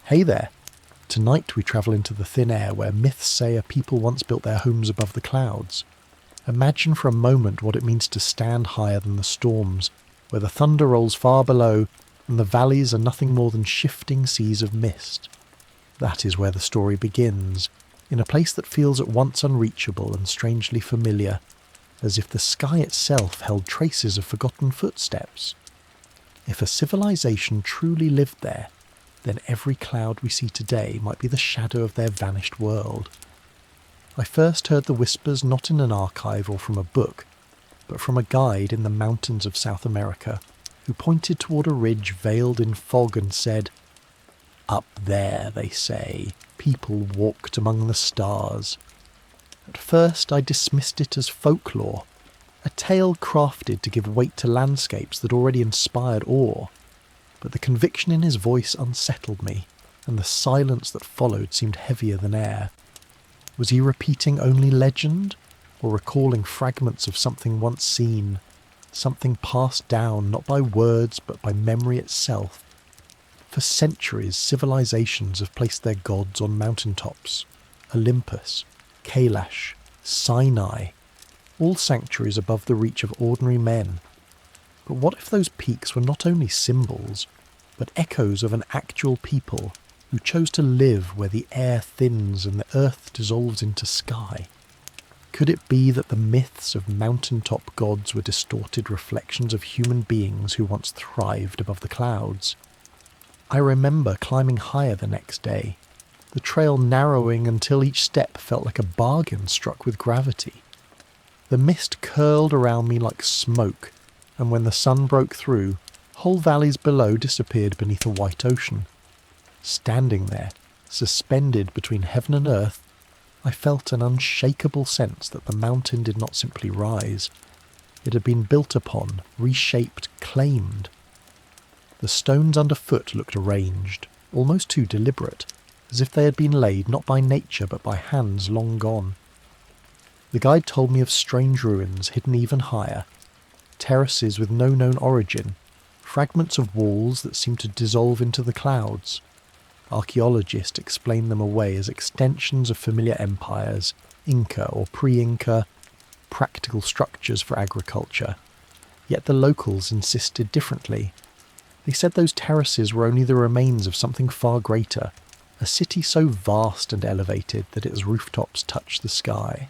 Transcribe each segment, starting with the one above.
Hey there! Tonight we travel into the thin air where myths say a people once built their homes above the clouds. Imagine for a moment what it means to stand higher than the storms, where the thunder rolls far below and the valleys are nothing more than shifting seas of mist. That is where the story begins, in a place that feels at once unreachable and strangely familiar, as if the sky itself held traces of forgotten footsteps. If a civilization truly lived there, then every cloud we see today might be the shadow of their vanished world. I first heard the whispers not in an archive or from a book, but from a guide in the mountains of South America, who pointed toward a ridge veiled in fog and said, "Up there, they say, people walked among the stars." At first I dismissed it as folklore, a tale crafted to give weight to landscapes that already inspired awe. But the conviction in his voice unsettled me, and the silence that followed seemed heavier than air. Was he repeating only legend, or recalling fragments of something once seen, something passed down not by words but by memory itself? For centuries, civilizations have placed their gods on mountaintops: Olympus, Kailash, Sinai, all sanctuaries above the reach of ordinary men. But what if those peaks were not only symbols, but echoes of an actual people who chose to live where the air thins and the earth dissolves into sky? Could it be that the myths of mountaintop gods were distorted reflections of human beings who once thrived above the clouds? I remember climbing higher the next day, the trail narrowing until each step felt like a bargain struck with gravity. The mist curled around me like smoke, and when the sun broke through, whole valleys below disappeared beneath a white ocean. Standing there, suspended between heaven and earth, I felt an unshakable sense that the mountain did not simply rise. It had been built upon, reshaped, claimed. The stones underfoot looked arranged, almost too deliberate, as if they had been laid not by nature but by hands long gone. The guide told me of strange ruins hidden even higher, terraces with no known origin, fragments of walls that seemed to dissolve into the clouds. Archaeologists explained them away as extensions of familiar empires, Inca or pre-Inca, practical structures for agriculture. Yet the locals insisted differently. They said those terraces were only the remains of something far greater, a city so vast and elevated that its rooftops touched the sky.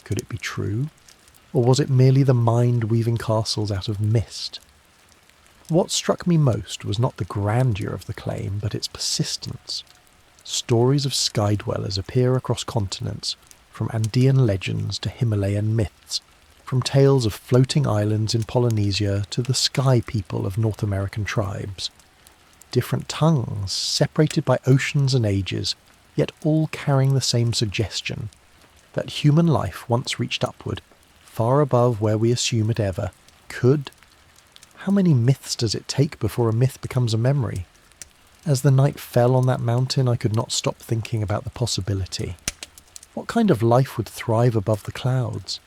Could it be true? Or was it merely the mind weaving castles out of mist? What struck me most was not the grandeur of the claim, but its persistence. Stories of sky dwellers appear across continents, from Andean legends to Himalayan myths, from tales of floating islands in Polynesia to the sky people of North American tribes. Different tongues, separated by oceans and ages, yet all carrying the same suggestion, that human life once reached upward, far above where we assume it ever could. How many myths does it take before a myth becomes a memory? As the night fell on that mountain, I could not stop thinking about the possibility. What kind of life would thrive above the clouds?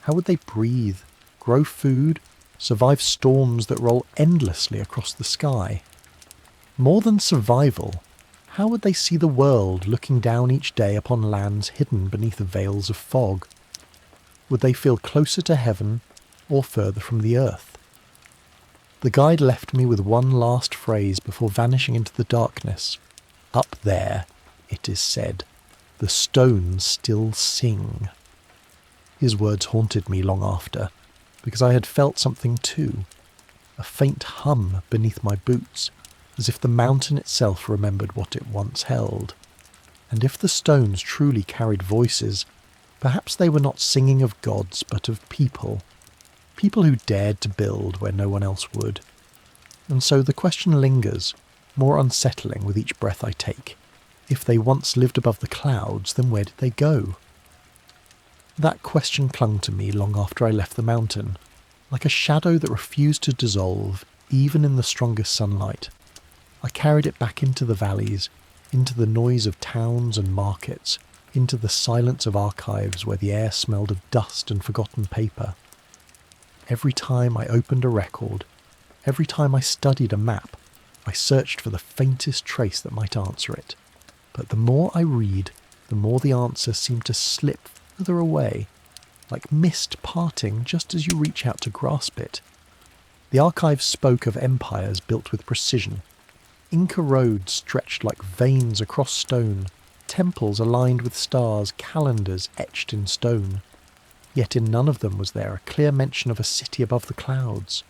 How would they breathe, grow food, survive storms that roll endlessly across the sky? More than survival, how would they see the world looking down each day upon lands hidden beneath veils of fog? Would they feel closer to heaven or further from the earth? The guide left me with one last phrase before vanishing into the darkness. Up there, it is said, the stones still sing. His words haunted me long after, because I had felt something too, a faint hum beneath my boots, as if the mountain itself remembered what it once held. And if the stones truly carried voices, perhaps they were not singing of gods but of people who dared to build where no one else would. And so the question lingers, more unsettling with each breath I take. If they once lived above the clouds, then where did they go? That question clung to me long after I left the mountain, like a shadow that refused to dissolve, even in the strongest sunlight. I carried it back into the valleys, into the noise of towns and markets, into the silence of archives where the air smelled of dust and forgotten paper. Every time I opened a record, every time I studied a map, I searched for the faintest trace that might answer it, but the more I read, the more the answer seemed to slip further away, like mist parting just as you reach out to grasp it. The archives spoke of empires built with precision. Inca roads stretched like veins across stone, temples aligned with stars, calendars etched in stone. Yet in none of them was there a clear mention of a city above the clouds.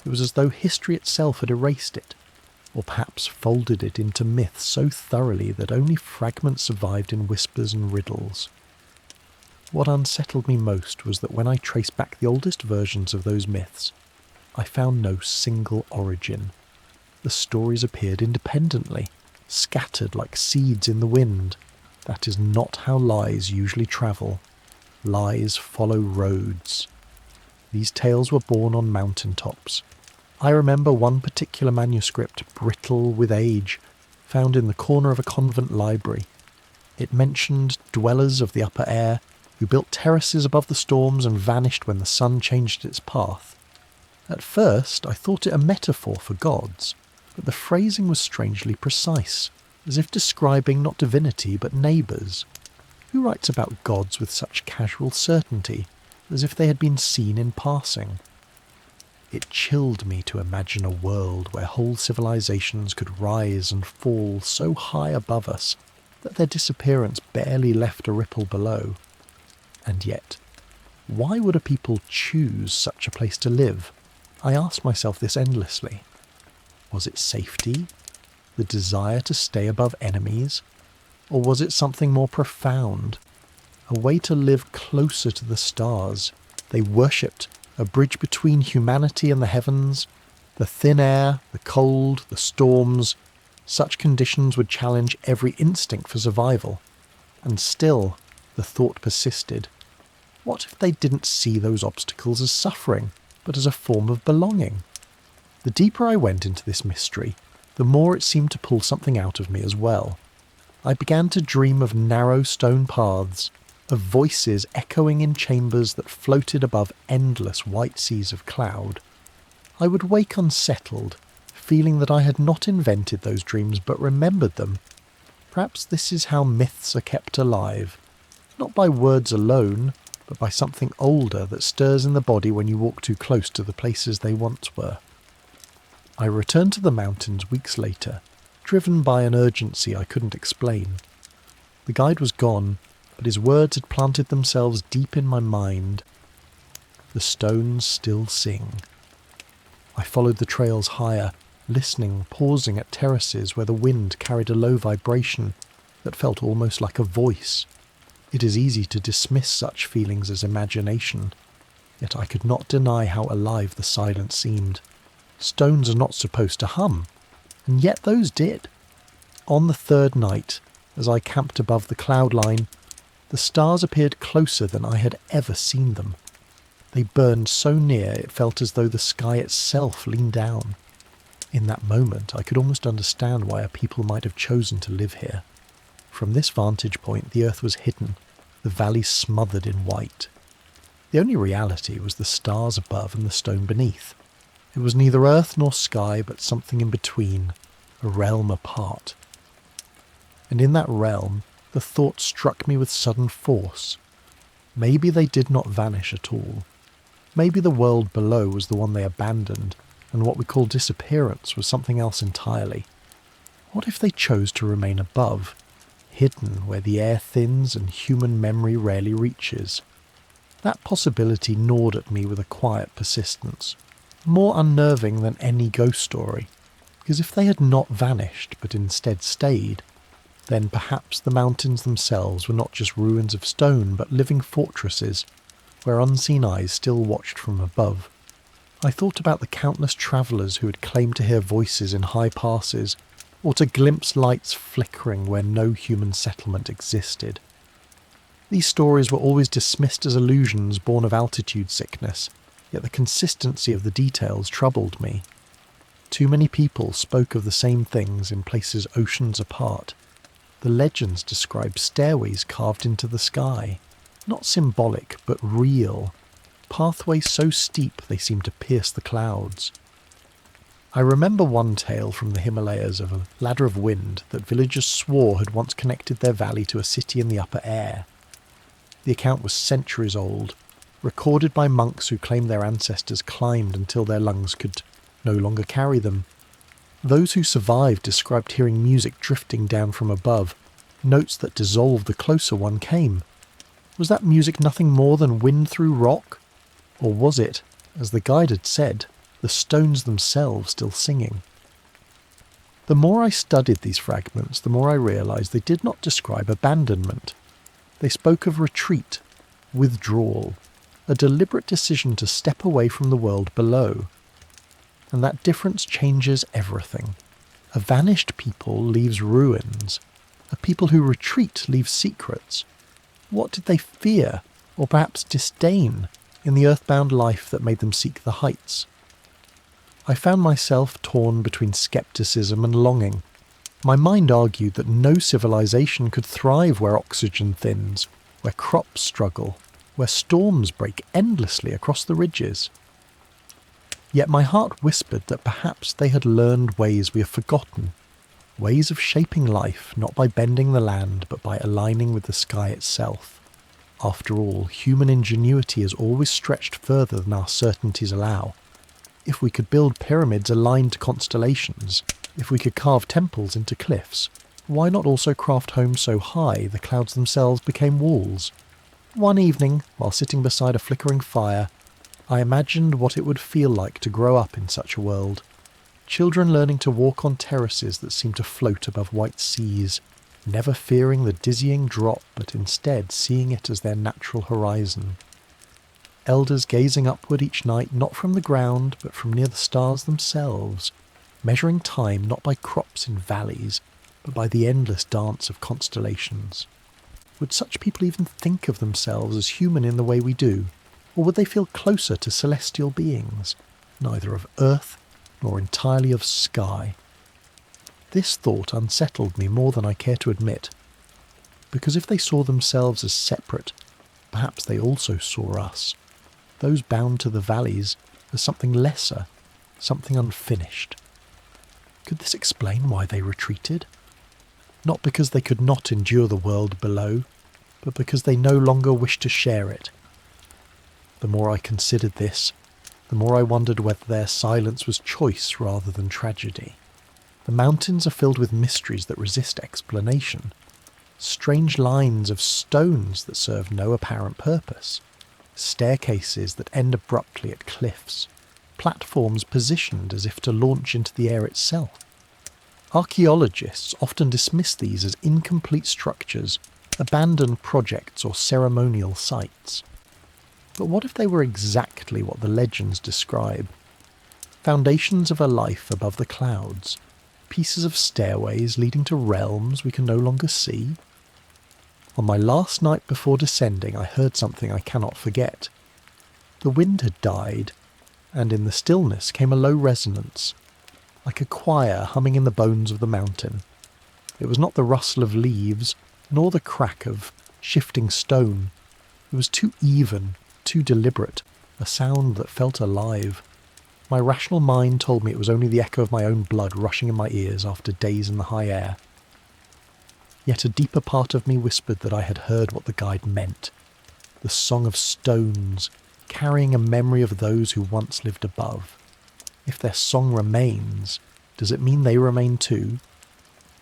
It was as though history itself had erased it, or perhaps folded it into myth so thoroughly that only fragments survived in whispers and riddles. What unsettled me most was that when I traced back the oldest versions of those myths, I found no single origin. The stories appeared independently, scattered like seeds in the wind. That is not how lies usually travel. Lies follow roads. These tales were born on mountain tops. I remember one particular manuscript, brittle with age, found in the corner of a convent library. It mentioned dwellers of the upper air who built terraces above the storms and vanished when the sun changed its path. At first I thought it a metaphor for gods, but the phrasing was strangely precise, as if describing not divinity but neighbours. Who writes about gods with such casual certainty, as if they had been seen in passing? It chilled me to imagine a world where whole civilizations could rise and fall so high above us that their disappearance barely left a ripple below. And yet, why would a people choose such a place to live? I asked myself this endlessly. Was it safety? The desire to stay above enemies? Or was it something more profound? A way to live closer to the stars. They worshipped a bridge between humanity and the heavens, the thin air, the cold, the storms. Such conditions would challenge every instinct for survival. And still, the thought persisted. What if they didn't see those obstacles as suffering, but as a form of belonging? The deeper I went into this mystery, the more it seemed to pull something out of me as well. I began to dream of narrow stone paths, of voices echoing in chambers that floated above endless white seas of cloud. I would wake unsettled, feeling that I had not invented those dreams but remembered them. Perhaps this is how myths are kept alive, not by words alone, but by something older that stirs in the body when you walk too close to the places they once were. I returned to the mountains weeks later, driven by an urgency I couldn't explain. The guide was gone, but his words had planted themselves deep in my mind. The stones still sing. I followed the trails higher, listening, pausing at terraces where the wind carried a low vibration that felt almost like a voice. It is easy to dismiss such feelings as imagination, yet I could not deny how alive the silence seemed. Stones are not supposed to hum, and yet those did. On the third night, as I camped above the cloud line, the stars appeared closer than I had ever seen them. They burned so near it felt as though the sky itself leaned down. In that moment I could almost understand why a people might have chosen to live here. From this vantage point the earth was hidden, the valley smothered in white. The only reality was the stars above and the stone beneath. It was neither earth nor sky but something in between, a realm apart. And in that realm the thought struck me with sudden force. Maybe they did not vanish at all. Maybe the world below was the one they abandoned, and what we call disappearance was something else entirely. What if they chose to remain above, hidden where the air thins and human memory rarely reaches? That possibility gnawed at me with a quiet persistence, more unnerving than any ghost story, because if they had not vanished but instead stayed, then perhaps the mountains themselves were not just ruins of stone but living fortresses, where unseen eyes still watched from above. I thought about the countless travellers who had claimed to hear voices in high passes, or to glimpse lights flickering where no human settlement existed. These stories were always dismissed as illusions born of altitude sickness, yet the consistency of the details troubled me. Too many people spoke of the same things in places oceans apart. The legends describe stairways carved into the sky, not symbolic but real, pathways so steep they seem to pierce the clouds. I remember one tale from the Himalayas of a ladder of wind that villagers swore had once connected their valley to a city in the upper air. The account was centuries old, recorded by monks who claimed their ancestors climbed until their lungs could no longer carry them. Those who survived described hearing music drifting down from above, notes that dissolved the closer one came. Was that music nothing more than wind through rock? Or was it, as the guide had said, the stones themselves still singing? The more I studied these fragments, the more I realised they did not describe abandonment. They spoke of retreat, withdrawal, a deliberate decision to step away from the world below. And that difference changes everything. A vanished people leaves ruins. A people who retreat leave secrets. What did they fear, or perhaps disdain, in the earthbound life that made them seek the heights? I found myself torn between scepticism and longing. My mind argued that no civilization could thrive where oxygen thins, where crops struggle, where storms break endlessly across the ridges. Yet my heart whispered that perhaps they had learned ways we have forgotten, ways of shaping life not by bending the land but by aligning with the sky itself. After all, human ingenuity is always stretched further than our certainties allow. If we could build pyramids aligned to constellations, if we could carve temples into cliffs, why not also craft homes so high the clouds themselves became walls? One evening, while sitting beside a flickering fire, I imagined what it would feel like to grow up in such a world. Children learning to walk on terraces that seem to float above white seas, never fearing the dizzying drop but instead seeing it as their natural horizon. Elders gazing upward each night not from the ground but from near the stars themselves, measuring time not by crops in valleys but by the endless dance of constellations. Would such people even think of themselves as human in the way we do, or would they feel closer to celestial beings, neither of earth nor entirely of sky? This thought unsettled me more than I care to admit, because if they saw themselves as separate, perhaps they also saw us, those bound to the valleys, as something lesser, something unfinished. Could this explain why they retreated? Not because they could not endure the world below, but because they no longer wished to share it. The more I considered this, the more I wondered whether their silence was choice rather than tragedy. The mountains are filled with mysteries that resist explanation, strange lines of stones that serve no apparent purpose, staircases that end abruptly at cliffs, platforms positioned as if to launch into the air itself. Archaeologists often dismiss these as incomplete structures, abandoned projects or ceremonial sites. But what if they were exactly what the legends describe? Foundations of a life above the clouds, pieces of stairways leading to realms we can no longer see? On my last night before descending, I heard something I cannot forget. The wind had died, and in the stillness came a low resonance, like a choir humming in the bones of the mountain. It was not the rustle of leaves, nor the crack of shifting stone. It was too even, too deliberate, a sound that felt alive. My rational mind told me it was only the echo of my own blood rushing in my ears after days in the high air. Yet a deeper part of me whispered that I had heard what the guide meant. The song of stones, carrying a memory of those who once lived above. If their song remains, does it mean they remain too?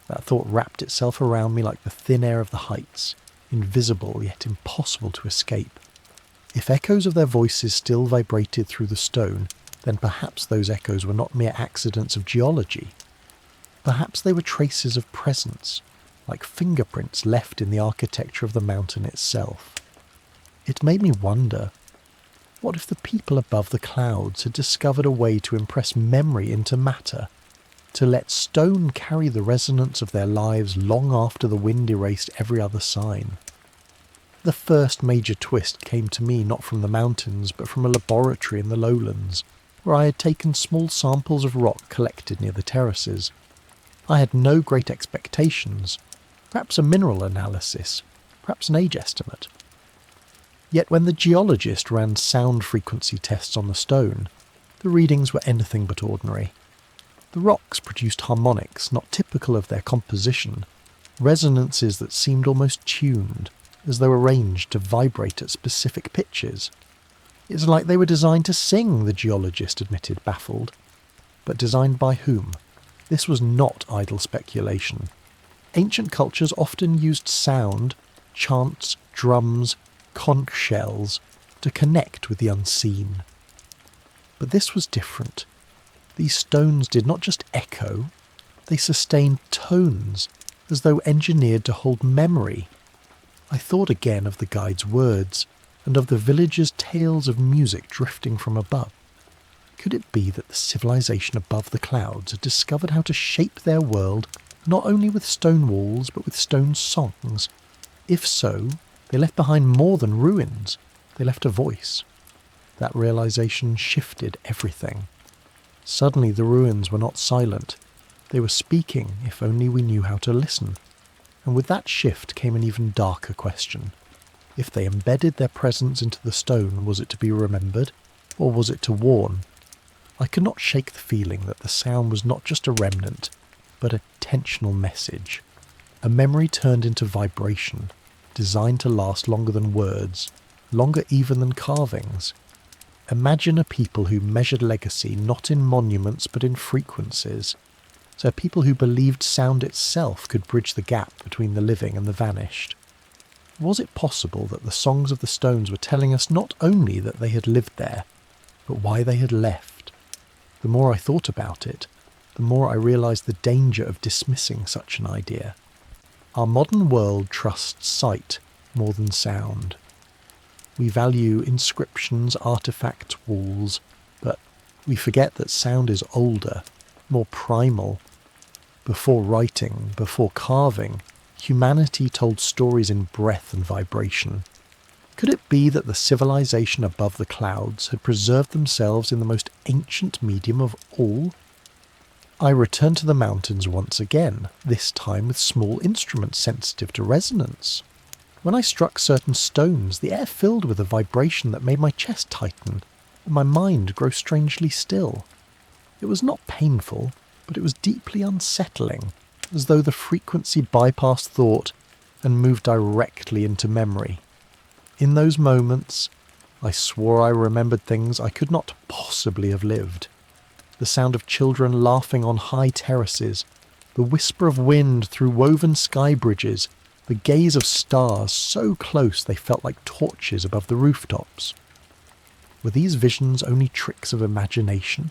That thought wrapped itself around me like the thin air of the heights, invisible yet impossible to escape. If echoes of their voices still vibrated through the stone, then perhaps those echoes were not mere accidents of geology. Perhaps they were traces of presence, like fingerprints left in the architecture of the mountain itself. It made me wonder, what if the people above the clouds had discovered a way to impress memory into matter, to let stone carry the resonance of their lives long after the wind erased every other sign? The first major twist came to me not from the mountains, but from a laboratory in the lowlands, where I had taken small samples of rock collected near the terraces. I had no great expectations, perhaps a mineral analysis, perhaps an age estimate. Yet when the geologist ran sound frequency tests on the stone, the readings were anything but ordinary. The rocks produced harmonics not typical of their composition, resonances that seemed almost tuned, as though arranged to vibrate at specific pitches. It's like they were designed to sing, the geologist admitted, baffled. But designed by whom? This was not idle speculation. Ancient cultures often used sound, chants, drums, conch shells to connect with the unseen. But this was different. These stones did not just echo, they sustained tones, as though engineered to hold memory. I thought again of the guide's words, and of the villagers' tales of music drifting from above. Could it be that the civilization above the clouds had discovered how to shape their world not only with stone walls but with stone songs? If so, they left behind more than ruins. They left a voice. That realization shifted everything. Suddenly the ruins were not silent. They were speaking if only we knew how to listen. And with that shift came an even darker question. If they embedded their presence into the stone, was it to be remembered, or was it to warn? I could not shake the feeling that the sound was not just a remnant, but a tensional message. A memory turned into vibration, designed to last longer than words, longer even than carvings. Imagine a people who measured legacy not in monuments but in frequencies. So people who believed sound itself could bridge the gap between the living and the vanished. Was it possible that the songs of the stones were telling us not only that they had lived there, but why they had left? The more I thought about it, the more I realised the danger of dismissing such an idea. Our modern world trusts sight more than sound. We value inscriptions, artefacts, walls, but we forget that sound is older, more primal. Before writing, before carving, humanity told stories in breath and vibration. Could it be that the civilization above the clouds had preserved themselves in the most ancient medium of all? I returned to the mountains once again, this time with small instruments sensitive to resonance. When I struck certain stones, the air filled with a vibration that made my chest tighten and my mind grow strangely still. It was not painful, but it was deeply unsettling, as though the frequency bypassed thought and moved directly into memory. In those moments, I swore I remembered things I could not possibly have lived. The sound of children laughing on high terraces, the whisper of wind through woven sky bridges, the gaze of stars so close they felt like torches above the rooftops. Were these visions only tricks of imagination?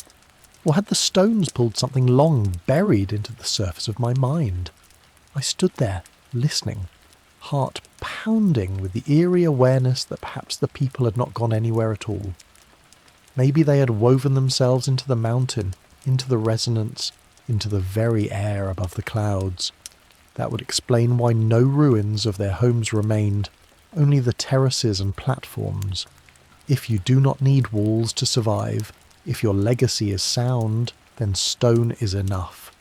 Or had the stones pulled something long buried into the surface of my mind? I stood there, listening, heart pounding with the eerie awareness that perhaps the people had not gone anywhere at all. Maybe they had woven themselves into the mountain, into the resonance, into the very air above the clouds. That would explain why no ruins of their homes remained, only the terraces and platforms. If you do not need walls to survive, if your legacy is sound, then stone is enough.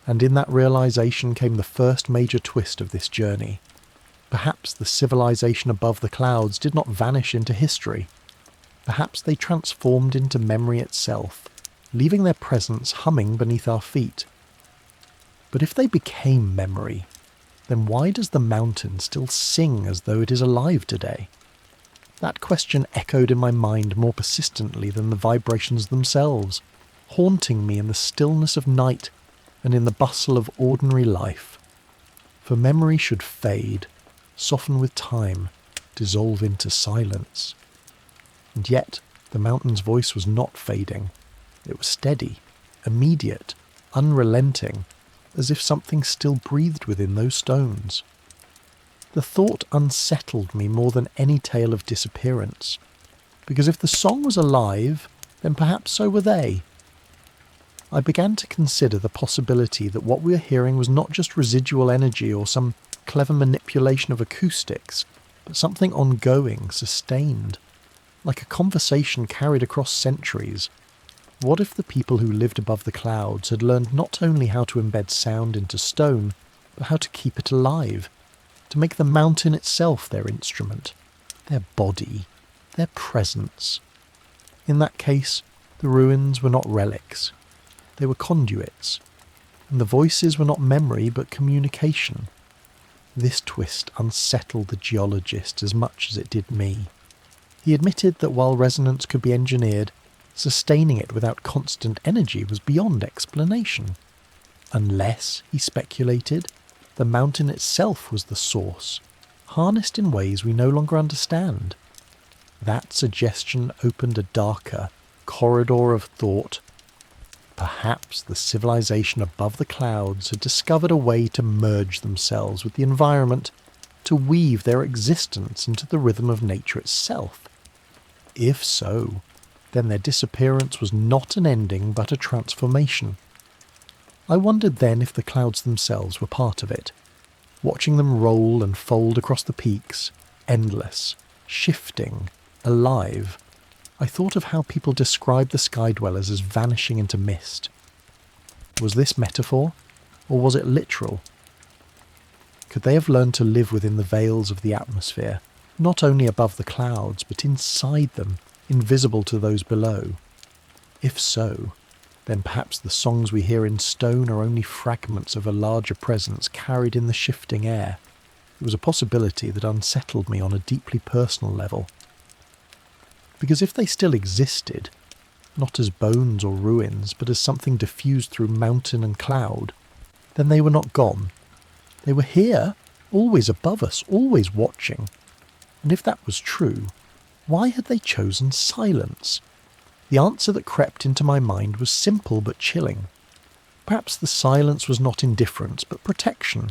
And in that realization came the first major twist of this journey. Perhaps the civilization above the clouds did not vanish into history. Perhaps they transformed into memory itself, leaving their presence humming beneath our feet. But if they became memory, then why does the mountain still sing as though it is alive today? That question echoed in my mind more persistently than the vibrations themselves, haunting me in the stillness of night and in the bustle of ordinary life. For memory should fade, soften with time, dissolve into silence. And yet the mountain's voice was not fading. It was steady, immediate, unrelenting, as if something still breathed within those stones. The thought unsettled me more than any tale of disappearance, because if the song was alive, then perhaps so were they. I began to consider the possibility that what we were hearing was not just residual energy or some clever manipulation of acoustics, but something ongoing, sustained, like a conversation carried across centuries. What if the people who lived above the clouds had learned not only how to embed sound into stone, but how to keep it alive, to make the mountain itself their instrument, their body, their presence? In that case, the ruins were not relics. They were conduits, and the voices were not memory but communication. This twist unsettled the geologist as much as it did me. He admitted that while resonance could be engineered, sustaining it without constant energy was beyond explanation. Unless, he speculated, the mountain itself was the source, harnessed in ways we no longer understand. That suggestion opened a darker corridor of thought. Perhaps the civilization above the clouds had discovered a way to merge themselves with the environment, to weave their existence into the rhythm of nature itself. If so, then their disappearance was not an ending but a transformation. I wondered then if the clouds themselves were part of it, watching them roll and fold across the peaks, endless, shifting, alive. I thought of how people describe the sky dwellers as vanishing into mist. Was this metaphor, or was it literal? Could they have learned to live within the veils of the atmosphere, not only above the clouds, but inside them, invisible to those below? If so, then perhaps the songs we hear in stone are only fragments of a larger presence carried in the shifting air. It was a possibility that unsettled me on a deeply personal level. Because if they still existed, not as bones or ruins, but as something diffused through mountain and cloud, then they were not gone. They were here, always above us, always watching. And if that was true, why had they chosen silence? The answer that crept into my mind was simple but chilling. Perhaps the silence was not indifference, but protection.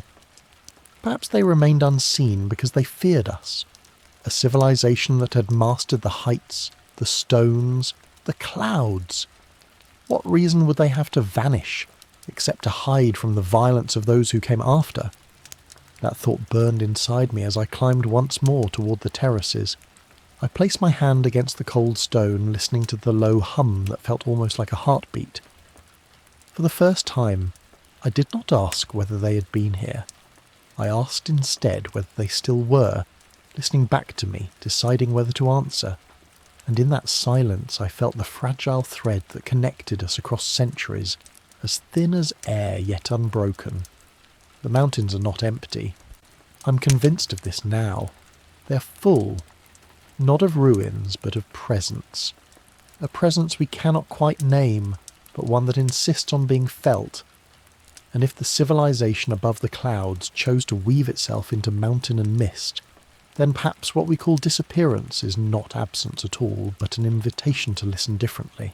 Perhaps they remained unseen because they feared us. A civilization that had mastered the heights, the stones, the clouds. What reason would they have to vanish, except to hide from the violence of those who came after? That thought burned inside me as I climbed once more toward the terraces. I placed my hand against the cold stone, listening to the low hum that felt almost like a heartbeat. For the first time, I did not ask whether they had been here. I asked instead whether they still were, listening back to me, deciding whether to answer. And in that silence I felt the fragile thread that connected us across centuries, as thin as air yet unbroken. The mountains are not empty. I'm convinced of this now. They're full, not of ruins, but of presence. A presence we cannot quite name, but one that insists on being felt. And if the civilization above the clouds chose to weave itself into mountain and mist, then perhaps what we call disappearance is not absence at all, but an invitation to listen differently.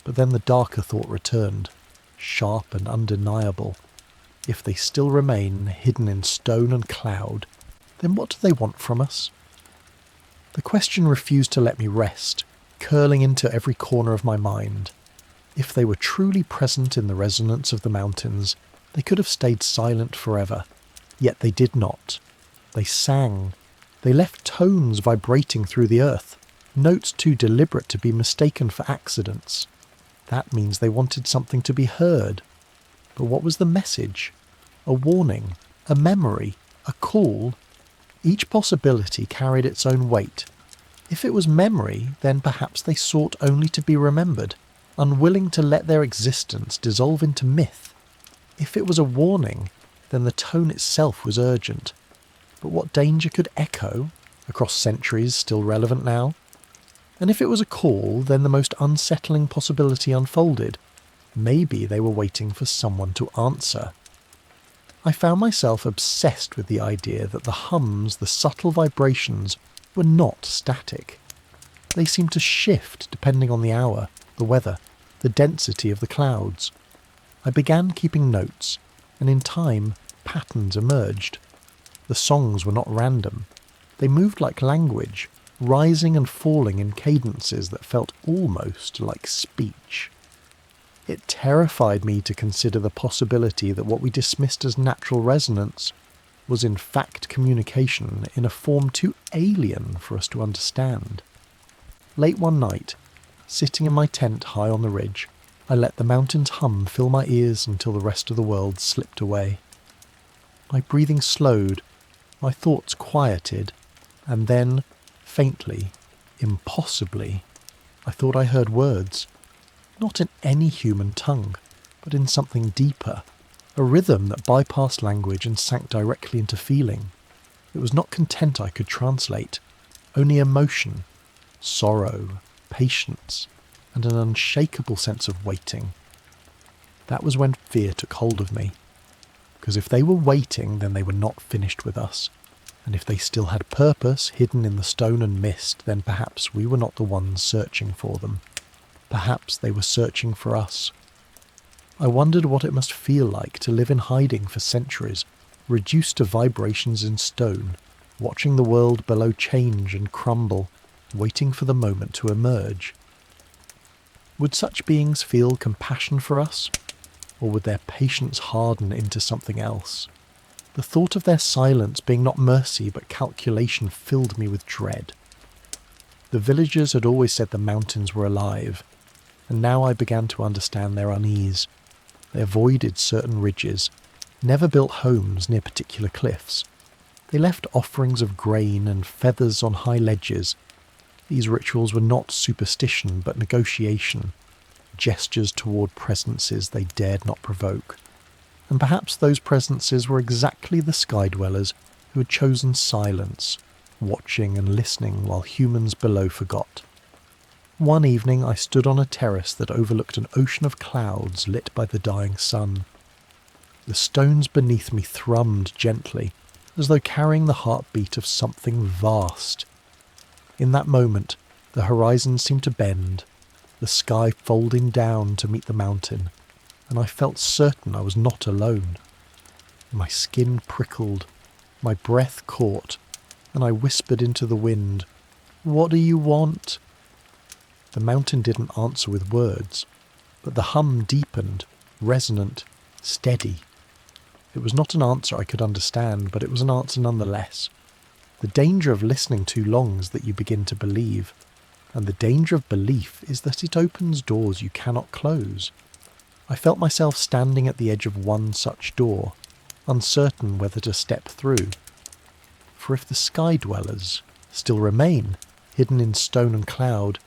But then the darker thought returned, sharp and undeniable. If they still remain hidden in stone and cloud, then what do they want from us? The question refused to let me rest, curling into every corner of my mind. If they were truly present in the resonance of the mountains, they could have stayed silent forever. Yet they did not. They sang. They left tones vibrating through the earth, notes too deliberate to be mistaken for accidents. That means they wanted something to be heard. But what was the message? A warning? A memory? A call? Each possibility carried its own weight. If it was memory, then perhaps they sought only to be remembered, unwilling to let their existence dissolve into myth. If it was a warning, then the tone itself was urgent. But what danger could echo, across centuries still relevant now? And if it was a call, then the most unsettling possibility unfolded. Maybe they were waiting for someone to answer. I found myself obsessed with the idea that the hums, the subtle vibrations, were not static. They seemed to shift depending on the hour, the weather, the density of the clouds. I began keeping notes, and in time, patterns emerged. The songs were not random. They moved like language, rising and falling in cadences that felt almost like speech. It terrified me to consider the possibility that what we dismissed as natural resonance was in fact communication in a form too alien for us to understand. Late one night, sitting in my tent high on the ridge, I let the mountain's hum fill my ears until the rest of the world slipped away. My breathing slowed, my thoughts quieted, and then, faintly, impossibly, I thought I heard words. not in any human tongue, but in something deeper, a rhythm that bypassed language and sank directly into feeling. It was not content I could translate, only emotion, sorrow, patience, and an unshakable sense of waiting. That was when fear took hold of me, because if they were waiting, then they were not finished with us, and if they still had purpose hidden in the stone and mist, then perhaps we were not the ones searching for them. Perhaps they were searching for us. I wondered what it must feel like to live in hiding for centuries, reduced to vibrations in stone, watching the world below change and crumble, waiting for the moment to emerge. Would such beings feel compassion for us, or would their patience harden into something else? The thought of their silence being not mercy but calculation filled me with dread. The villagers had always said the mountains were alive, and now I began to understand their unease. They avoided certain ridges, never built homes near particular cliffs. They left offerings of grain and feathers on high ledges. These rituals were not superstition but negotiation, gestures toward presences they dared not provoke. And perhaps those presences were exactly the sky-dwellers who had chosen silence, watching and listening while humans below forgot. One evening I stood on a terrace that overlooked an ocean of clouds lit by the dying sun. The stones beneath me thrummed gently, as though carrying the heartbeat of something vast. In that moment, the horizon seemed to bend, the sky folding down to meet the mountain, and I felt certain I was not alone. My skin prickled, my breath caught, and I whispered into the wind, "What do you want?" The mountain didn't answer with words, but the hum deepened, resonant, steady. It was not an answer I could understand, but it was an answer nonetheless. The danger of listening too long is that you begin to believe, and the danger of belief is that it opens doors you cannot close. I felt myself standing at the edge of one such door, uncertain whether to step through. For if the sky-dwellers still remain, hidden in stone and cloud,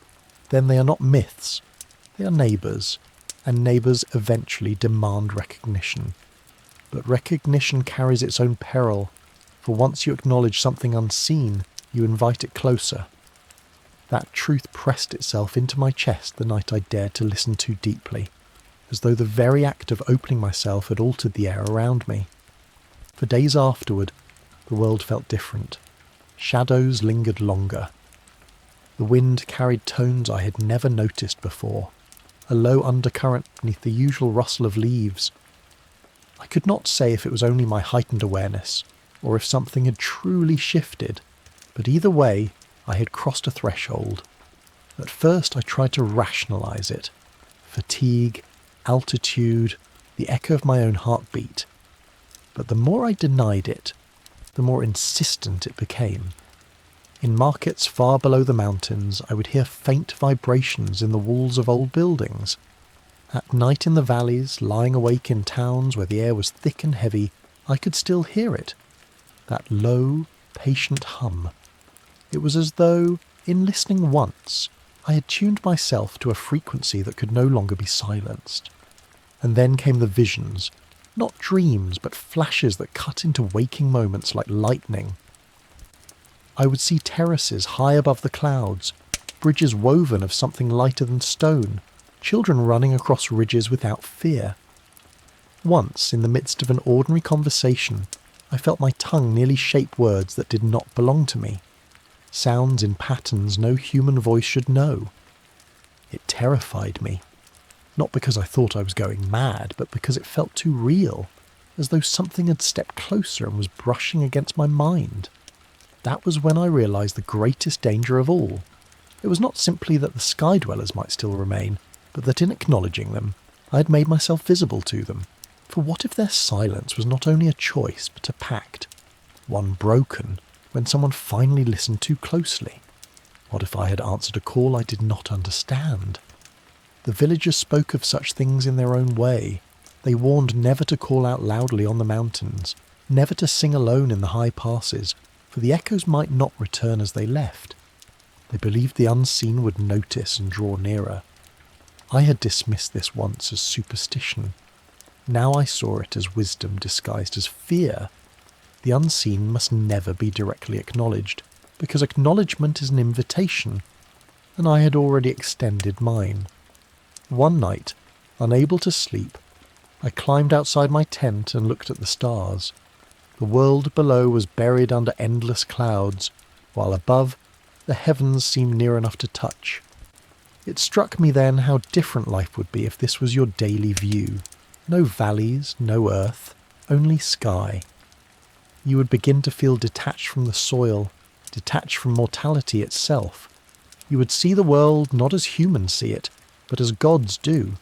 then they are not myths, they are neighbours, and neighbours eventually demand recognition. But recognition carries its own peril, for once you acknowledge something unseen, you invite it closer. That truth pressed itself into my chest the night I dared to listen too deeply, as though the very act of opening myself had altered the air around me. For days afterward, the world felt different. Shadows lingered longer. The wind carried tones I had never noticed before, a low undercurrent beneath the usual rustle of leaves. I could not say if it was only my heightened awareness, or if something had truly shifted, but either way, I had crossed a threshold. At first I tried to rationalise it. Fatigue, altitude, the echo of my own heartbeat. But the more I denied it, the more insistent it became. In markets far below the mountains, I would hear faint vibrations in the walls of old buildings. At night in the valleys, lying awake in towns where the air was thick and heavy, I could still hear it. That low, patient hum. It was as though, in listening once, I had tuned myself to a frequency that could no longer be silenced. And then came the visions, not dreams, but flashes that cut into waking moments like lightning. I would see terraces high above the clouds, bridges woven of something lighter than stone, children running across ridges without fear. Once, in the midst of an ordinary conversation, I felt my tongue nearly shape words that did not belong to me, sounds in patterns no human voice should know. It terrified me, not because I thought I was going mad, but because it felt too real, as though something had stepped closer and was brushing against my mind. That was when I realised the greatest danger of all. It was not simply that the sky-dwellers might still remain, but that in acknowledging them, I had made myself visible to them. For what if their silence was not only a choice, but a pact, one broken when someone finally listened too closely? What if I had answered a call I did not understand? The villagers spoke of such things in their own way. They warned never to call out loudly on the mountains, never to sing alone in the high passes, for the echoes might not return as they left. They believed the unseen would notice and draw nearer. I had dismissed this once as superstition. Now I saw it as wisdom disguised as fear. The unseen must never be directly acknowledged, because acknowledgement is an invitation, and I had already extended mine. One night, unable to sleep, I climbed outside my tent and looked at the stars. The world below was buried under endless clouds, while above, the heavens seemed near enough to touch. It struck me then how different life would be if this was your daily view. No valleys, no earth, only sky. You would begin to feel detached from the soil, detached from mortality itself. You would see the world not as humans see it, but as gods do.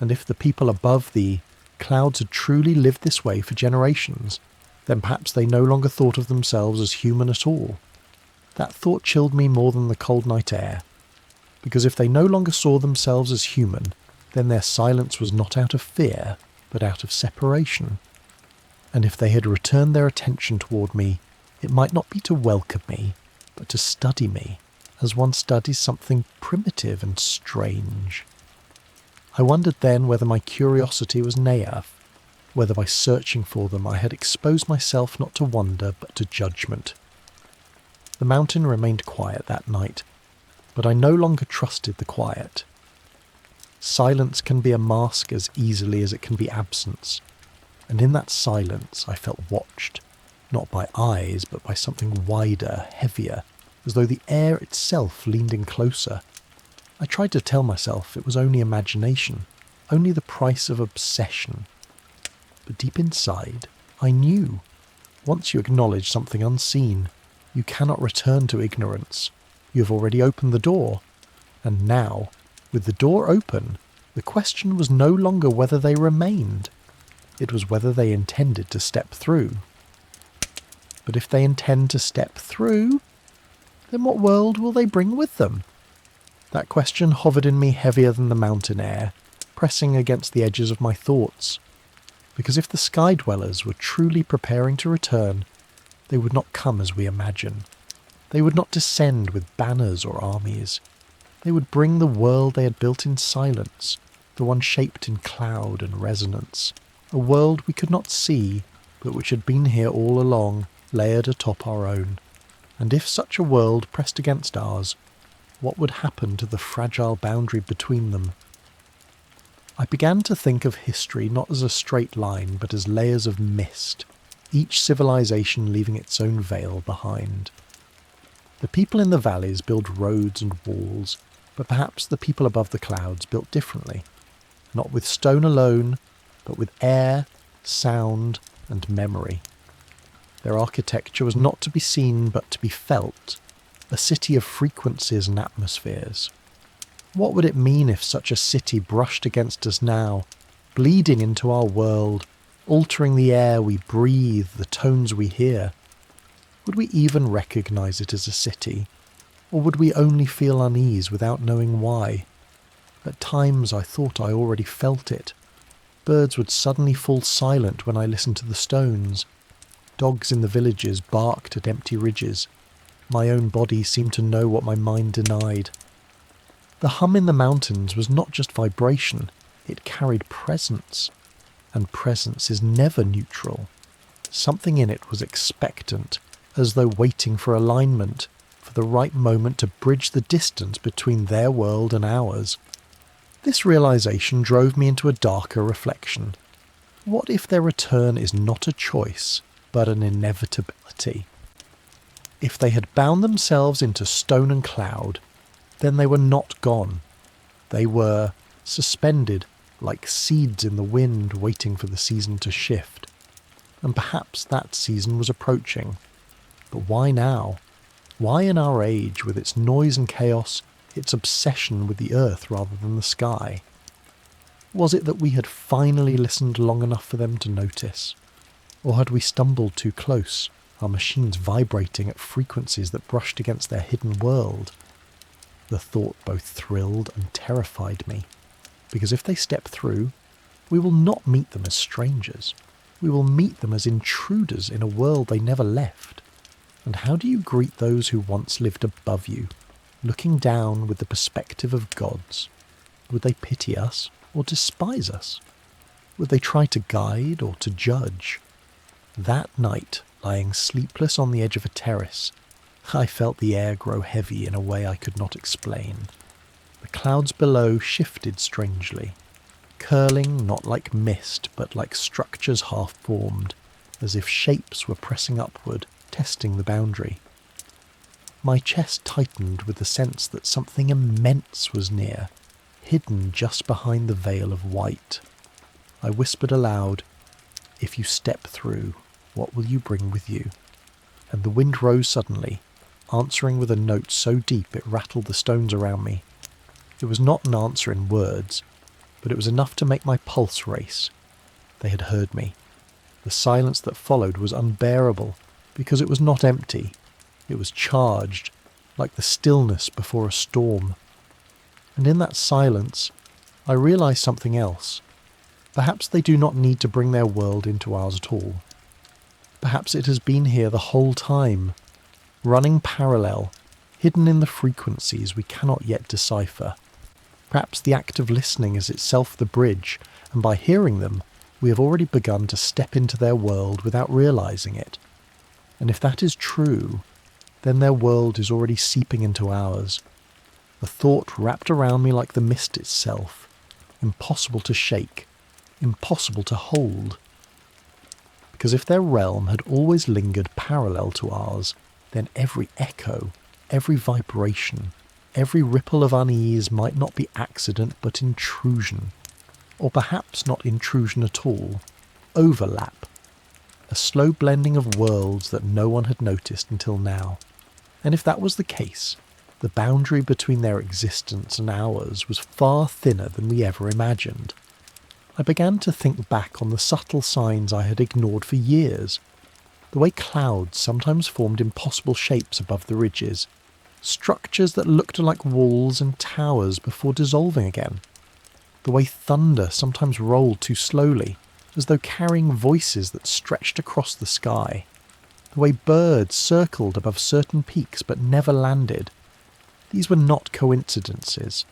And if the people above the clouds had truly lived this way for generations, then perhaps they no longer thought of themselves as human at all. That thought chilled me more than the cold night air, because if they no longer saw themselves as human, then their silence was not out of fear, but out of separation. And if they had returned their attention toward me, it might not be to welcome me, but to study me, as one studies something primitive and strange. I wondered then whether my curiosity was naïve, whether by searching for them I had exposed myself not to wonder but to judgment. The mountain remained quiet that night, but I no longer trusted the quiet. Silence can be a mask as easily as it can be absence, and in that silence I felt watched, not by eyes but by something wider, heavier, as though the air itself leaned in closer. I tried to tell myself it was only imagination, only the price of obsession. But deep inside, I knew. Once you acknowledge something unseen, you cannot return to ignorance. You have already opened the door. And now, with the door open, the question was no longer whether they remained. It was whether they intended to step through. But if they intend to step through, then what world will they bring with them? That question hovered in me heavier than the mountain air, pressing against the edges of my thoughts. Because if the sky dwellers were truly preparing to return, they would not come as we imagine. They would not descend with banners or armies. They would bring the world they had built in silence, the one shaped in cloud and resonance, a world we could not see, but which had been here all along, layered atop our own. And if such a world pressed against ours, what would happen to the fragile boundary between them? I began to think of history not as a straight line, but as layers of mist, each civilization leaving its own veil behind. The people in the valleys build roads and walls, but perhaps the people above the clouds built differently, not with stone alone, but with air, sound, and memory. Their architecture was not to be seen but to be felt, a city of frequencies and atmospheres. What would it mean if such a city brushed against us now, bleeding into our world, altering the air we breathe, the tones we hear? Would we even recognise it as a city, or would we only feel unease without knowing why? At times I thought I already felt it. Birds would suddenly fall silent when I listened to the stones. Dogs in the villages barked at empty ridges. My own body seemed to know what my mind denied. The hum in the mountains was not just vibration, it carried presence. And presence is never neutral. Something in it was expectant, as though waiting for alignment, for the right moment to bridge the distance between their world and ours. This realization drove me into a darker reflection. What if their return is not a choice, but an inevitability? If they had bound themselves into stone and cloud, then they were not gone. They were suspended, like seeds in the wind waiting for the season to shift. And perhaps that season was approaching. But why now? Why in our age, with its noise and chaos, its obsession with the earth rather than the sky? Was it that we had finally listened long enough for them to notice? Or had we stumbled too close, our machines vibrating at frequencies that brushed against their hidden world? The thought both thrilled and terrified me, because if they step through, we will not meet them as strangers. We will meet them as intruders in a world they never left. And how do you greet those who once lived above you, looking down with the perspective of gods? Would they pity us or despise us? Would they try to guide or to judge? That night, lying sleepless on the edge of a terrace, I felt the air grow heavy in a way I could not explain. The clouds below shifted strangely, curling not like mist but like structures half-formed, as if shapes were pressing upward, testing the boundary. My chest tightened with the sense that something immense was near, hidden just behind the veil of white. I whispered aloud, "If you step through, what will you bring with you?" And the wind rose suddenly, answering with a note so deep it rattled the stones around me. It was not an answer in words, but it was enough to make my pulse race. They had heard me. The silence that followed was unbearable, because it was not empty. It was charged, like the stillness before a storm. And in that silence, I realized something else. Perhaps they do not need to bring their world into ours at all. Perhaps it has been here the whole time, running parallel, hidden in the frequencies we cannot yet decipher. Perhaps the act of listening is itself the bridge, and by hearing them, we have already begun to step into their world without realizing it. And if that is true, then their world is already seeping into ours. The thought wrapped around me like the mist itself, impossible to shake, impossible to hold. Because if their realm had always lingered parallel to ours, then every echo, every vibration, every ripple of unease might not be accident but intrusion. Or perhaps not intrusion at all, overlap. A slow blending of worlds that no one had noticed until now. And if that was the case, the boundary between their existence and ours was far thinner than we ever imagined. I began to think back on the subtle signs I had ignored for years. The way clouds sometimes formed impossible shapes above the ridges, structures that looked like walls and towers before dissolving again. The way thunder sometimes rolled too slowly, as though carrying voices that stretched across the sky. The way birds circled above certain peaks but never landed. These were not coincidences.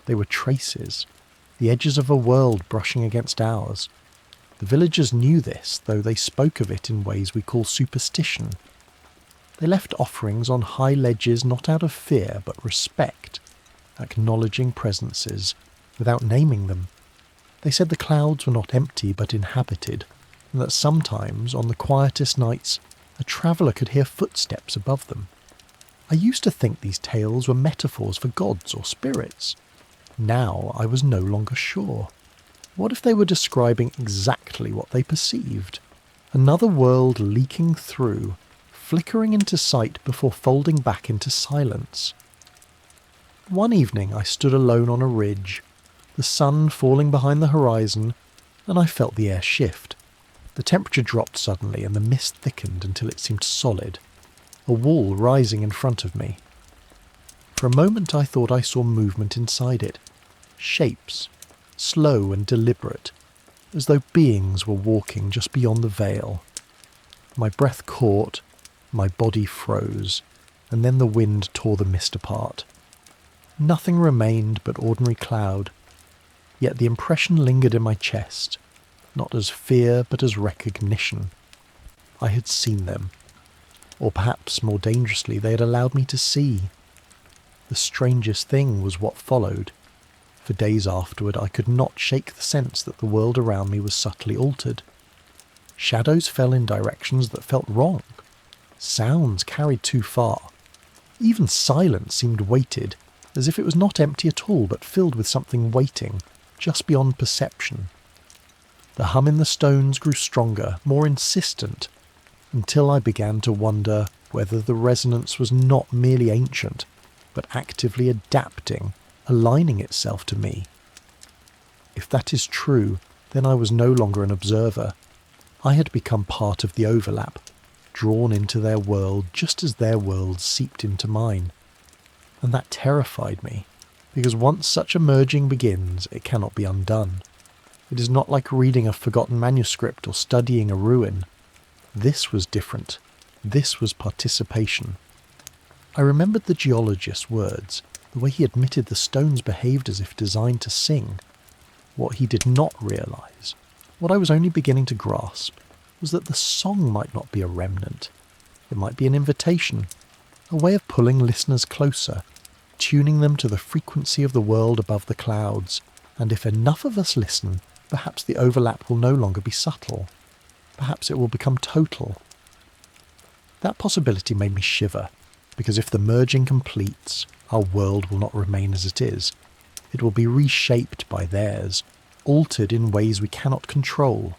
They were traces, the edges of a world brushing against ours. The villagers knew this, though they spoke of it in ways we call superstition. They left offerings on high ledges not out of fear but respect, acknowledging presences without naming them. They said the clouds were not empty but inhabited, and that sometimes, on the quietest nights, a traveller could hear footsteps above them. I used to think these tales were metaphors for gods or spirits. Now I was no longer sure. What if they were describing exactly what they perceived? Another world leaking through, flickering into sight before folding back into silence. One evening I stood alone on a ridge, the sun falling behind the horizon, and I felt the air shift. The temperature dropped suddenly and the mist thickened until it seemed solid, a wall rising in front of me. For a moment I thought I saw movement inside it, shapes, slow and deliberate, as though beings were walking just beyond the veil. My breath caught, my body froze, and then the wind tore the mist apart. Nothing remained but ordinary cloud, yet the impression lingered in my chest, not as fear but as recognition. I had seen them, or perhaps more dangerously they had allowed me to see. The strangest thing was what followed. For days afterward I could not shake the sense that the world around me was subtly altered. Shadows fell in directions that felt wrong. Sounds carried too far. Even silence seemed weighted, as if it was not empty at all but filled with something waiting, just beyond perception. The hum in the stones grew stronger, more insistent, until I began to wonder whether the resonance was not merely ancient, but actively adapting, aligning itself to me. If that is true, then I was no longer an observer. I had become part of the overlap, drawn into their world just as their world seeped into mine. And that terrified me, because once such a merging begins, it cannot be undone. It is not like reading a forgotten manuscript or studying a ruin. This was different. This was participation. I remembered the geologist's words. the way he admitted the stones behaved as if designed to sing. What he did not realise, what I was only beginning to grasp, was that the song might not be a remnant. It might be an invitation, a way of pulling listeners closer, tuning them to the frequency of the world above the clouds, and if enough of us listen, perhaps the overlap will no longer be subtle. Perhaps it will become total. That possibility made me shiver, because if the merging completes, our world will not remain as it is. It will be reshaped by theirs, altered in ways we cannot control.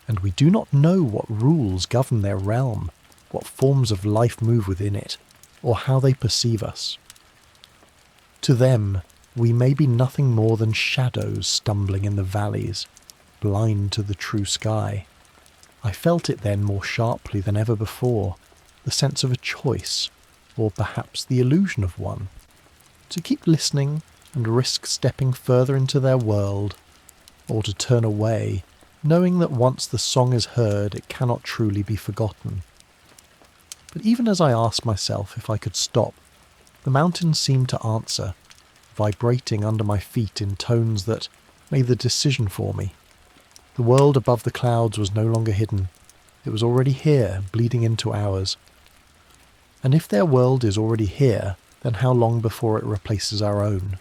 And we do not know what rules govern their realm, what forms of life move within it, or how they perceive us. To them, we may be nothing more than shadows stumbling in the valleys, blind to the true sky. I felt it then more sharply than ever before, the sense of a choice, or perhaps the illusion of one, to keep listening and risk stepping further into their world, or to turn away, knowing that once the song is heard it cannot truly be forgotten. But even as I asked myself if I could stop, the mountains seemed to answer, vibrating under my feet in tones that made the decision for me. The world above the clouds was no longer hidden. It was already here, bleeding into ours. And if their world is already here, then how long before it replaces our own?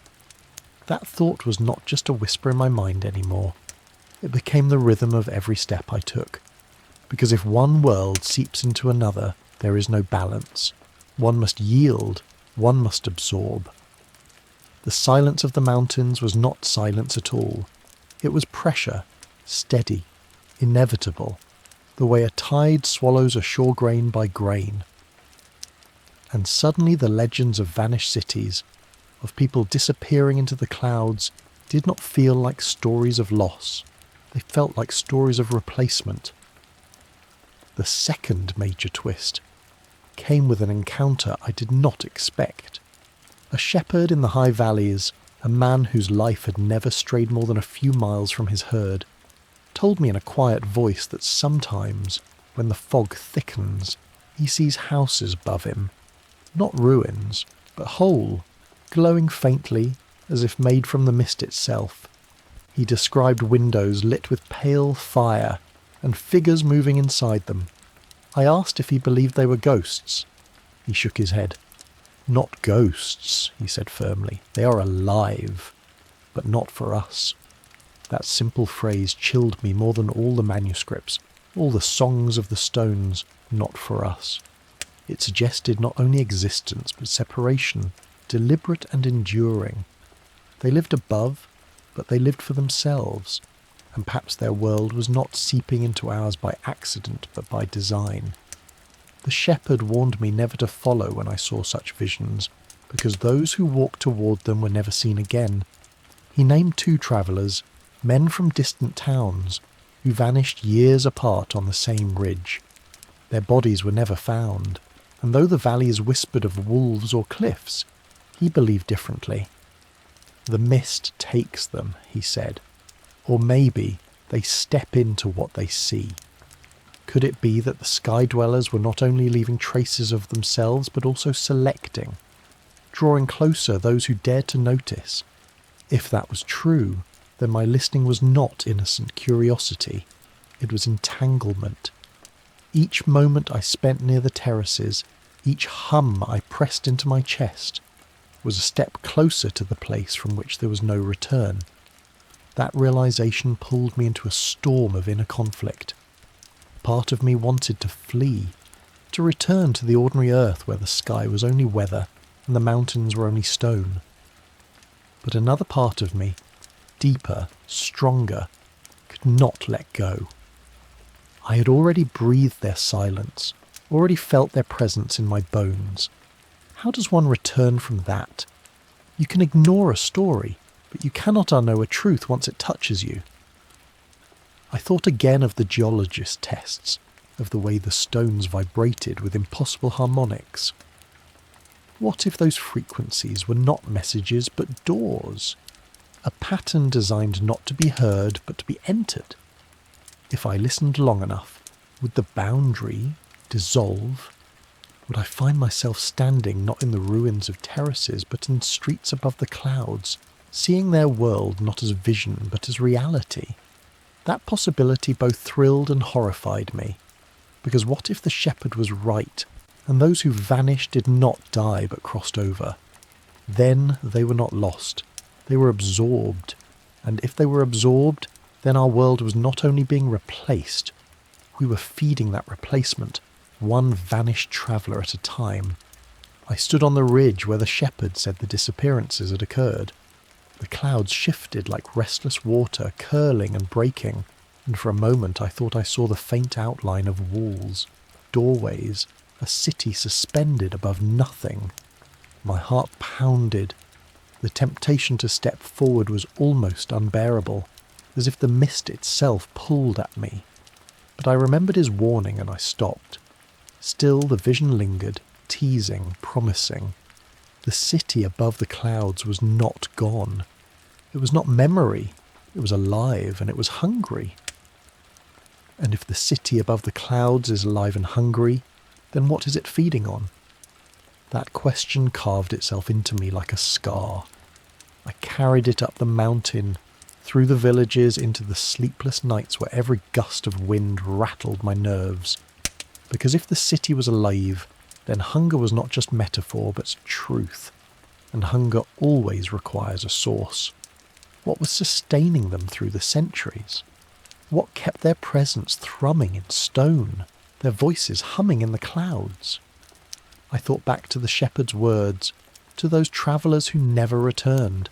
That thought was not just a whisper in my mind anymore. It became the rhythm of every step I took. Because if one world seeps into another, there is no balance. One must yield, one must absorb. The silence of the mountains was not silence at all. It was pressure, steady, inevitable, the way a tide swallows a shore grain by grain. And suddenly the legends of vanished cities, of people disappearing into the clouds, did not feel like stories of loss. They felt like stories of replacement. The second major twist came with an encounter I did not expect. A shepherd in the high valleys, a man whose life had never strayed more than a few miles from his herd, told me in a quiet voice that sometimes, when the fog thickens, he sees houses above him, not ruins, but whole, glowing faintly as if made from the mist itself. He described windows lit with pale fire and figures moving inside them. I asked if he believed they were ghosts. He shook his head. "Not ghosts," he said firmly. "They are alive, but not for us." That simple phrase chilled me more than all the manuscripts, all the songs of the stones. Not for us. It suggested not only existence, but separation, deliberate and enduring. They lived above, but they lived for themselves, and perhaps their world was not seeping into ours by accident, but by design. The shepherd warned me never to follow when I saw such visions, because those who walked toward them were never seen again. He named 2 travellers, men from distant towns, who vanished years apart on the same ridge. Their bodies were never found, and though the valleys whispered of wolves or cliffs, he believed differently. The mist takes them, he said, or maybe they step into what they see. Could it be that the sky dwellers were not only leaving traces of themselves, but also selecting, drawing closer those who dared to notice? If that was true, then my listening was not innocent curiosity. It was entanglement. Each moment I spent near the terraces, each hum I pressed into my chest, was a step closer to the place from which there was no return. That realization pulled me into a storm of inner conflict. Part of me wanted to flee, to return to the ordinary earth where the sky was only weather and the mountains were only stone. But another part of me, deeper, stronger, could not let go. I had already breathed their silence, already felt their presence in my bones. How does one return from that? You can ignore a story, but you cannot unknow a truth once it touches you. I thought again of the geologist tests, of the way the stones vibrated with impossible harmonics. What if those frequencies were not messages but doors? A pattern designed not to be heard but to be entered. If I listened long enough, would the boundary dissolve? Would I find myself standing not in the ruins of terraces, but in streets above the clouds, seeing their world not as vision, but as reality? That possibility both thrilled and horrified me, because what if the shepherd was right, and those who vanished did not die but crossed over? Then they were not lost, they were absorbed, and if they were absorbed, then our world was not only being replaced, we were feeding that replacement, one vanished traveller at a time. I stood on the ridge where the shepherd said the disappearances had occurred. The clouds shifted like restless water, curling and breaking, and for a moment I thought I saw the faint outline of walls, doorways, a city suspended above nothing. My heart pounded. The temptation to step forward was almost unbearable, as if the mist itself pulled at me. But I remembered his warning and I stopped. Still the vision lingered, teasing, promising. The city above the clouds was not gone. It was not memory. It was alive and it was hungry. And if the city above the clouds is alive and hungry, then what is it feeding on? That question carved itself into me like a scar. I carried it up the mountain, through the villages into the sleepless nights where every gust of wind rattled my nerves. Because if the city was alive, then hunger was not just metaphor but truth, and hunger always requires a source. What was sustaining them through the centuries? What kept their presence thrumming in stone, their voices humming in the clouds? I thought back to the shepherd's words, to those travellers who never returned.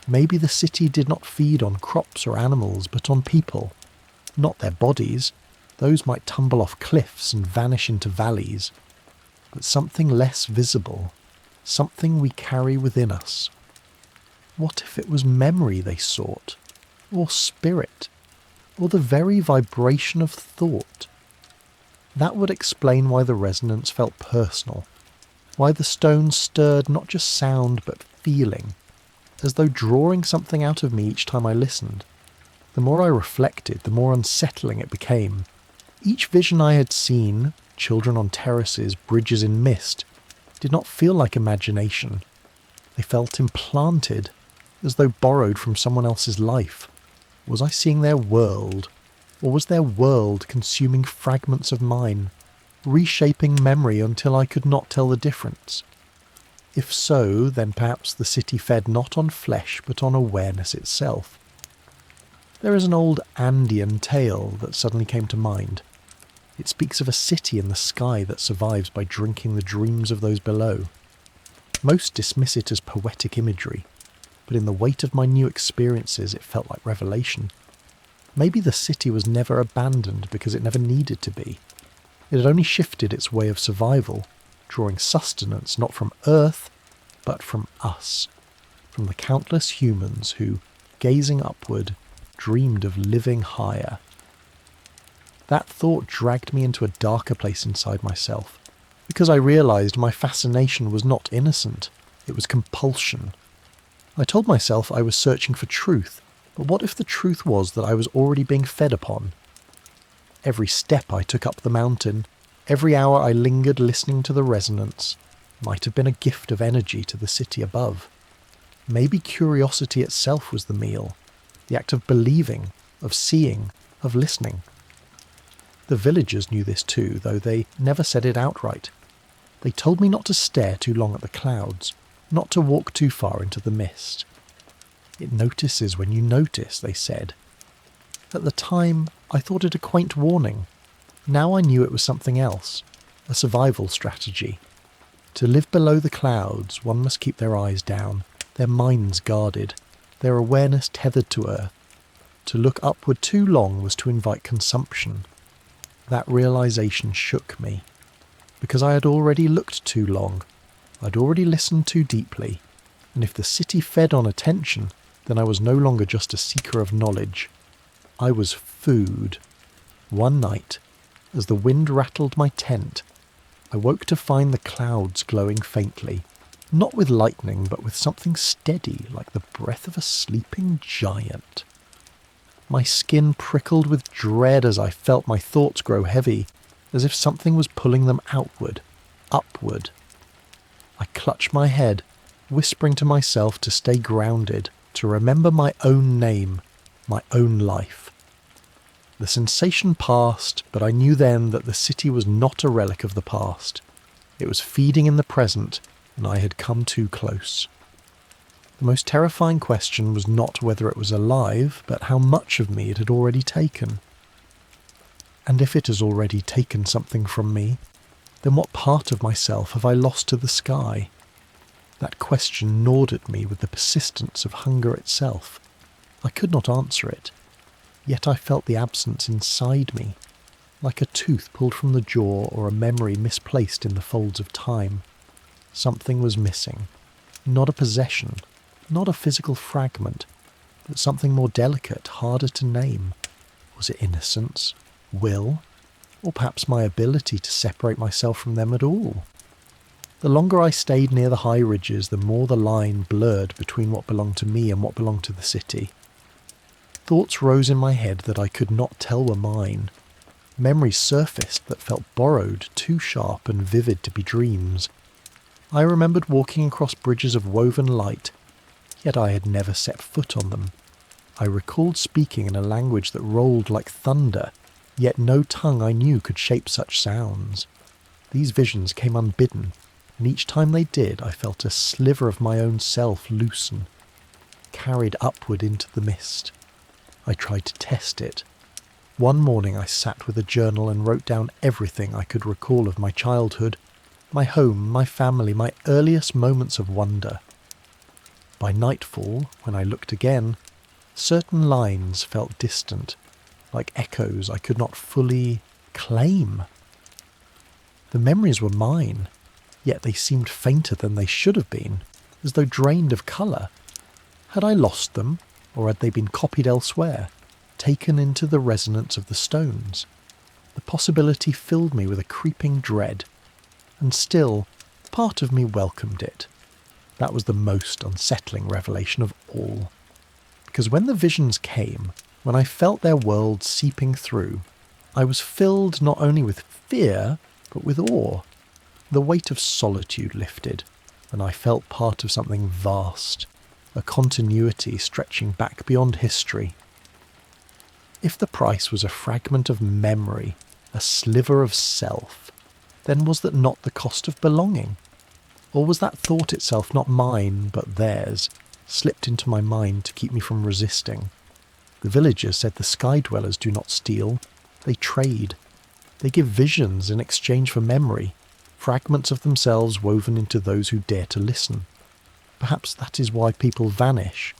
Maybe the city did not feed on crops or animals, but on people. Not their bodies. Those might tumble off cliffs and vanish into valleys. But something less visible, something we carry within us. What if it was memory they sought, or spirit, or the very vibration of thought? That would explain why the resonance felt personal, why the stones stirred not just sound but feeling, as though drawing something out of me each time I listened. The more I reflected, the more unsettling it became. Each vision I had seen, children on terraces, bridges in mist, did not feel like imagination. They felt implanted, as though borrowed from someone else's life. Was I seeing their world, or was their world consuming fragments of mine, reshaping memory until I could not tell the difference? If so, then perhaps the city fed not on flesh but on awareness itself. There is an old Andean tale that suddenly came to mind. It speaks of a city in the sky that survives by drinking the dreams of those below. Most dismiss it as poetic imagery, but in the weight of my new experiences it felt like revelation. Maybe the city was never abandoned because it never needed to be. It had only shifted its way of survival, drawing sustenance not from Earth, but from us, from the countless humans who, gazing upward, dreamed of living higher. That thought dragged me into a darker place inside myself, because I realised my fascination was not innocent, it was compulsion. I told myself I was searching for truth, but what if the truth was that I was already being fed upon? Every step I took up the mountain, every hour I lingered listening to the resonance, might have been a gift of energy to the city above. Maybe curiosity itself was the meal, the act of believing, of seeing, of listening. The villagers knew this too, though they never said it outright. They told me not to stare too long at the clouds, not to walk too far into the mist. It notices when you notice, they said. At the time, I thought it a quaint warning. Now I knew it was something else, a survival strategy. To live below the clouds, one must keep their eyes down, their minds guarded, their awareness tethered to earth. To look upward too long was to invite consumption. That realization shook me, because I had already looked too long. I'd already listened too deeply, and if the city fed on attention, then I was no longer just a seeker of knowledge. I was food. One night, as the wind rattled my tent, I woke to find the clouds glowing faintly, not with lightning, but with something steady like the breath of a sleeping giant. My skin prickled with dread as I felt my thoughts grow heavy, as if something was pulling them outward, upward. I clutched my head, whispering to myself to stay grounded, to remember my own name, my own life. The sensation passed, but I knew then that the city was not a relic of the past. It was feeding in the present, and I had come too close. The most terrifying question was not whether it was alive, but how much of me it had already taken. And if it has already taken something from me, then what part of myself have I lost to the sky? That question gnawed at me with the persistence of hunger itself. I could not answer it, yet I felt the absence inside me, like a tooth pulled from the jaw or a memory misplaced in the folds of time. Something was missing, not a possession, not a physical fragment, but something more delicate, harder to name. Was it innocence, will, or perhaps my ability to separate myself from them at all? The longer I stayed near the high ridges, the more the line blurred between what belonged to me and what belonged to the city. Thoughts rose in my head that I could not tell were mine. Memories surfaced that felt borrowed, too sharp and vivid to be dreams. I remembered walking across bridges of woven light, yet I had never set foot on them. I recalled speaking in a language that rolled like thunder, yet no tongue I knew could shape such sounds. These visions came unbidden, and each time they did, I felt a sliver of my own self loosen, carried upward into the mist. I tried to test it. One morning I sat with a journal and wrote down everything I could recall of my childhood, my home, my family, my earliest moments of wonder. By nightfall, when I looked again, certain lines felt distant, like echoes I could not fully claim. The memories were mine, yet they seemed fainter than they should have been, as though drained of colour. Had I lost them, or had they been copied elsewhere, taken into the resonance of the stones? The possibility filled me with a creeping dread, and still, part of me welcomed it. That was the most unsettling revelation of all. Because when the visions came, when I felt their world seeping through, I was filled not only with fear, but with awe. The weight of solitude lifted, and I felt part of something vast, a continuity stretching back beyond history. If the price was a fragment of memory, a sliver of self, then was that not the cost of belonging? Or was that thought itself not mine, but theirs, slipped into my mind to keep me from resisting? The villagers said the sky dwellers do not steal, they trade. They give visions in exchange for memory, fragments of themselves woven into those who dare to listen. Perhaps that is why people vanish,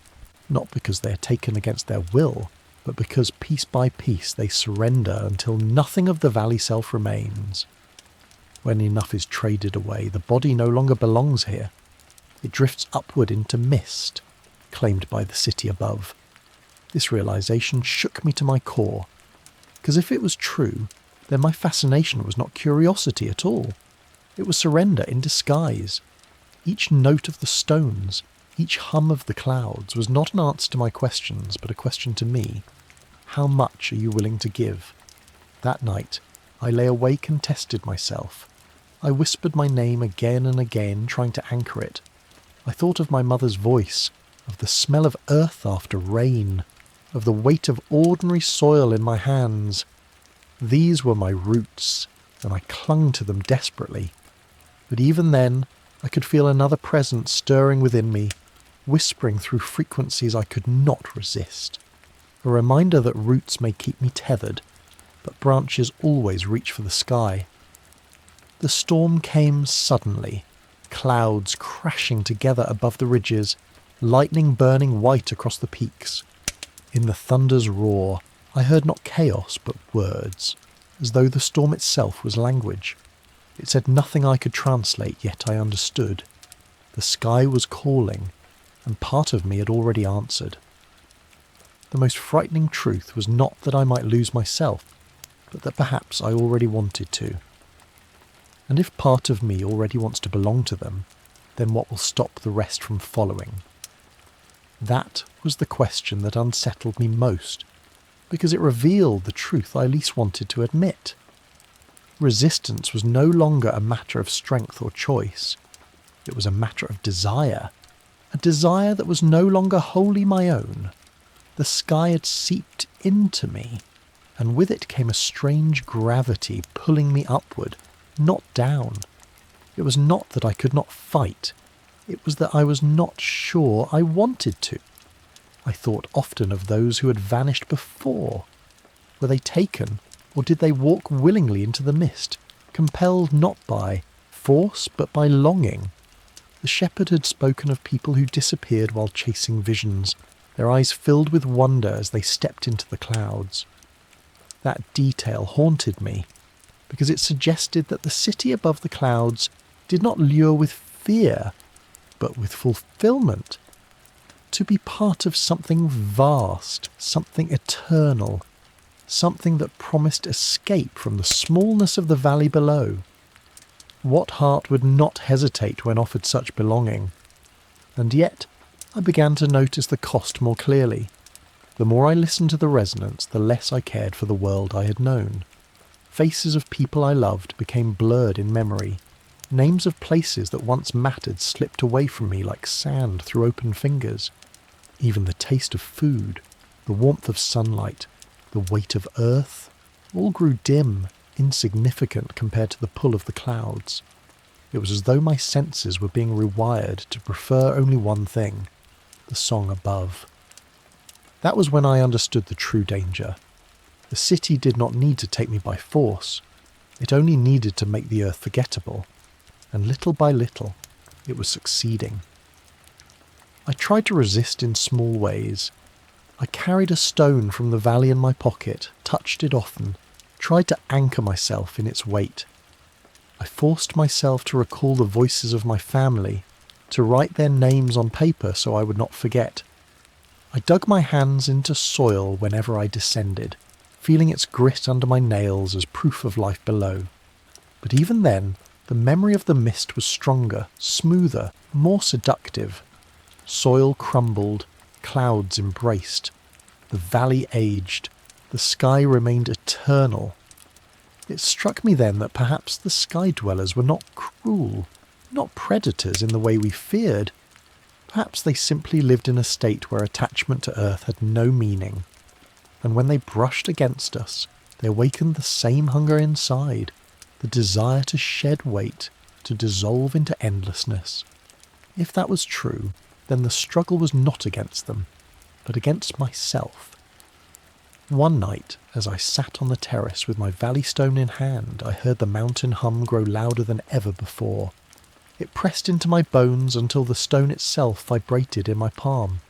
not because they are taken against their will, but because piece by piece they surrender until nothing of the valley self remains. When enough is traded away, the body no longer belongs here. It drifts upward into mist, claimed by the city above. This realization shook me to my core, because if it was true, then my fascination was not curiosity at all. It was surrender in disguise. Each note of the stones, each hum of the clouds was not an answer to my questions, but a question to me. How much are you willing to give? That night, I lay awake and tested myself. I whispered my name again and again, trying to anchor it. I thought of my mother's voice, of the smell of earth after rain, of the weight of ordinary soil in my hands. These were my roots, and I clung to them desperately. But even then, I could feel another presence stirring within me, whispering through frequencies I could not resist. A reminder that roots may keep me tethered, but branches always reach for the sky. The storm came suddenly, clouds crashing together above the ridges, lightning burning white across the peaks. In the thunder's roar, I heard not chaos but words, as though the storm itself was language. It said nothing I could translate, yet I understood. The sky was calling, and part of me had already answered. The most frightening truth was not that I might lose myself, but that perhaps I already wanted to. And if part of me already wants to belong to them, then what will stop the rest from following? That was the question that unsettled me most, because it revealed the truth I least wanted to admit. Resistance was no longer a matter of strength or choice. It was a matter of desire. A desire that was no longer wholly my own. The sky had seeped into me, and with it came a strange gravity pulling me upward, not down. It was not that I could not fight. It was that I was not sure I wanted to. I thought often of those who had vanished before. Were they taken, or did they walk willingly into the mist, compelled not by force but by longing? The shepherd had spoken of people who disappeared while chasing visions, their eyes filled with wonder as they stepped into the clouds. That detail haunted me, because it suggested that the city above the clouds did not lure with fear, but with fulfillment. To be part of something vast, something eternal, something that promised escape from the smallness of the valley below. What heart would not hesitate when offered such belonging? And yet, I began to notice the cost more clearly. The more I listened to the resonance, the less I cared for the world I had known. Faces of people I loved became blurred in memory. Names of places that once mattered slipped away from me like sand through open fingers. Even the taste of food, the warmth of sunlight, the weight of earth, all grew dim, insignificant compared to the pull of the clouds. It was as though my senses were being rewired to prefer only one thing, the song above. That was when I understood the true danger. The city did not need to take me by force. It only needed to make the earth forgettable. And little by little, it was succeeding. I tried to resist in small ways. I carried a stone from the valley in my pocket, touched it often, tried to anchor myself in its weight. I forced myself to recall the voices of my family, to write their names on paper so I would not forget. I dug my hands into soil whenever I descended, feeling its grit under my nails as proof of life below. But even then, the memory of the mist was stronger, smoother, more seductive. Soil crumbled, clouds embraced. The valley aged. The sky remained eternal. It struck me then that perhaps the sky dwellers were not cruel, not predators in the way we feared. Perhaps they simply lived in a state where attachment to earth had no meaning. And when they brushed against us, they awakened the same hunger inside, the desire to shed weight, to dissolve into endlessness. If that was true, then the struggle was not against them, but against myself. One night, as I sat on the terrace with my valley stone in hand, I heard the mountain hum grow louder than ever before. It pressed into my bones until the stone itself vibrated in my palm.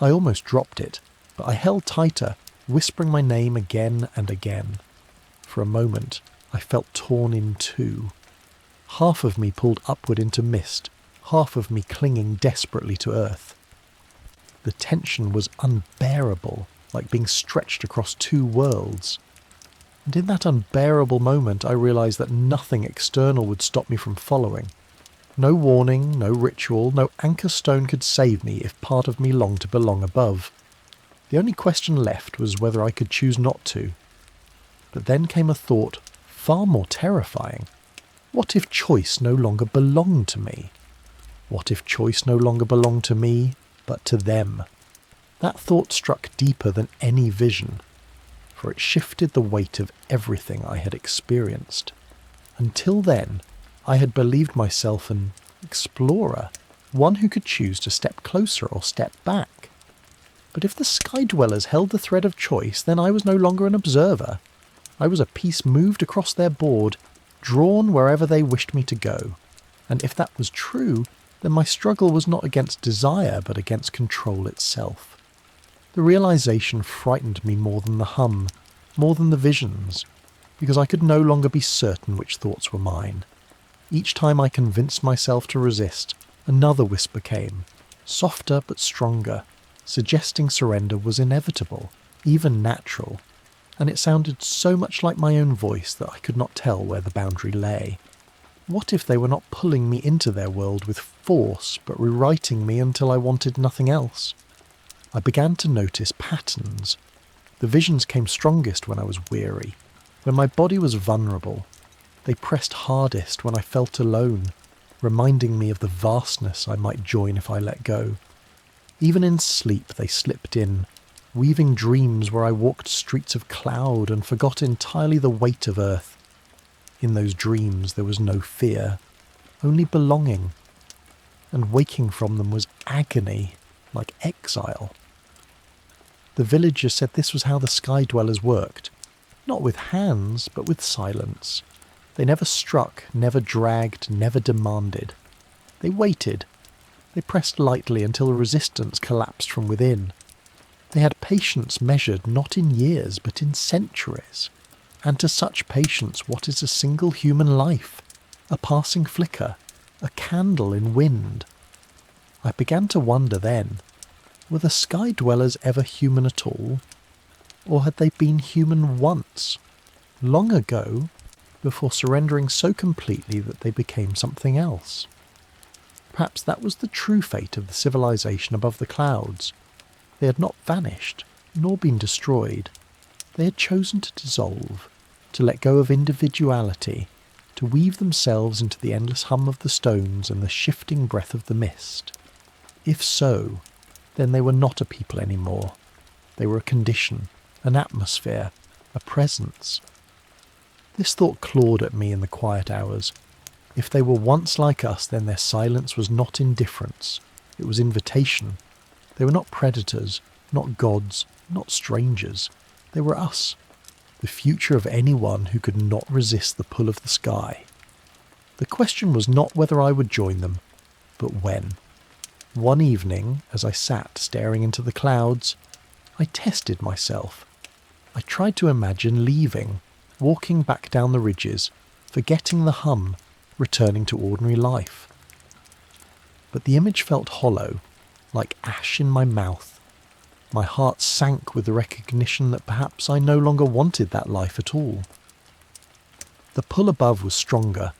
I almost dropped it, but I held tighter, whispering my name again and again. For a moment, I felt torn in two. Half of me pulled upward into mist, half of me clinging desperately to earth. The tension was unbearable, like being stretched across two worlds. And in that unbearable moment I realised that nothing external would stop me from following. No warning, no ritual, no anchor stone could save me if part of me longed to belong above. The only question left was whether I could choose not to. But then came a thought far more terrifying. What if choice no longer belonged to me? What if choice no longer belonged to me, but to them? That thought struck deeper than any vision, for it shifted the weight of everything I had experienced. Until then, I had believed myself an explorer, one who could choose to step closer or step back. But if the sky dwellers held the thread of choice, then I was no longer an observer. I was a piece moved across their board, drawn wherever they wished me to go. And if that was true, then my struggle was not against desire, but against control itself. The realization frightened me more than the hum, more than the visions, because I could no longer be certain which thoughts were mine. Each time I convinced myself to resist, another whisper came, softer but stronger, suggesting surrender was inevitable, even natural, and it sounded so much like my own voice that I could not tell where the boundary lay. What if they were not pulling me into their world with force, but rewriting me until I wanted nothing else? I began to notice patterns. The visions came strongest when I was weary, when my body was vulnerable. They pressed hardest when I felt alone, reminding me of the vastness I might join if I let go. Even in sleep they slipped in, weaving dreams where I walked streets of cloud and forgot entirely the weight of earth. In those dreams there was no fear, only belonging, and waking from them was agony, like exile. The villagers said this was how the sky dwellers worked, not with hands, but with silence. They never struck, never dragged, never demanded. They waited. They pressed lightly until resistance collapsed from within. They had patience measured not in years, but in centuries. And to such patience, what is a single human life? A passing flicker, a candle in wind. I began to wonder then, were the sky dwellers ever human at all? Or had they been human once, long ago, before surrendering so completely that they became something else? Perhaps that was the true fate of the civilization above the clouds. They had not vanished, nor been destroyed. They had chosen to dissolve, to let go of individuality, to weave themselves into the endless hum of the stones and the shifting breath of the mist. If so, then they were not a people anymore. They were a condition, an atmosphere, a presence. This thought clawed at me in the quiet hours. If they were once like us, then their silence was not indifference. It was invitation. They were not predators, not gods, not strangers. They were us, the future of anyone who could not resist the pull of the sky. The question was not whether I would join them, but when. One evening, as I sat staring into the clouds, I tested myself. I tried to imagine leaving, walking back down the ridges, forgetting the hum, returning to ordinary life. But the image felt hollow, like ash in my mouth. My heart sank with the recognition that perhaps I no longer wanted that life at all. The pull above was stronger,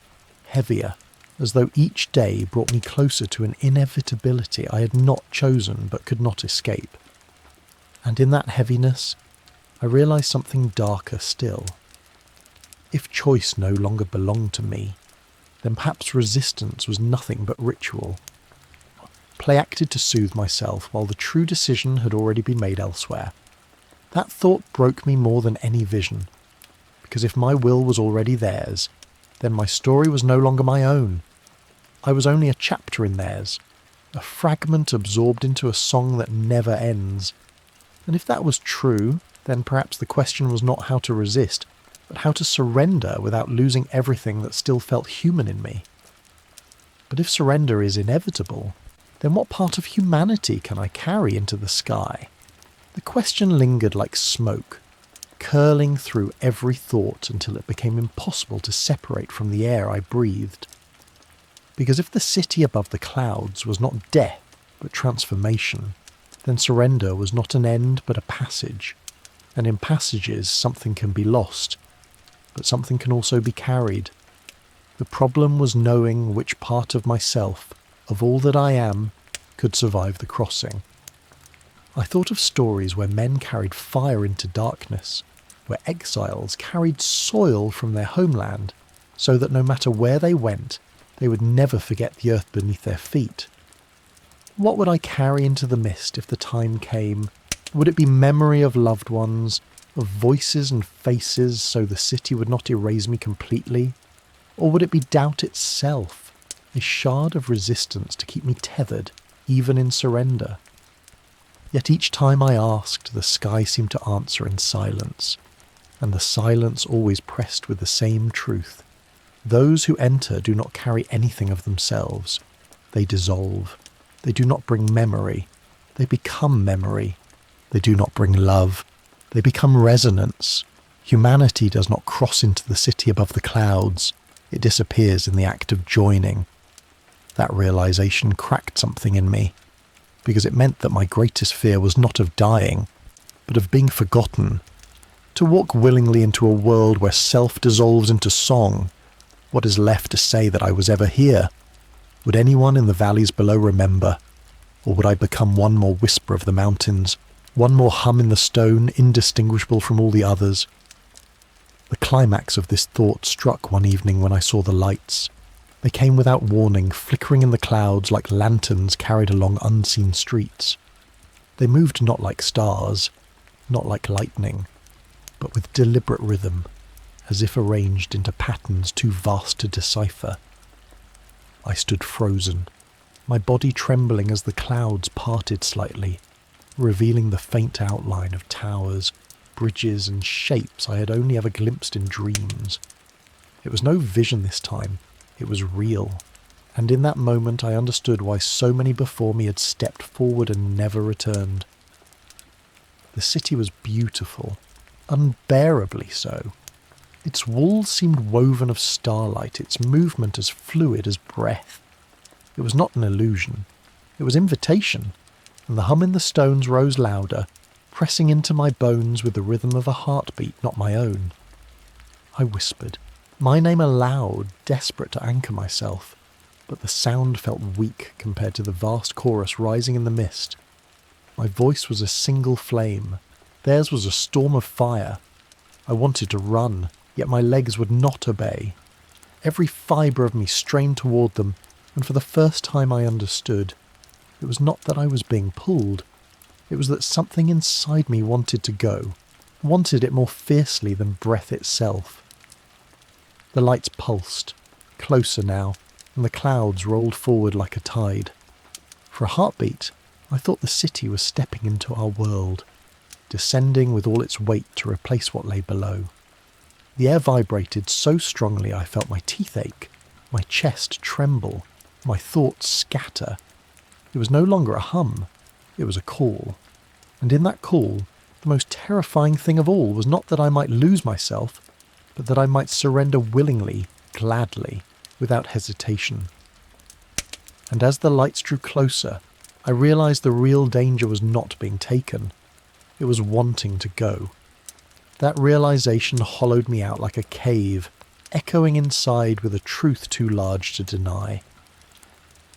heavier, as though each day brought me closer to an inevitability I had not chosen but could not escape. And in that heaviness, I realised something darker still. If choice no longer belonged to me, then perhaps resistance was nothing but ritual. Play acted to soothe myself while the true decision had already been made elsewhere. That thought broke me more than any vision, because if my will was already theirs, then my story was no longer my own. I was only a chapter in theirs, a fragment absorbed into a song that never ends. And if that was true, then perhaps the question was not how to resist, but how to surrender without losing everything that still felt human in me. But if surrender is inevitable, then what part of humanity can I carry into the sky? The question lingered like smoke, curling through every thought until it became impossible to separate from the air I breathed. Because if the city above the clouds was not death, but transformation, then surrender was not an end, but a passage. And in passages, something can be lost, but something can also be carried. The problem was knowing which part of myself, of all that I am, could survive the crossing. I thought of stories where men carried fire into darkness, where exiles carried soil from their homeland, so that no matter where they went, they would never forget the earth beneath their feet. What would I carry into the mist if the time came? Would it be memory of loved ones, of voices and faces so the city would not erase me completely? Or would it be doubt itself, a shard of resistance to keep me tethered, even in surrender? Yet each time I asked, the sky seemed to answer in silence, and the silence always pressed with the same truth. Those who enter do not carry anything of themselves. They dissolve. They do not bring memory. They become memory. They do not bring love. They become resonance. Humanity does not cross into the city above the clouds. It disappears in the act of joining. That realization cracked something in me, because it meant that my greatest fear was not of dying, but of being forgotten. To walk willingly into a world where self dissolves into song, what is left to say that I was ever here? Would anyone in the valleys below remember? Or would I become one more whisper of the mountains, one more hum in the stone, indistinguishable from all the others? The climax of this thought struck one evening when I saw the lights. They came without warning, flickering in the clouds like lanterns carried along unseen streets. They moved not like stars, not like lightning, but with deliberate rhythm, as if arranged into patterns too vast to decipher. I stood frozen, my body trembling as the clouds parted slightly, revealing the faint outline of towers, bridges and shapes I had only ever glimpsed in dreams. It was no vision this time, it was real, and in that moment I understood why so many before me had stepped forward and never returned. The city was beautiful, unbearably so. Its walls seemed woven of starlight, its movement as fluid as breath. It was not an illusion, it was invitation, and the hum in the stones rose louder, pressing into my bones with the rhythm of a heartbeat not my own. I whispered, my name aloud, desperate to anchor myself, but the sound felt weak compared to the vast chorus rising in the mist. My voice was a single flame, theirs was a storm of fire. I wanted to run, yet my legs would not obey. Every fibre of me strained toward them, and for the first time I understood. It was not that I was being pulled. It was that something inside me wanted to go, wanted it more fiercely than breath itself. The lights pulsed, closer now, and the clouds rolled forward like a tide. For a heartbeat, I thought the city was stepping into our world, descending with all its weight to replace what lay below. The air vibrated so strongly I felt my teeth ache, my chest tremble, my thoughts scatter. It was no longer a hum. It was a call, and in that call, the most terrifying thing of all was not that I might lose myself, but that I might surrender willingly, gladly, without hesitation. And as the lights drew closer, I realized the real danger was not being taken. It was wanting to go. That realization hollowed me out like a cave, echoing inside with a truth too large to deny.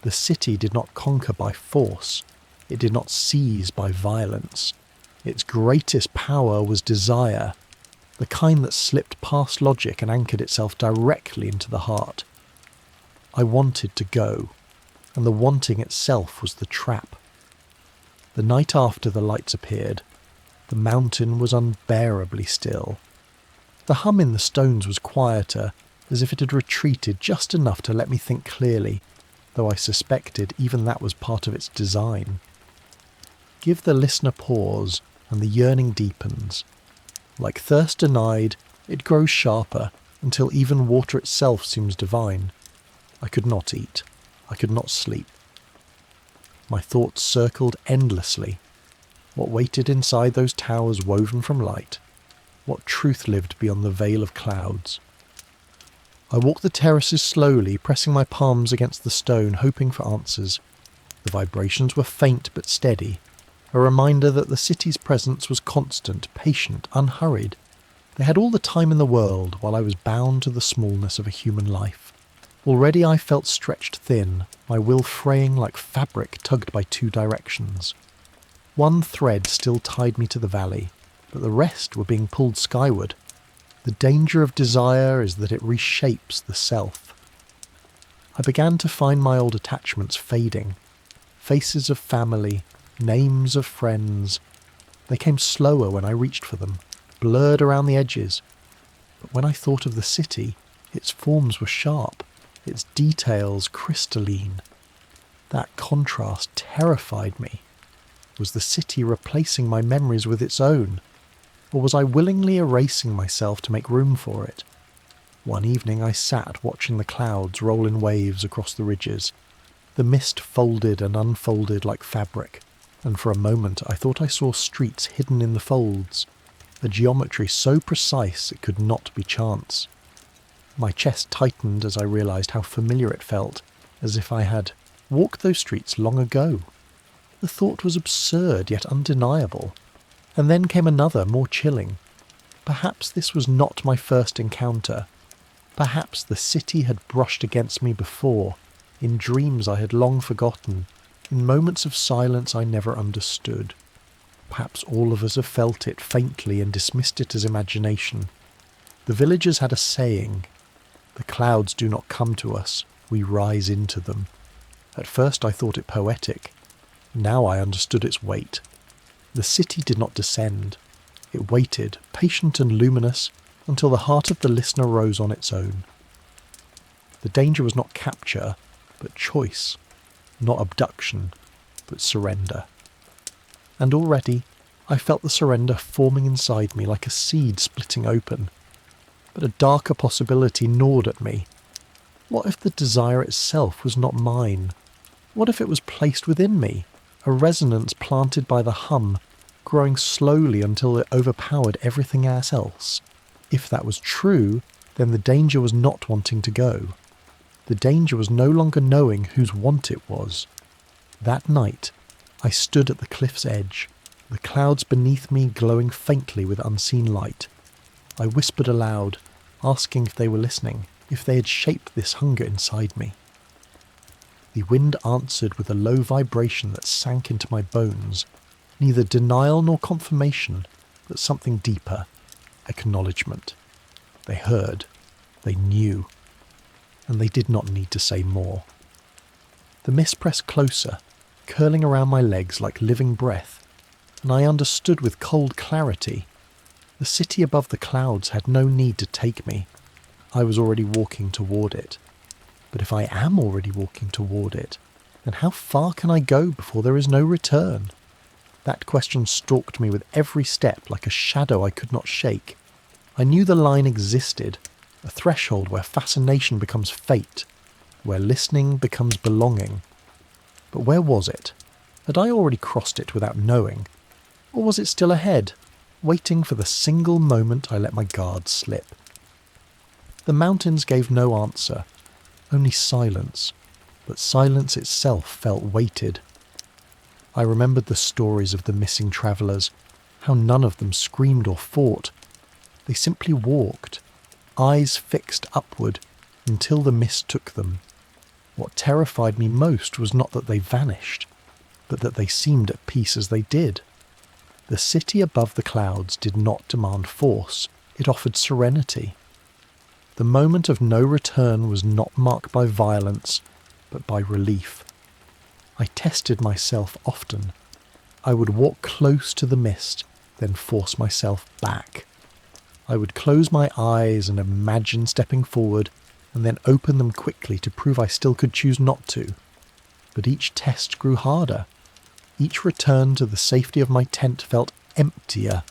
The city did not conquer by force. It did not seize by violence. Its greatest power was desire, the kind that slipped past logic and anchored itself directly into the heart. I wanted to go, and the wanting itself was the trap. The night after the lights appeared, the mountain was unbearably still. The hum in the stones was quieter, as if it had retreated just enough to let me think clearly, though I suspected even that was part of its design. Give the listener pause, and the yearning deepens. Like thirst denied, it grows sharper, until even water itself seems divine. I could not eat. I could not sleep. My thoughts circled endlessly. What waited inside those towers woven from light? What truth lived beyond the veil of clouds? I walked the terraces slowly, pressing my palms against the stone, hoping for answers. The vibrations were faint but steady, a reminder that the city's presence was constant, patient, unhurried. They had all the time in the world, while I was bound to the smallness of a human life. Already I felt stretched thin, my will fraying like fabric tugged by two directions. One thread still tied me to the valley, but the rest were being pulled skyward. The danger of desire is that it reshapes the self. I began to find my old attachments fading. Faces of family, names of friends. They came slower when I reached for them, blurred around the edges. But when I thought of the city, its forms were sharp, its details crystalline. That contrast terrified me. Was the city replacing my memories with its own? Or was I willingly erasing myself to make room for it? One evening I sat watching the clouds roll in waves across the ridges. The mist folded and unfolded like fabric, and for a moment I thought I saw streets hidden in the folds, a geometry so precise it could not be chance. My chest tightened as I realized how familiar it felt, as if I had walked those streets long ago. The thought was absurd yet undeniable. And then came another, more chilling. Perhaps this was not my first encounter. Perhaps the city had brushed against me before, in dreams I had long forgotten, in moments of silence I never understood. Perhaps all of us have felt it faintly and dismissed it as imagination. The villagers had a saying, "The clouds do not come to us, we rise into them." At first I thought it poetic. Now I understood its weight. The city did not descend. It waited, patient and luminous, until the heart of the listener rose on its own. The danger was not capture, but choice. Not abduction, but surrender. And already I felt the surrender forming inside me like a seed splitting open. But a darker possibility gnawed at me. What if the desire itself was not mine? What if it was placed within me, a resonance planted by the hum, growing slowly until it overpowered everything else? If that was true, then the danger was not wanting to go. The danger was no longer knowing whose want it was. That night, I stood at the cliff's edge, the clouds beneath me glowing faintly with unseen light. I whispered aloud, asking if they were listening, if they had shaped this hunger inside me. The wind answered with a low vibration that sank into my bones, neither denial nor confirmation, but something deeper, acknowledgement. They heard, they knew, and they did not need to say more. The mist pressed closer, curling around my legs like living breath, and I understood with cold clarity. The city above the clouds had no need to take me. I was already walking toward it. But if I am already walking toward it, then how far can I go before there is no return? That question stalked me with every step like a shadow I could not shake. I knew the line existed, a threshold where fascination becomes fate, where listening becomes belonging. But where was it? Had I already crossed it without knowing? Or was it still ahead, waiting for the single moment I let my guard slip? The mountains gave no answer, only silence, but silence itself felt weighted. I remembered the stories of the missing travellers, how none of them screamed or fought. They simply walked, eyes fixed upward, until the mist took them. What terrified me most was not that they vanished, but that they seemed at peace as they did. The city above the clouds did not demand force, it offered serenity. The moment of no return was not marked by violence, but by relief. I tested myself often. I would walk close to the mist, then force myself back. I would close my eyes and imagine stepping forward, and then open them quickly to prove I still could choose not to. But each test grew harder. Each return to the safety of my tent felt emptier,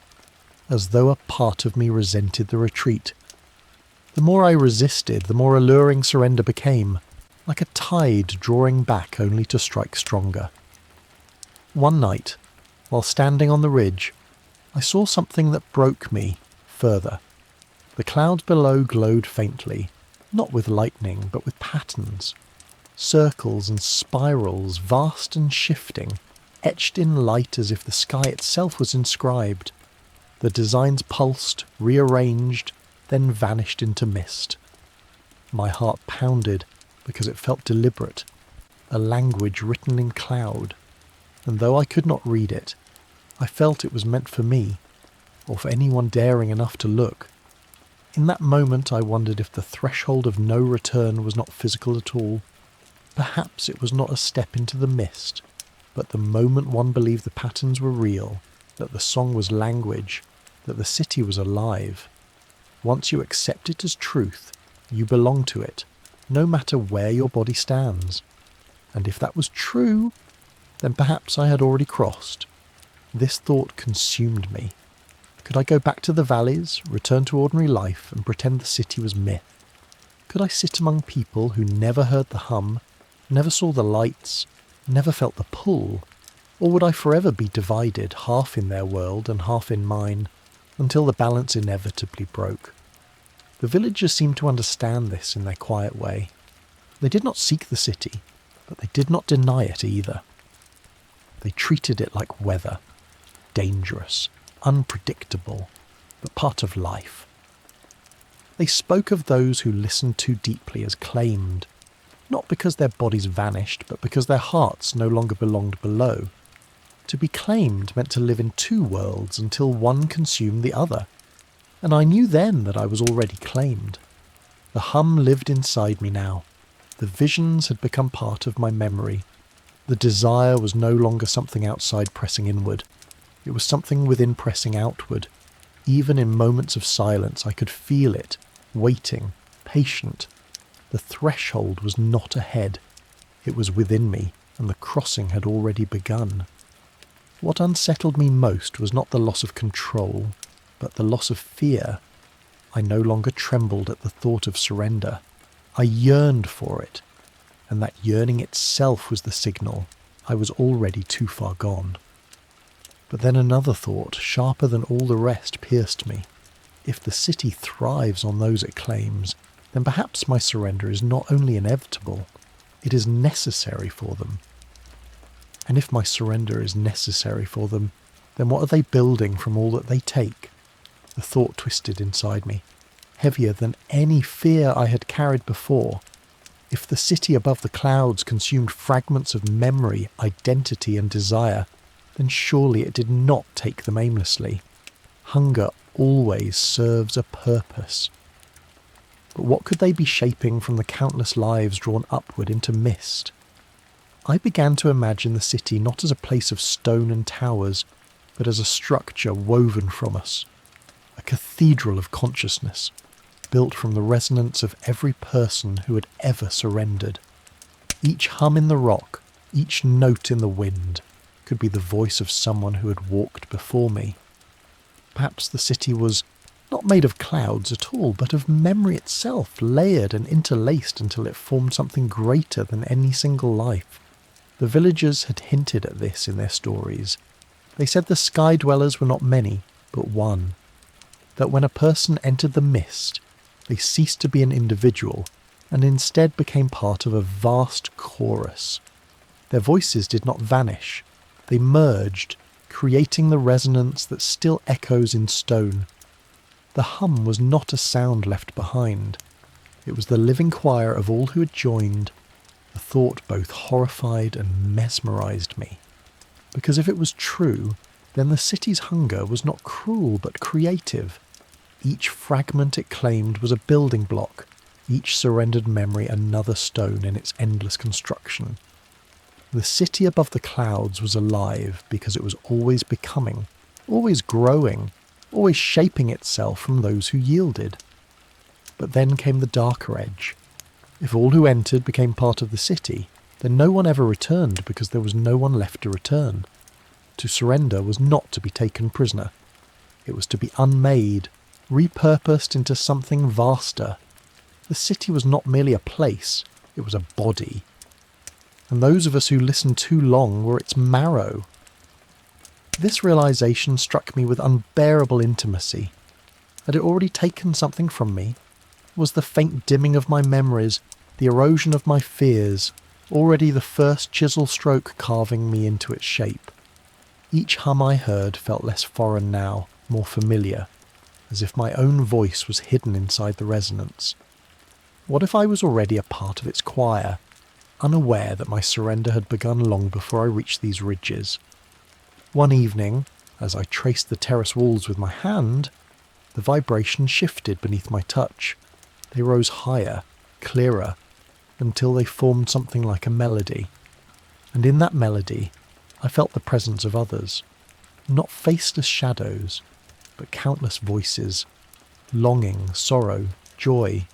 as though a part of me resented the retreat. The more I resisted, the more alluring surrender became, like a tide drawing back only to strike stronger. One night, while standing on the ridge, I saw something that broke me further. The clouds below glowed faintly, not with lightning, but with patterns. Circles and spirals, vast and shifting, etched in light as if the sky itself was inscribed. The designs pulsed, rearranged, then vanished into mist. My heart pounded because it felt deliberate, a language written in cloud, and though I could not read it, I felt it was meant for me, or for anyone daring enough to look. In that moment I wondered if the threshold of no return was not physical at all. Perhaps it was not a step into the mist, but the moment one believed the patterns were real, that the song was language, that the city was alive. Once you accept it as truth, you belong to it, no matter where your body stands. And if that was true, then perhaps I had already crossed. This thought consumed me. Could I go back to the valleys, return to ordinary life, and pretend the city was myth? Could I sit among people who never heard the hum, never saw the lights, never felt the pull? Or would I forever be divided, half in their world and half in mine, until the balance inevitably broke? The villagers seemed to understand this in their quiet way. They did not seek the city, but they did not deny it either. They treated it like weather, dangerous, unpredictable, but part of life. They spoke of those who listened too deeply as claimed, not because their bodies vanished, but because their hearts no longer belonged below. To be claimed meant to live in two worlds until one consumed the other. And I knew then that I was already claimed. The hum lived inside me now. The visions had become part of my memory. The desire was no longer something outside pressing inward. It was something within pressing outward. Even in moments of silence I could feel it, waiting, patient. The threshold was not ahead. It was within me, and the crossing had already begun. What unsettled me most was not the loss of control, but the loss of fear. I no longer trembled at the thought of surrender. I yearned for it, and that yearning itself was the signal I was already too far gone. But then another thought, sharper than all the rest, pierced me. If the city thrives on those it claims, then perhaps my surrender is not only inevitable, it is necessary for them. And if my surrender is necessary for them, then what are they building from all that they take? The thought twisted inside me, heavier than any fear I had carried before. If the city above the clouds consumed fragments of memory, identity and desire, then surely it did not take them aimlessly. Hunger always serves a purpose. But what could they be shaping from the countless lives drawn upward into mist? I began to imagine the city not as a place of stone and towers, but as a structure woven from us, a cathedral of consciousness, built from the resonance of every person who had ever surrendered. Each hum in the rock, each note in the wind, could be the voice of someone who had walked before me. Perhaps the city was not made of clouds at all, but of memory itself, layered and interlaced until it formed something greater than any single life. The villagers had hinted at this in their stories. They said the sky dwellers were not many, but one. That when a person entered the mist, they ceased to be an individual and instead became part of a vast chorus. Their voices did not vanish. They merged, creating the resonance that still echoes in stone. The hum was not a sound left behind. It was the living choir of all who had joined. The thought both horrified and mesmerised me. Because if it was true, then the city's hunger was not cruel but creative. Each fragment it claimed was a building block, each surrendered memory another stone in its endless construction. The city above the clouds was alive because it was always becoming, always growing, always shaping itself from those who yielded. But then came the darker edge. If all who entered became part of the city, then no one ever returned because there was no one left to return. To surrender was not to be taken prisoner. It was to be unmade, repurposed into something vaster. The city was not merely a place, it was a body. And those of us who listened too long were its marrow. This realization struck me with unbearable intimacy. Had it already taken something from me? Was the faint dimming of my memories, the erosion of my fears, already the first chisel stroke carving me into its shape? Each hum I heard felt less foreign now, more familiar, as if my own voice was hidden inside the resonance. What if I was already a part of its choir, unaware that my surrender had begun long before I reached these ridges? One evening, as I traced the terrace walls with my hand, the vibration shifted beneath my touch. They rose higher, clearer, until they formed something like a melody. And in that melody, I felt the presence of others. Not faceless shadows, but countless voices. Longing, sorrow, joy,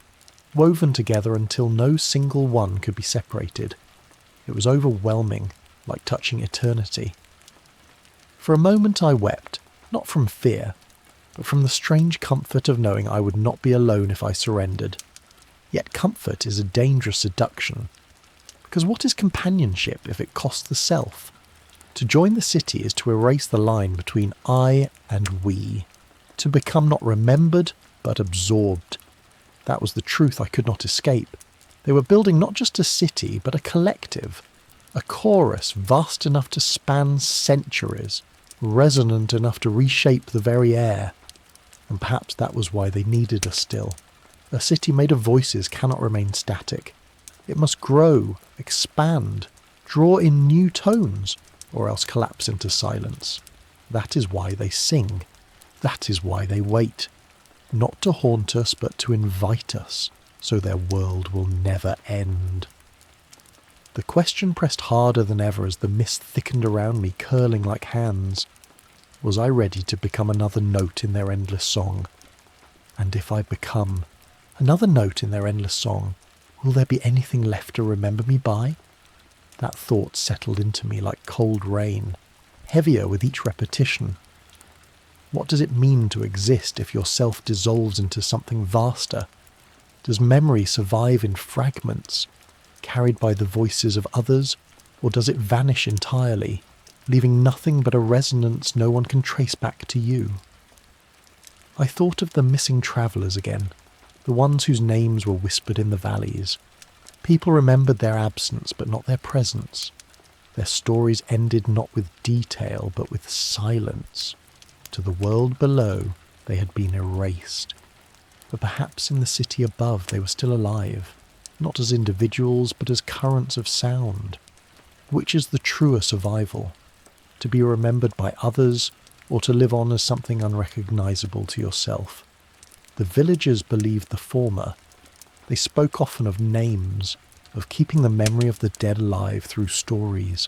woven together until no single one could be separated. It was overwhelming, like touching eternity. For a moment I wept, not from fear, but from the strange comfort of knowing I would not be alone if I surrendered. Yet comfort is a dangerous seduction, because what is companionship if it costs the self? To join the city is to erase the line between I and we, to become not remembered, but absorbed. That was the truth I could not escape. They were building not just a city, but a collective, a chorus vast enough to span centuries, resonant enough to reshape the very air. And perhaps that was why they needed us still. A city made of voices cannot remain static. It must grow, expand, draw in new tones, or else collapse into silence. That is why they sing. That is why they wait. not to haunt us but to invite us, so their world will never end. The question pressed harder than ever as the mist thickened around me, curling like hands. Was I ready to become another note in their endless song? And if I become another note in their endless song, will there be anything left to remember me by? That thought settled into me like cold rain, heavier with each repetition. What does it mean to exist if yourself dissolves into something vaster? Does memory survive in fragments, carried by the voices of others, or does it vanish entirely, leaving nothing but a resonance no one can trace back to you? I thought of the missing travellers again, the ones whose names were whispered in the valleys. People remembered their absence but not their presence. Their stories ended not with detail but with silence. To the world below they had been erased. But perhaps in the city above they were still alive, not as individuals but as currents of sound. Which is the truer survival? To be remembered by others, or to live on as something unrecognisable to yourself? The villagers believed the former. They spoke often of names, of keeping the memory of the dead alive through stories.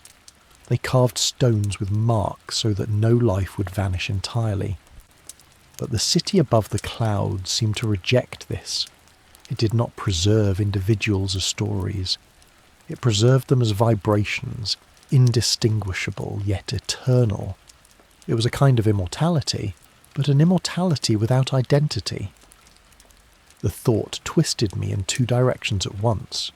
They carved stones with marks so that no life would vanish entirely. But the city above the clouds seemed to reject this. It did not preserve individuals as stories. It preserved them as vibrations, indistinguishable yet eternal. It was a kind of immortality, but an immortality without identity. The thought twisted me in two directions at once.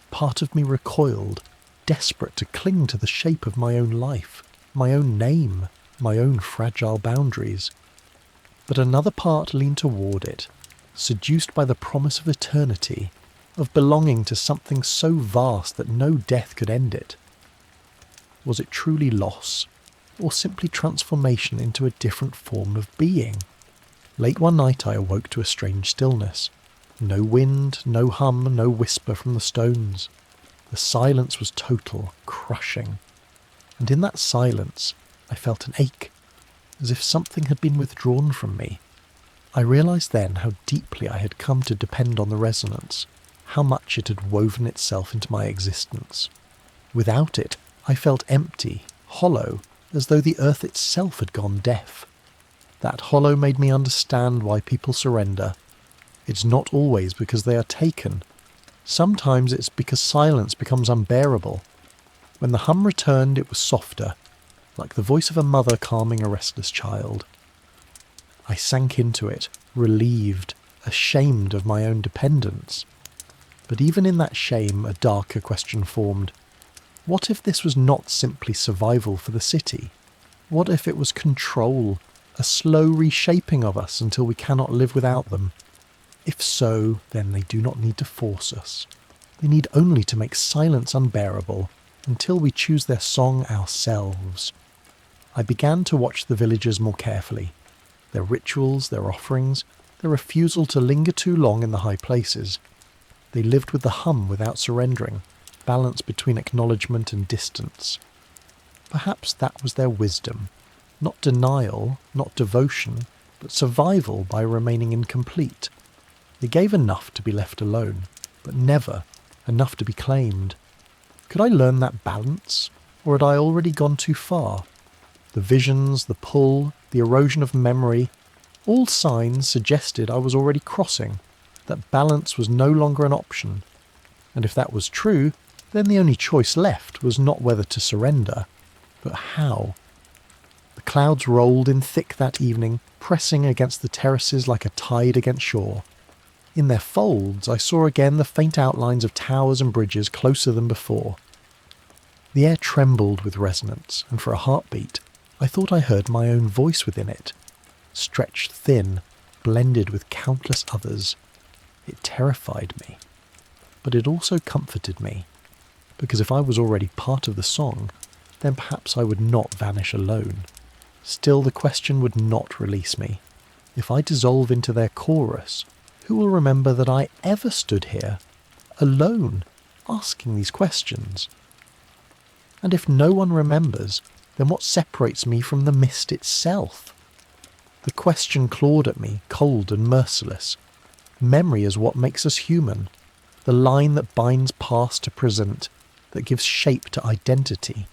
Part of me recoiled, desperate to cling to the shape of my own life, my own name, my own fragile boundaries. But another part leaned toward it, seduced by the promise of eternity, of belonging to something so vast that no death could end it. Was it truly loss, or simply transformation into a different form of being? Late one night I awoke to a strange stillness. No wind, no hum, no whisper from the stones. The silence was total, crushing. And in that silence I felt an ache, as if something had been withdrawn from me. I realised then how deeply I had come to depend on the resonance, how much it had woven itself into my existence. Without it, I felt empty, hollow, as though the earth itself had gone deaf. That hollow made me understand why people surrender. It's not always because they are taken. Sometimes it's because silence becomes unbearable. When the hum returned, it was softer, like the voice of a mother calming a restless child. I sank into it, relieved, ashamed of my own dependence. But even in that shame, a darker question formed. What if this was not simply survival for the city? What if it was control, a slow reshaping of us until we cannot live without them? If so, then they do not need to force us. They need only to make silence unbearable until we choose their song ourselves. I began to watch the villagers more carefully. Their rituals, their offerings, their refusal to linger too long in the high places. They lived with the hum without surrendering, balance between acknowledgement and distance. Perhaps that was their wisdom. Not denial, not devotion, but survival by remaining incomplete. They gave enough to be left alone, but never enough to be claimed. Could I learn that balance, or had I already gone too far? The visions, the pull, the erosion of memory, all signs suggested I was already crossing, that balance was no longer an option. And if that was true, then the only choice left was not whether to surrender, but how. The clouds rolled in thick that evening, pressing against the terraces like a tide against shore. In their folds I saw again the faint outlines of towers and bridges closer than before. The air trembled with resonance, and for a heartbeat I thought I heard my own voice within it, stretched thin, blended with countless others. It terrified me, but it also comforted me, because if I was already part of the song, then perhaps I would not vanish alone. Still, the question would not release me. If I dissolve into their chorus, who will remember that I ever stood here, alone, asking these questions? And if no one remembers, then what separates me from the mist itself? The question clawed at me, cold and merciless. Memory is what makes us human, the line that binds past to present, that gives shape to identity.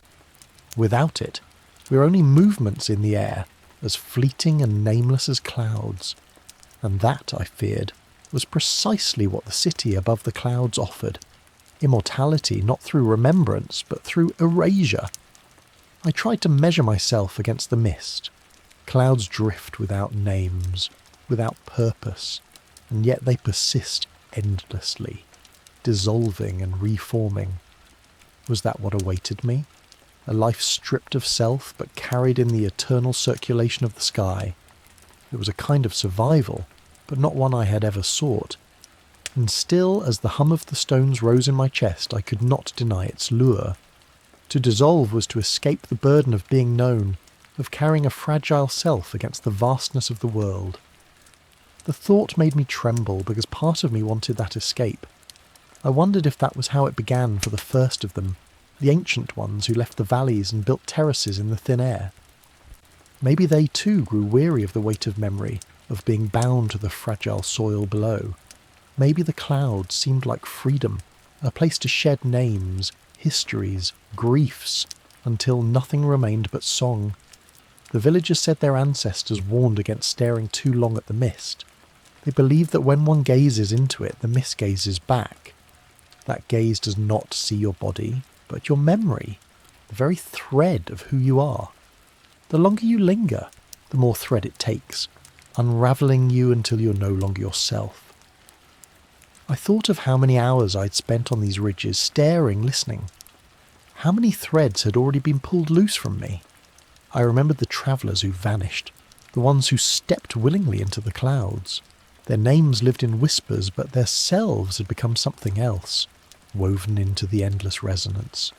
Without it, we are only movements in the air, as fleeting and nameless as clouds. And that, I feared, was precisely what the city above the clouds offered. Immortality not through remembrance, but through erasure. I tried to measure myself against the mist. Clouds drift without names, without purpose, and yet they persist endlessly, dissolving and reforming. Was that what awaited me? A life stripped of self but carried in the eternal circulation of the sky. It was a kind of survival, but not one I had ever sought. And still, as the hum of the stones rose in my chest, I could not deny its lure. To dissolve was to escape the burden of being known, of carrying a fragile self against the vastness of the world. The thought made me tremble because part of me wanted that escape. I wondered if that was how it began for the first of them, the ancient ones who left the valleys and built terraces in the thin air. Maybe they too grew weary of the weight of memory, of being bound to the fragile soil below. Maybe the clouds seemed like freedom, a place to shed names, histories, griefs, until nothing remained but song. The villagers said their ancestors warned against staring too long at the mist. They believed that when one gazes into it, the mist gazes back. That gaze does not see your body, but your memory, the very thread of who you are. The longer you linger, the more thread it takes, unravelling you until you're no longer yourself. I thought of how many hours I'd spent on these ridges, staring, listening. How many threads had already been pulled loose from me? I remembered the travellers who vanished, the ones who stepped willingly into the clouds. Their names lived in whispers, but their selves had become something else, woven into the endless resonance.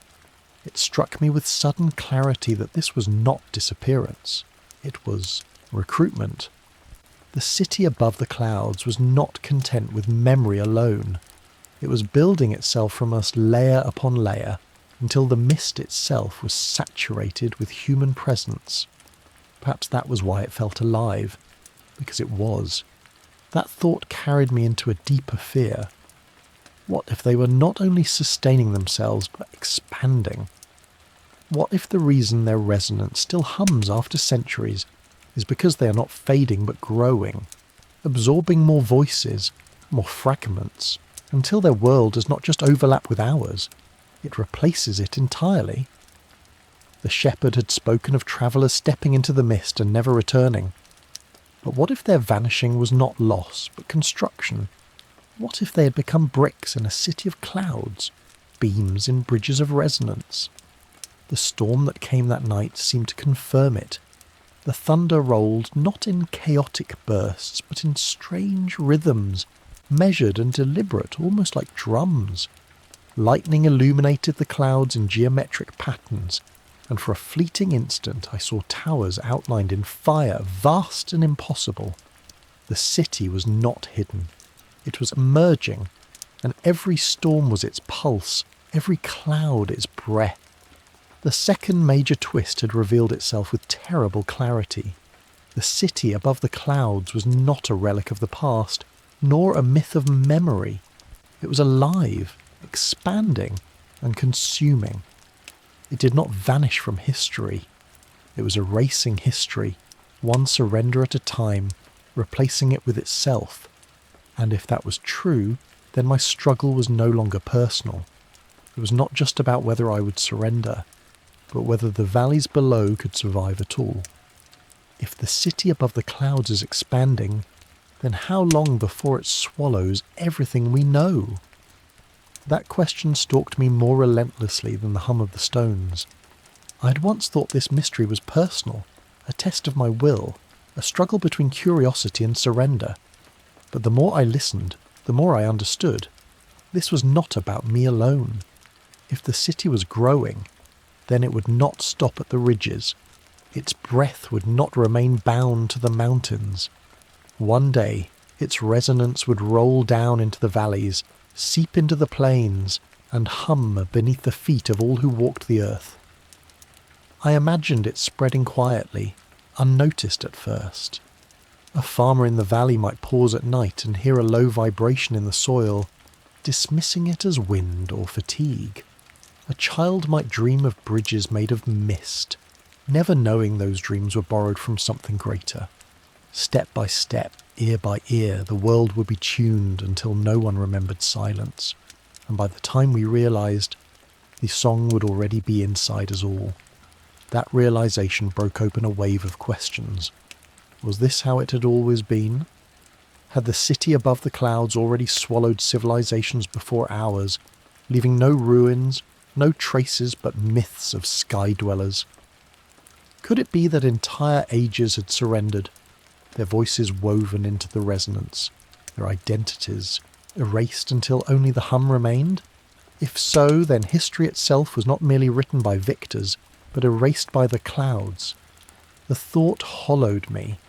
It struck me with sudden clarity that this was not disappearance. It was recruitment. The city above the clouds was not content with memory alone. It was building itself from us layer upon layer, until the mist itself was saturated with human presence. Perhaps that was why it felt alive, because it was. That thought carried me into a deeper fear. What if they were not only sustaining themselves, but expanding? What if the reason their resonance still hums after centuries is because they are not fading but growing, absorbing more voices, more fragments, until their world does not just overlap with ours, it replaces it entirely? The shepherd had spoken of travellers stepping into the mist and never returning. But what if their vanishing was not loss, but construction? What if they had become bricks in a city of clouds, beams in bridges of resonance? The storm that came that night seemed to confirm it. The thunder rolled not in chaotic bursts, but in strange rhythms, measured and deliberate, almost like drums. Lightning illuminated the clouds in geometric patterns, and for a fleeting instant I saw towers outlined in fire, vast and impossible. The city was not hidden. It was emerging, and every storm was its pulse, every cloud its breath. The second major twist had revealed itself with terrible clarity. The city above the clouds was not a relic of the past, nor a myth of memory. It was alive, expanding, and consuming. It did not vanish from history. It was erasing history, one surrender at a time, replacing it with itself. And if that was true, then my struggle was no longer personal. It was not just about whether I would surrender, but whether the valleys below could survive at all. If the city above the clouds is expanding, then how long before it swallows everything we know? That question stalked me more relentlessly than the hum of the stones. I had once thought this mystery was personal, a test of my will, a struggle between curiosity and surrender. But the more I listened, the more I understood. This was not about me alone. If the city was growing, then it would not stop at the ridges. Its breath would not remain bound to the mountains. One day, its resonance would roll down into the valleys, seep into the plains, and hum beneath the feet of all who walked the earth. I imagined it spreading quietly, unnoticed at first, A farmer in the valley might pause at night and hear a low vibration in the soil, dismissing it as wind or fatigue. A child might dream of bridges made of mist, never knowing those dreams were borrowed from something greater. Step by step, ear by ear, the world would be tuned until no one remembered silence, and by the time we realised, the song would already be inside us all. That realisation broke open a wave of questions. Was this how it had always been? Had the city above the clouds already swallowed civilizations before ours, leaving no ruins, no traces but myths of sky dwellers? Could it be that entire ages had surrendered, their voices woven into the resonance, their identities erased until only the hum remained? If so, then history itself was not merely written by victors, but erased by the clouds. The thought hollowed me,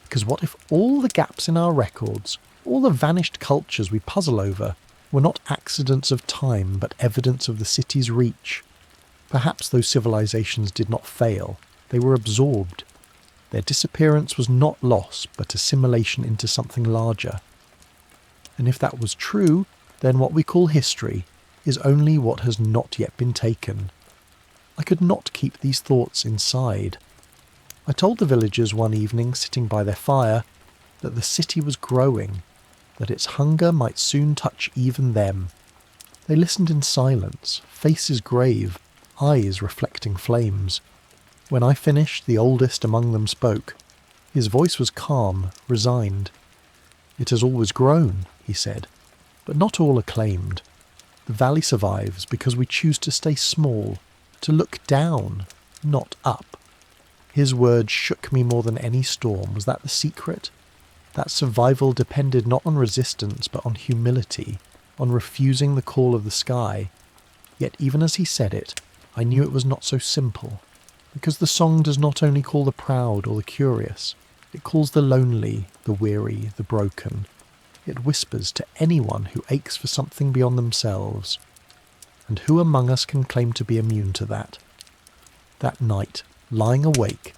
because what if all the gaps in our records, all the vanished cultures we puzzle over, were not accidents of time, but evidence of the city's reach? Perhaps those civilizations did not fail, they were absorbed. Their disappearance was not loss, but assimilation into something larger. And if that was true, then what we call history is only what has not yet been taken. I could not keep these thoughts inside. I told the villagers one evening, sitting by their fire, that the city was growing, that its hunger might soon touch even them. They listened in silence, faces grave, eyes reflecting flames. When I finished, the oldest among them spoke. His voice was calm, resigned. "It has always grown," he said, "but not all acclaimed. The valley survives because we choose to stay small, to look down, not up." His words shook me more than any storm. Was that the secret? That survival depended not on resistance but on humility, on refusing the call of the sky. Yet even as he said it, I knew it was not so simple. Because the song does not only call the proud or the curious, it calls the lonely, the weary, the broken. It whispers to anyone who aches for something beyond themselves. And who among us can claim to be immune to that? That night, lying awake,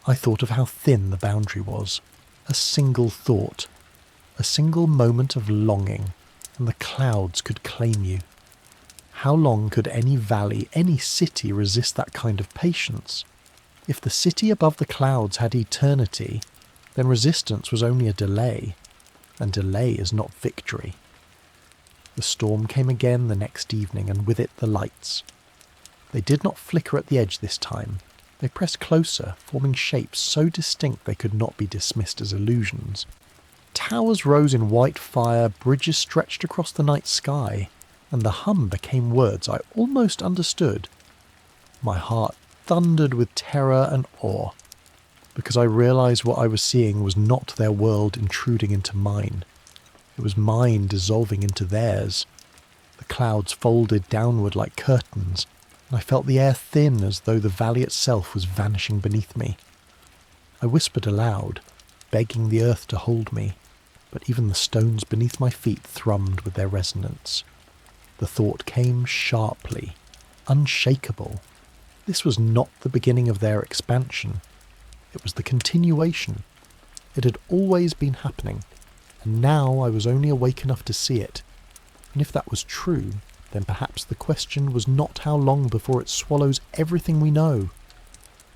I thought of how thin the boundary was. A single thought, a single moment of longing, and the clouds could claim you. How long could any valley, any city resist that kind of patience? If the city above the clouds had eternity, then resistance was only a delay, and delay is not victory. The storm came again the next evening, and with it the lights. They did not flicker at the edge this time. They pressed closer, forming shapes so distinct they could not be dismissed as illusions. Towers rose in white fire, bridges stretched across the night sky, and the hum became words I almost understood. My heart thundered with terror and awe, because I realized what I was seeing was not their world intruding into mine. It was mine dissolving into theirs. The clouds folded downward like curtains, and I felt the air thin as though the valley itself was vanishing beneath me. I whispered aloud, begging the earth to hold me, but even the stones beneath my feet thrummed with their resonance. The thought came sharply, unshakable. This was not the beginning of their expansion. It was the continuation. It had always been happening, and now I was only awake enough to see it. And if that was true, then perhaps the question was not how long before it swallows everything we know,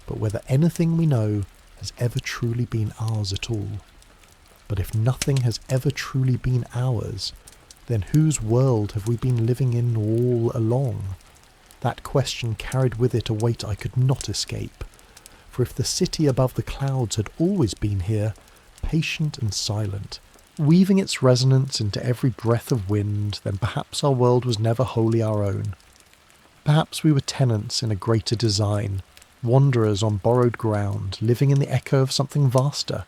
but whether anything we know has ever truly been ours at all. But if nothing has ever truly been ours, then whose world have we been living in all along? That question carried with it a weight I could not escape. For if the city above the clouds had always been here, patient and silent, weaving its resonance into every breath of wind, then perhaps our world was never wholly our own. Perhaps we were tenants in a greater design, wanderers on borrowed ground, living in the echo of something vaster.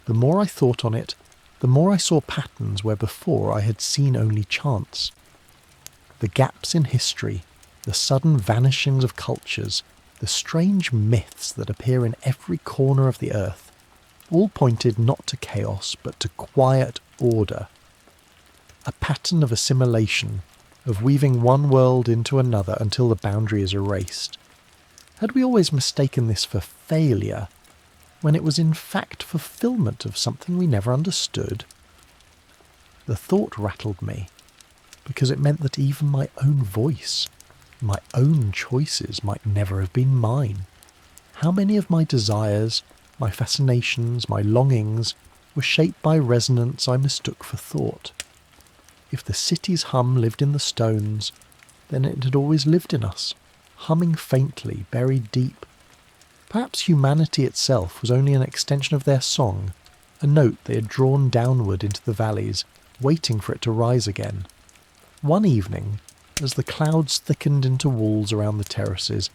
The more I thought on it, the more I saw patterns where before I had seen only chance. The gaps in history, the sudden vanishings of cultures, the strange myths that appear in every corner of the earth, all pointed not to chaos but to quiet order. A pattern of assimilation, of weaving one world into another until the boundary is erased. Had we always mistaken this for failure? when it was in fact fulfillment of something we never understood? The thought rattled me, because it meant that even my own voice, my own choices might never have been mine. How many of my desires, my fascinations, my longings were shaped by resonance I mistook for thought? If the city's hum lived in the stones, then it had always lived in us, humming faintly, buried deep. Perhaps humanity itself was only an extension of their song, a note they had drawn downward into the valleys, waiting for it to rise again. One evening, as the clouds thickened into walls around the terraces,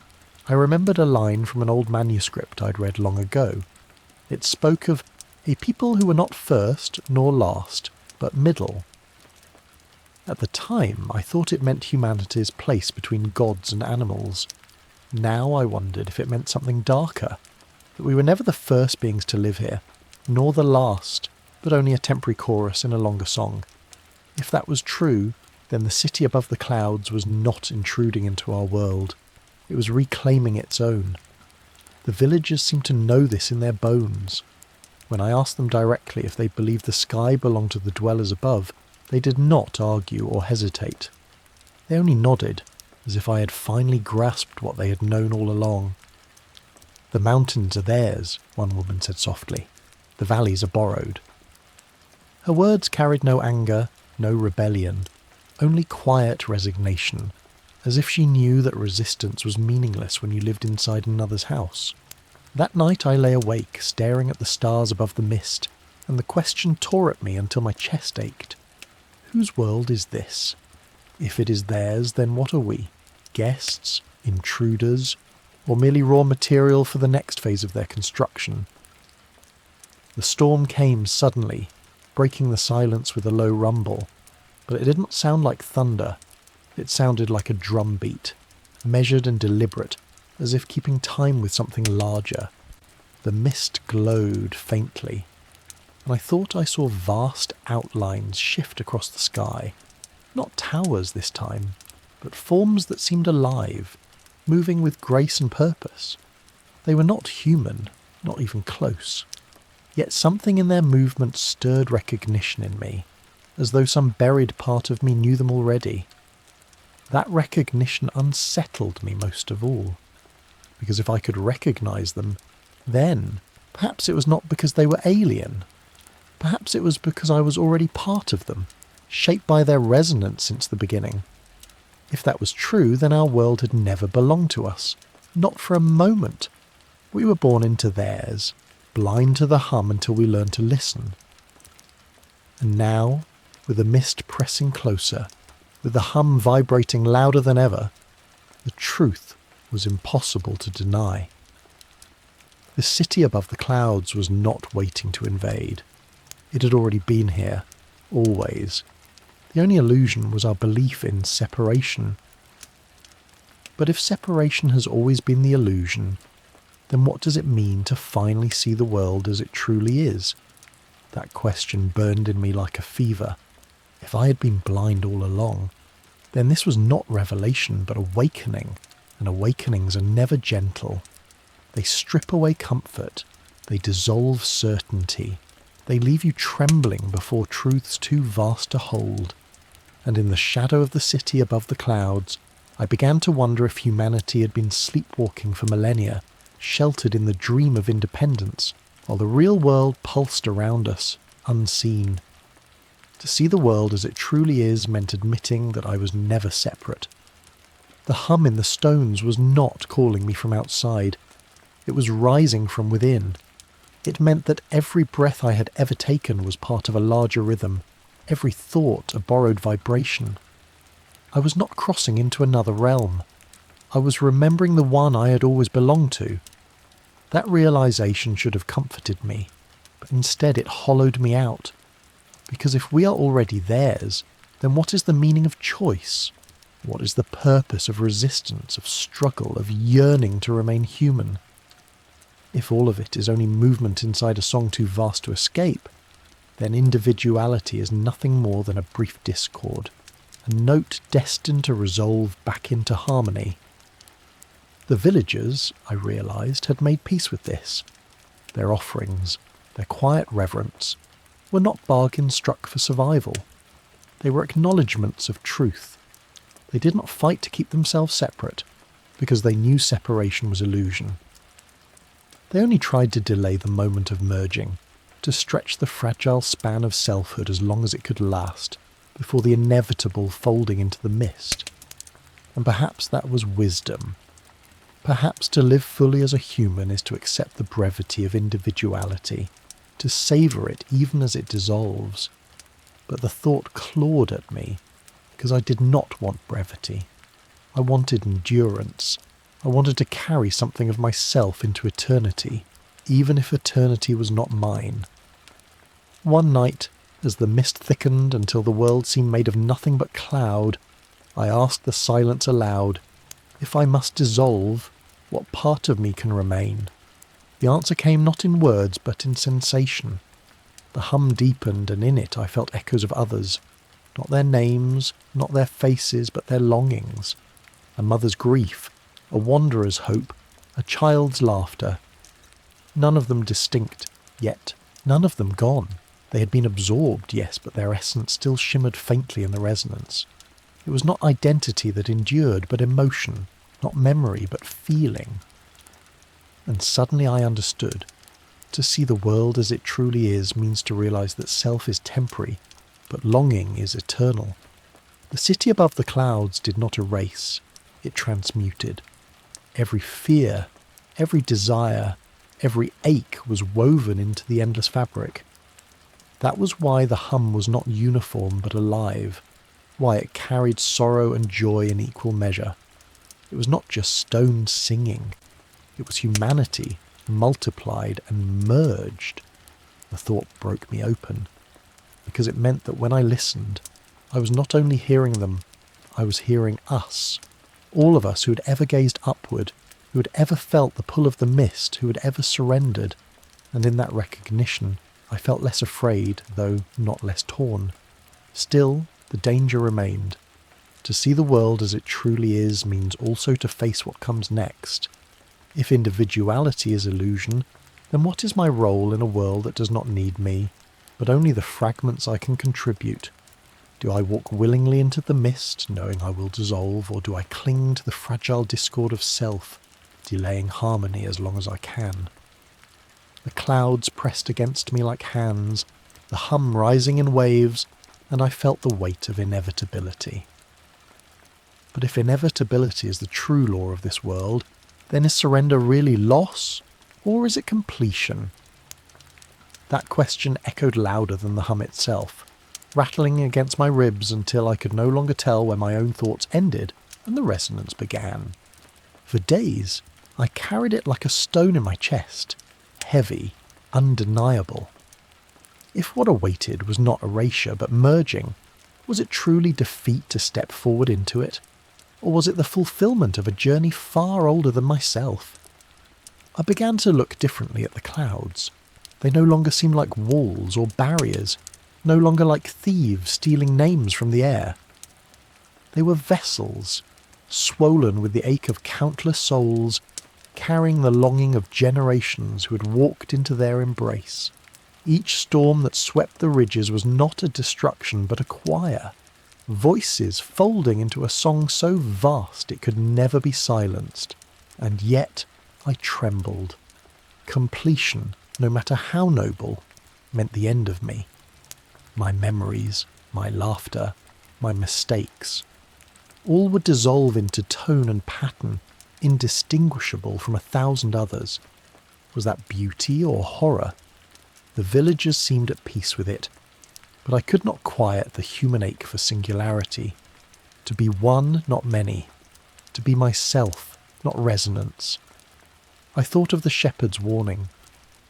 I remembered a line from an old manuscript I'd read long ago. It spoke of a people who were not first nor last, but middle. At the time, I thought it meant humanity's place between gods and animals. Now I wondered if it meant something darker, that we were never the first beings to live here, nor the last, but only a temporary chorus in a longer song. If that was true, then the city above the clouds was not intruding into our world. It was reclaiming its own. The villagers seemed to know this in their bones. When I asked them directly if they believed the sky belonged to the dwellers above, they did not argue or hesitate. They only nodded, as if I had finally grasped what they had known all along. "The mountains are theirs," one woman said softly. "The valleys are borrowed." Her words carried no anger, no rebellion, only quiet resignation, as if she knew that resistance was meaningless when you lived inside another's house. That night I lay awake, staring at the stars above the mist, and the question tore at me until my chest ached. Whose world is this? If it is theirs, then what are we? Guests? Intruders? Or merely raw material for the next phase of their construction? The storm came suddenly, breaking the silence with a low rumble, but it didn't sound like thunder. It sounded like a drum beat, measured and deliberate, as if keeping time with something larger. The mist glowed faintly, and I thought I saw vast outlines shift across the sky. Not towers this time, but forms that seemed alive, moving with grace and purpose. They were not human, not even close. Yet something in their movement stirred recognition in me, as though some buried part of me knew them already. That recognition unsettled me most of all, because if I could recognize them, then perhaps it was not because they were alien. Perhaps it was because I was already part of them, shaped by their resonance since the beginning. If that was true, then our world had never belonged to us, not for a moment. We were born into theirs, blind to the hum until we learned to listen. And now, with the mist pressing closer, with the hum vibrating louder than ever, the truth was impossible to deny. The city above the clouds was not waiting to invade. It had already been here, always. The only illusion was our belief in separation. But if separation has always been the illusion, then what does it mean to finally see the world as it truly is? That question burned in me like a fever. If I had been blind all along, then this was not revelation but awakening, and awakenings are never gentle. They strip away comfort, they dissolve certainty, they leave you trembling before truths too vast to hold. And in the shadow of the city above the clouds, I began to wonder if humanity had been sleepwalking for millennia, sheltered in the dream of independence, while the real world pulsed around us, unseen. To see the world as it truly is meant admitting that I was never separate. The hum in the stones was not calling me from outside. It was rising from within. It meant that every breath I had ever taken was part of a larger rhythm, every thought a borrowed vibration. I was not crossing into another realm. I was remembering the one I had always belonged to. That realization should have comforted me, but instead it hollowed me out. Because if we are already theirs, then what is the meaning of choice? What is the purpose of resistance, of struggle, of yearning to remain human? If all of it is only movement inside a song too vast to escape, then individuality is nothing more than a brief discord, a note destined to resolve back into harmony. The villagers, I realised, had made peace with this. their offerings, their quiet reverence, were not bargains struck for survival. They were acknowledgements of truth. They did not fight to keep themselves separate, because they knew separation was illusion. They only tried to delay the moment of merging, to stretch the fragile span of selfhood as long as it could last, before the inevitable folding into the mist. And perhaps that was wisdom. Perhaps to live fully as a human is to accept the brevity of individuality, to savour it even as it dissolves. But the thought clawed at me, because I did not want brevity. I wanted endurance. I wanted to carry something of myself into eternity, even if eternity was not mine. One night, as the mist thickened until the world seemed made of nothing but cloud, I asked the silence aloud, if I must dissolve, what part of me can remain? The answer came not in words, but in sensation. The hum deepened, and in it I felt echoes of others, not their names, not their faces, but their longings. A mother's grief, a wanderer's hope, a child's laughter. None of them distinct, yet none of them gone. They had been absorbed, yes, but their essence still shimmered faintly in the resonance. It was not identity that endured, but emotion, not memory, but feeling. And suddenly I understood. To see the world as it truly is means to realize that self is temporary, but longing is eternal. The city above the clouds did not erase, it transmuted. Every fear, every desire, every ache was woven into the endless fabric. That was why the hum was not uniform but alive, why it carried sorrow and joy in equal measure. It was not just stones singing, it was humanity multiplied and merged. The thought broke me open, because it meant that when I listened, I was not only hearing them, I was hearing us. All of us who had ever gazed upward, who had ever felt the pull of the mist, who had ever surrendered. And in that recognition, I felt less afraid, though not less torn. Still, the danger remained. To see the world as it truly is means also to face what comes next. If individuality is illusion, then what is my role in a world that does not need me, but only the fragments I can contribute? Do I walk willingly into the mist, knowing I will dissolve, or do I cling to the fragile discord of self, delaying harmony as long as I can? The clouds pressed against me like hands, the hum rising in waves, and I felt the weight of inevitability. But if inevitability is the true law of this world, then is surrender really loss, or is it completion? That question echoed louder than the hum itself, rattling against my ribs until I could no longer tell where my own thoughts ended and the resonance began. For days, I carried it like a stone in my chest, heavy, undeniable. If what awaited was not erasure but merging, was it truly defeat to step forward into it? Or was it the fulfillment of a journey far older than myself? I began to look differently at the clouds. They no longer seemed like walls or barriers, no longer like thieves stealing names from the air. They were vessels, swollen with the ache of countless souls, carrying the longing of generations who had walked into their embrace. Each storm that swept the ridges was not a destruction but a choir. Voices folding into a song so vast it could never be silenced. And yet I trembled. Completion, no matter how noble, meant the end of me. My memories, my laughter, my mistakes, all would dissolve into tone and pattern, indistinguishable from 1,000 others. Was that beauty or horror? The villagers seemed at peace with it, but I could not quiet the human ache for singularity. To be one, not many. To be myself, not resonance. I thought of the shepherd's warning,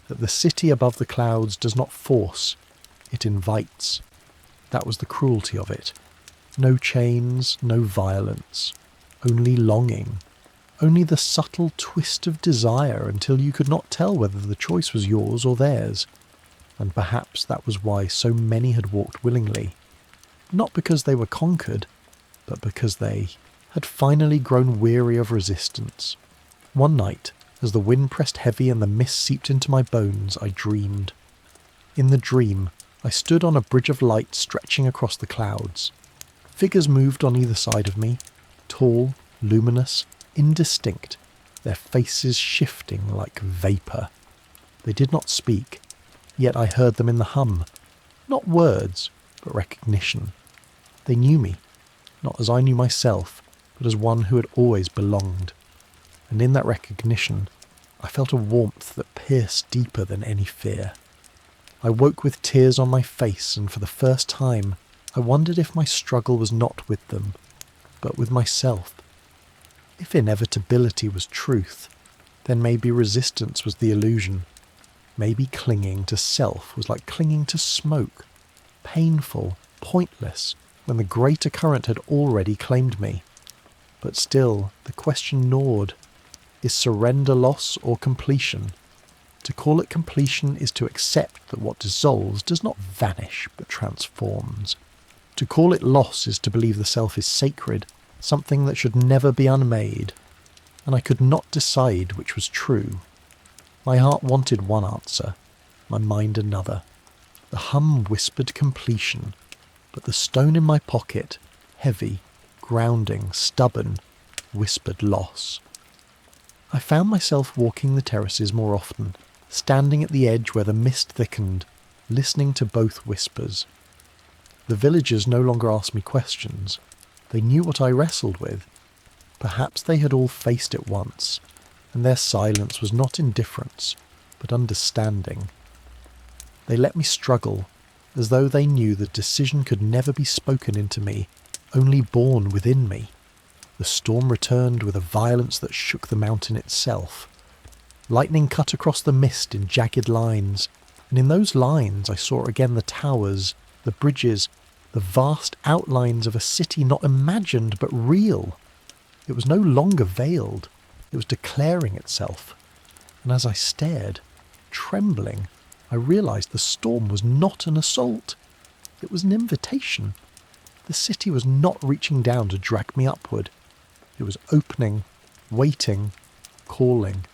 that the city above the clouds does not force, it invites. That was the cruelty of it. No chains, no violence, only longing, only the subtle twist of desire until you could not tell whether the choice was yours or theirs. And perhaps that was why so many had walked willingly, not because they were conquered, but because they had finally grown weary of resistance. One night, As the wind pressed heavy and the mist seeped into my bones, I dreamed. In the dream, I stood on a bridge of light stretching across the clouds. Figures moved on either side of me, tall, luminous, indistinct, their faces shifting like vapour. They did not speak, yet I heard them in the hum. Not words, but recognition. They knew me, not as I knew myself, but as one who had always belonged. And in that recognition, I felt a warmth that pierced deeper than any fear. I woke with tears on my face, and for the first time, I wondered if my struggle was not with them, but with myself. If inevitability was truth, then maybe resistance was the illusion. Maybe clinging to self was like clinging to smoke, painful, pointless, when the greater current had already claimed me. But still, the question gnawed. Is surrender loss or completion? To call it completion is to accept that what dissolves does not vanish but transforms. To call it loss is to believe the self is sacred, something that should never be unmade. And I could not decide which was true. My heart wanted one answer, my mind another. The hum whispered completion, but the stone in my pocket, heavy, grounding, stubborn, whispered loss. I found myself walking the terraces more often, standing at the edge where the mist thickened, listening to both whispers. The villagers no longer asked me questions. They knew what I wrestled with. Perhaps they had all faced it once, and their silence was not indifference, but understanding. They let me struggle, as though they knew the decision could never be spoken into me, only born within me. The storm returned with a violence that shook the mountain itself. Lightning cut across the mist in jagged lines, and in those lines I saw again the towers, the bridges, the vast outlines of a city not imagined but real. It was no longer veiled, it was declaring itself. And as I stared, trembling, I realised the storm was not an assault. It was an invitation. The city was not reaching down to drag me upward. It was opening, waiting, calling.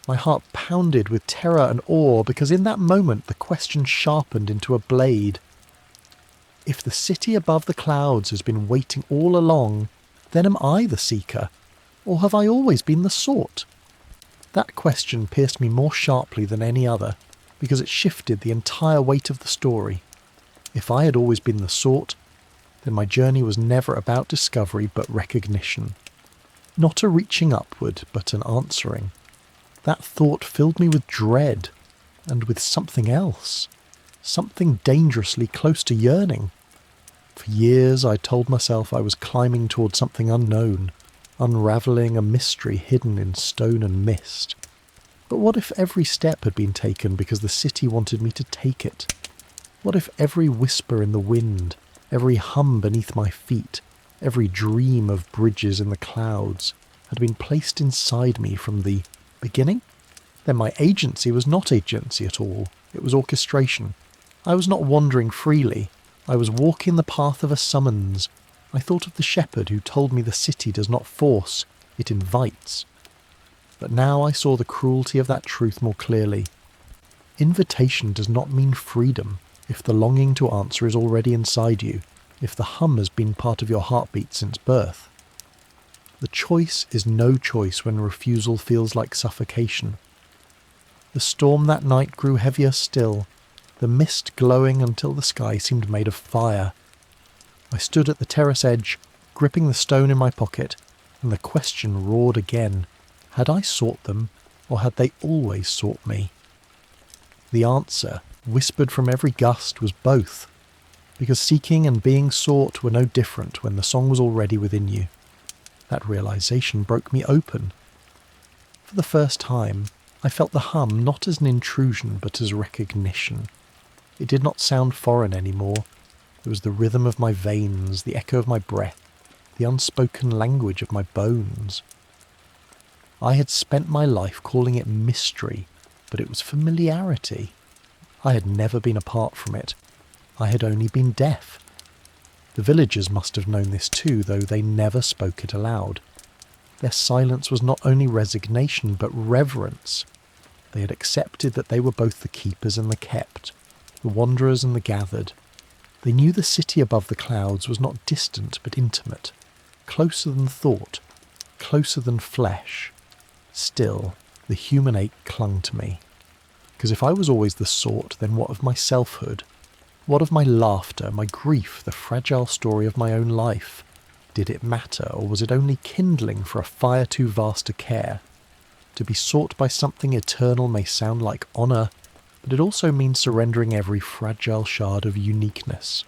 My heart pounded with terror and awe because in that moment the question sharpened into a blade. If the city above the clouds has been waiting all along, then am I the seeker, or have I always been the sought? That question pierced me more sharply than any other, because it shifted the entire weight of the story. If I had always been the sought, then my journey was never about discovery but recognition. Not a reaching upward, but an answering. That thought filled me with dread, and with something else. Something dangerously close to yearning. For years I told myself I was climbing toward something unknown, unravelling a mystery hidden in stone and mist. But what if every step had been taken because the city wanted me to take it? What if every whisper in the wind, every hum beneath my feet, every dream of bridges in the clouds had been placed inside me from the beginning? Then my agency was not agency at all. It was orchestration. I was not wandering freely. I was walking the path of a summons. I thought of the shepherd who told me the city does not force, it invites. But now I saw the cruelty of that truth more clearly. Invitation does not mean freedom if the longing to answer is already inside you, if the hum has been part of your heartbeat since birth. The choice is no choice when refusal feels like suffocation. The storm that night grew heavier still, the mist glowing until the sky seemed made of fire. I stood at the terrace edge, gripping the stone in my pocket, and the question roared again. Had I sought them, or had they always sought me? The answer, whispered from every gust, was both, because seeking and being sought were no different when the song was already within you. That realization broke me open. For the first time, I felt the hum not as an intrusion but as recognition. It did not sound foreign anymore. It was the rhythm of my veins, the echo of my breath, the unspoken language of my bones. I had spent my life calling it mystery, but it was familiarity. I had never been apart from it. I had only been deaf. The villagers must have known this too, though they never spoke it aloud. Their silence was not only resignation, but reverence. They had accepted that they were both the keepers and the kept, the wanderers and the gathered. They knew the city above the clouds was not distant but intimate, closer than thought, closer than flesh. Still, the human ache clung to me. Because if I was always the sort, then what of my selfhood? What of my laughter, my grief, the fragile story of my own life? Did it matter, or was it only kindling for a fire too vast to care? To be sought by something eternal may sound like honour, but it also means surrendering every fragile shard of uniqueness.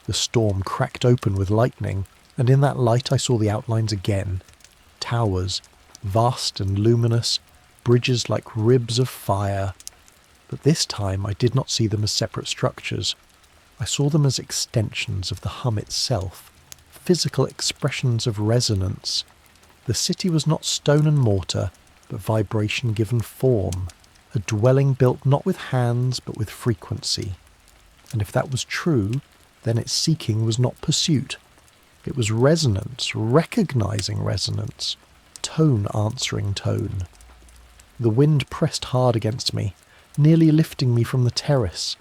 The storm cracked open with lightning, and in that light I saw the outlines again. Towers, vast and luminous, bridges like ribs of fire. But this time I did not see them as separate structures. I saw them as extensions of the hum itself, physical expressions of resonance. The city was not stone and mortar, but vibration given form, a dwelling built not with hands but with frequency. And if that was true, then its seeking was not pursuit. It was resonance, recognizing resonance, tone answering tone. The wind pressed hard against me, nearly lifting me from the terrace.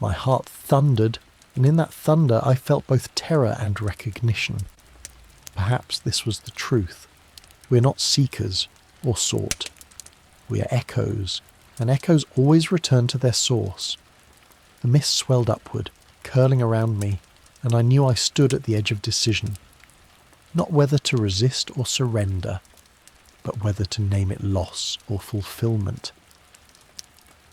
My heart thundered, and in that thunder I felt both terror and recognition. Perhaps this was the truth. We're not seekers or sought. We are echoes, and echoes always return to their source. The mist swelled upward, curling around me, and I knew I stood at the edge of decision. Not whether to resist or surrender, but whether to name it loss or fulfillment.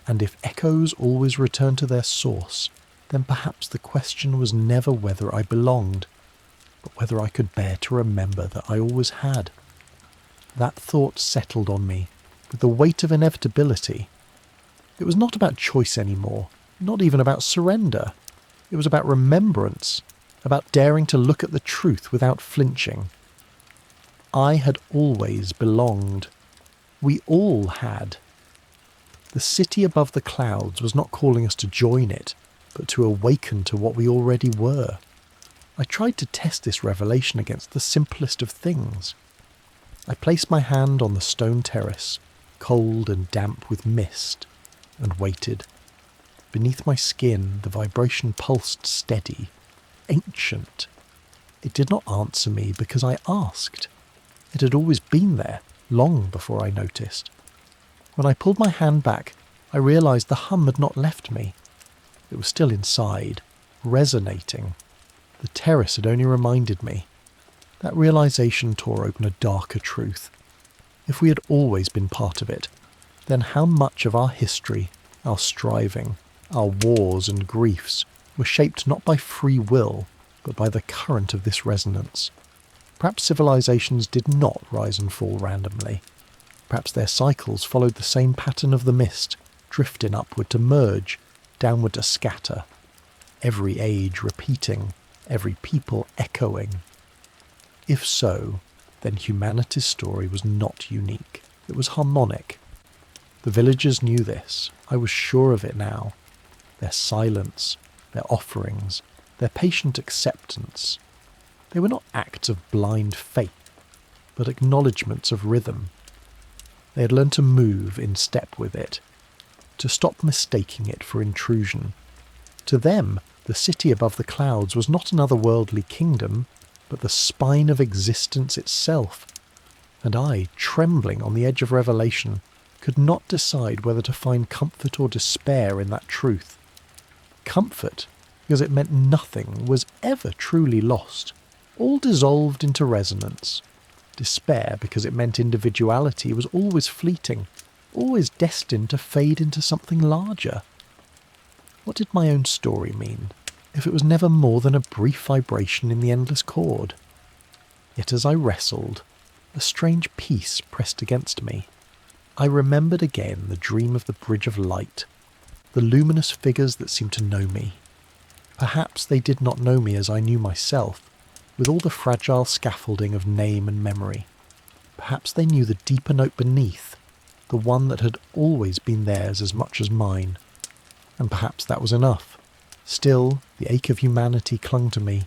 And if echoes always return to their source, then perhaps the question was never whether I belonged, but whether I could bear to remember that I always had. That thought settled on me, with the weight of inevitability. It was not about choice anymore, not even about surrender. It was about remembrance, about daring to look at the truth without flinching. I had always belonged. We all had. The city above the clouds was not calling us to join it, but to awaken to what we already were. I tried to test this revelation against the simplest of things. I placed my hand on the stone terrace, cold and damp with mist, and waited. Beneath my skin, the vibration pulsed steady, ancient. It did not answer me because I asked. It had always been there, long before I noticed. When I pulled my hand back, I realized the hum had not left me. It was still inside, resonating. The terrace had only reminded me. That realization tore open a darker truth. If we had always been part of it, then how much of our history, our striving, our wars and griefs were shaped not by free will, but by the current of this resonance? Perhaps civilizations did not rise and fall randomly. Perhaps their cycles followed the same pattern of the mist, drifting upward to merge, downward to scatter. Every age repeating, every people echoing. If so, then humanity's story was not unique. It was harmonic. The villagers knew this. I was sure of it now. Their silence, their offerings, their patient acceptance. They were not acts of blind faith, but acknowledgements of rhythm. They had learned to move in step with it, to stop mistaking it for intrusion. To them, the city above the clouds was not another worldly kingdom, but the spine of existence itself. And I, trembling on the edge of revelation, could not decide whether to find comfort or despair in that truth. Comfort, because it meant nothing was ever truly lost, all dissolved into resonance. Despair, because it meant individuality was always fleeting, always destined to fade into something larger. What did my own story mean, if it was never more than a brief vibration in the endless chord? Yet as I wrestled, a strange peace pressed against me. I remembered again the dream of the bridge of light, the luminous figures that seemed to know me. Perhaps they did not know me as I knew myself, with all the fragile scaffolding of name and memory. Perhaps they knew the deeper note beneath, the one that had always been theirs as much as mine. And perhaps that was enough. Still, the ache of humanity clung to me.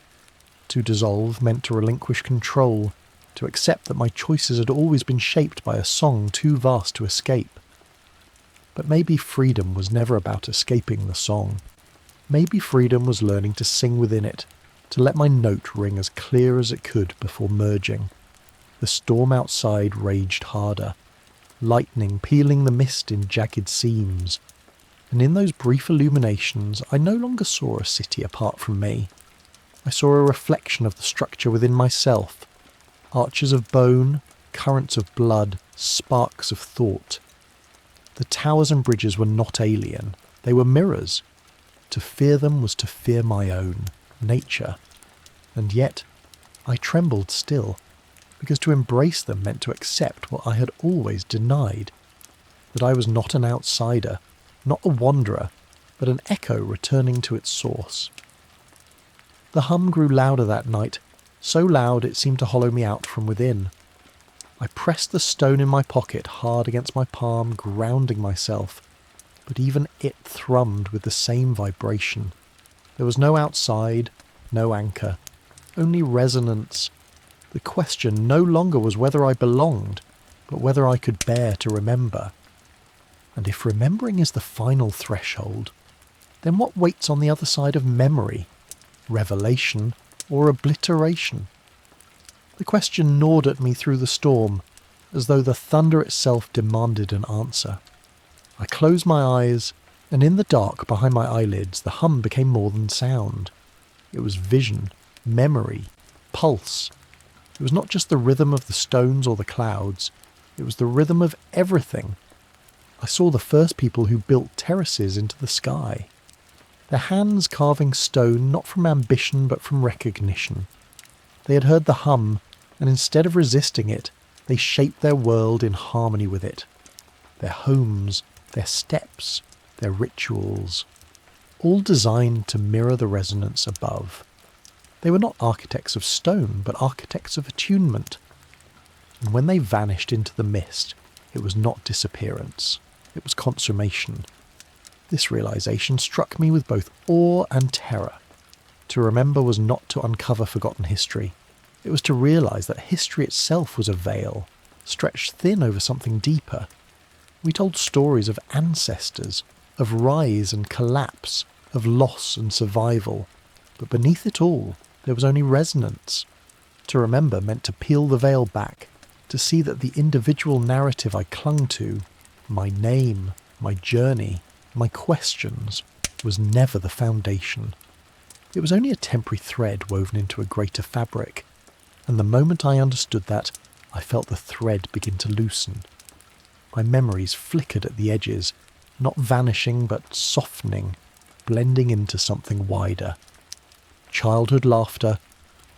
To dissolve meant to relinquish control, to accept that my choices had always been shaped by a song too vast to escape. But maybe freedom was never about escaping the song. Maybe freedom was learning to sing within it, to let my note ring as clear as it could before merging. The storm outside raged harder, lightning peeling the mist in jagged seams. And in those brief illuminations, I no longer saw a city apart from me. I saw a reflection of the structure within myself. Arches of bone, currents of blood, sparks of thought. The towers and bridges were not alien. They were mirrors. To fear them was to fear my own, nature. And yet, I trembled still, because to embrace them meant to accept what I had always denied. That I was not an outsider, not a wanderer, but an echo returning to its source. The hum grew louder that night, so loud it seemed to hollow me out from within. I pressed the stone in my pocket hard against my palm, grounding myself, but even it thrummed with the same vibration. There was no outside, no anchor, only resonance. The question no longer was whether I belonged, but whether I could bear to remember. And if remembering is the final threshold, then what waits on the other side of memory? Revelation or obliteration? The question gnawed at me through the storm, as though the thunder itself demanded an answer. I closed my eyes, and in the dark behind my eyelids the hum became more than sound. It was vision, memory, pulse. It was not just the rhythm of the stones or the clouds, it was the rhythm of everything. I saw the first people who built terraces into the sky. Their hands carving stone not from ambition but from recognition. They had heard the hum, and instead of resisting it, they shaped their world in harmony with it. Their homes, their steps, their rituals, all designed to mirror the resonance above. They were not architects of stone, but architects of attunement. And when they vanished into the mist, it was not disappearance, it was consummation. This realization struck me with both awe and terror. To remember was not to uncover forgotten history. It was to realize that history itself was a veil, stretched thin over something deeper. We told stories of ancestors, of rise and collapse, of loss and survival. But beneath it all, there was only resonance. To remember meant to peel the veil back, to see that the individual narrative I clung to, my name, my journey, my questions, was never the foundation. It was only a temporary thread woven into a greater fabric, and the moment I understood that, I felt the thread begin to loosen. My memories flickered at the edges, not vanishing but softening, blending into something wider. Childhood laughter,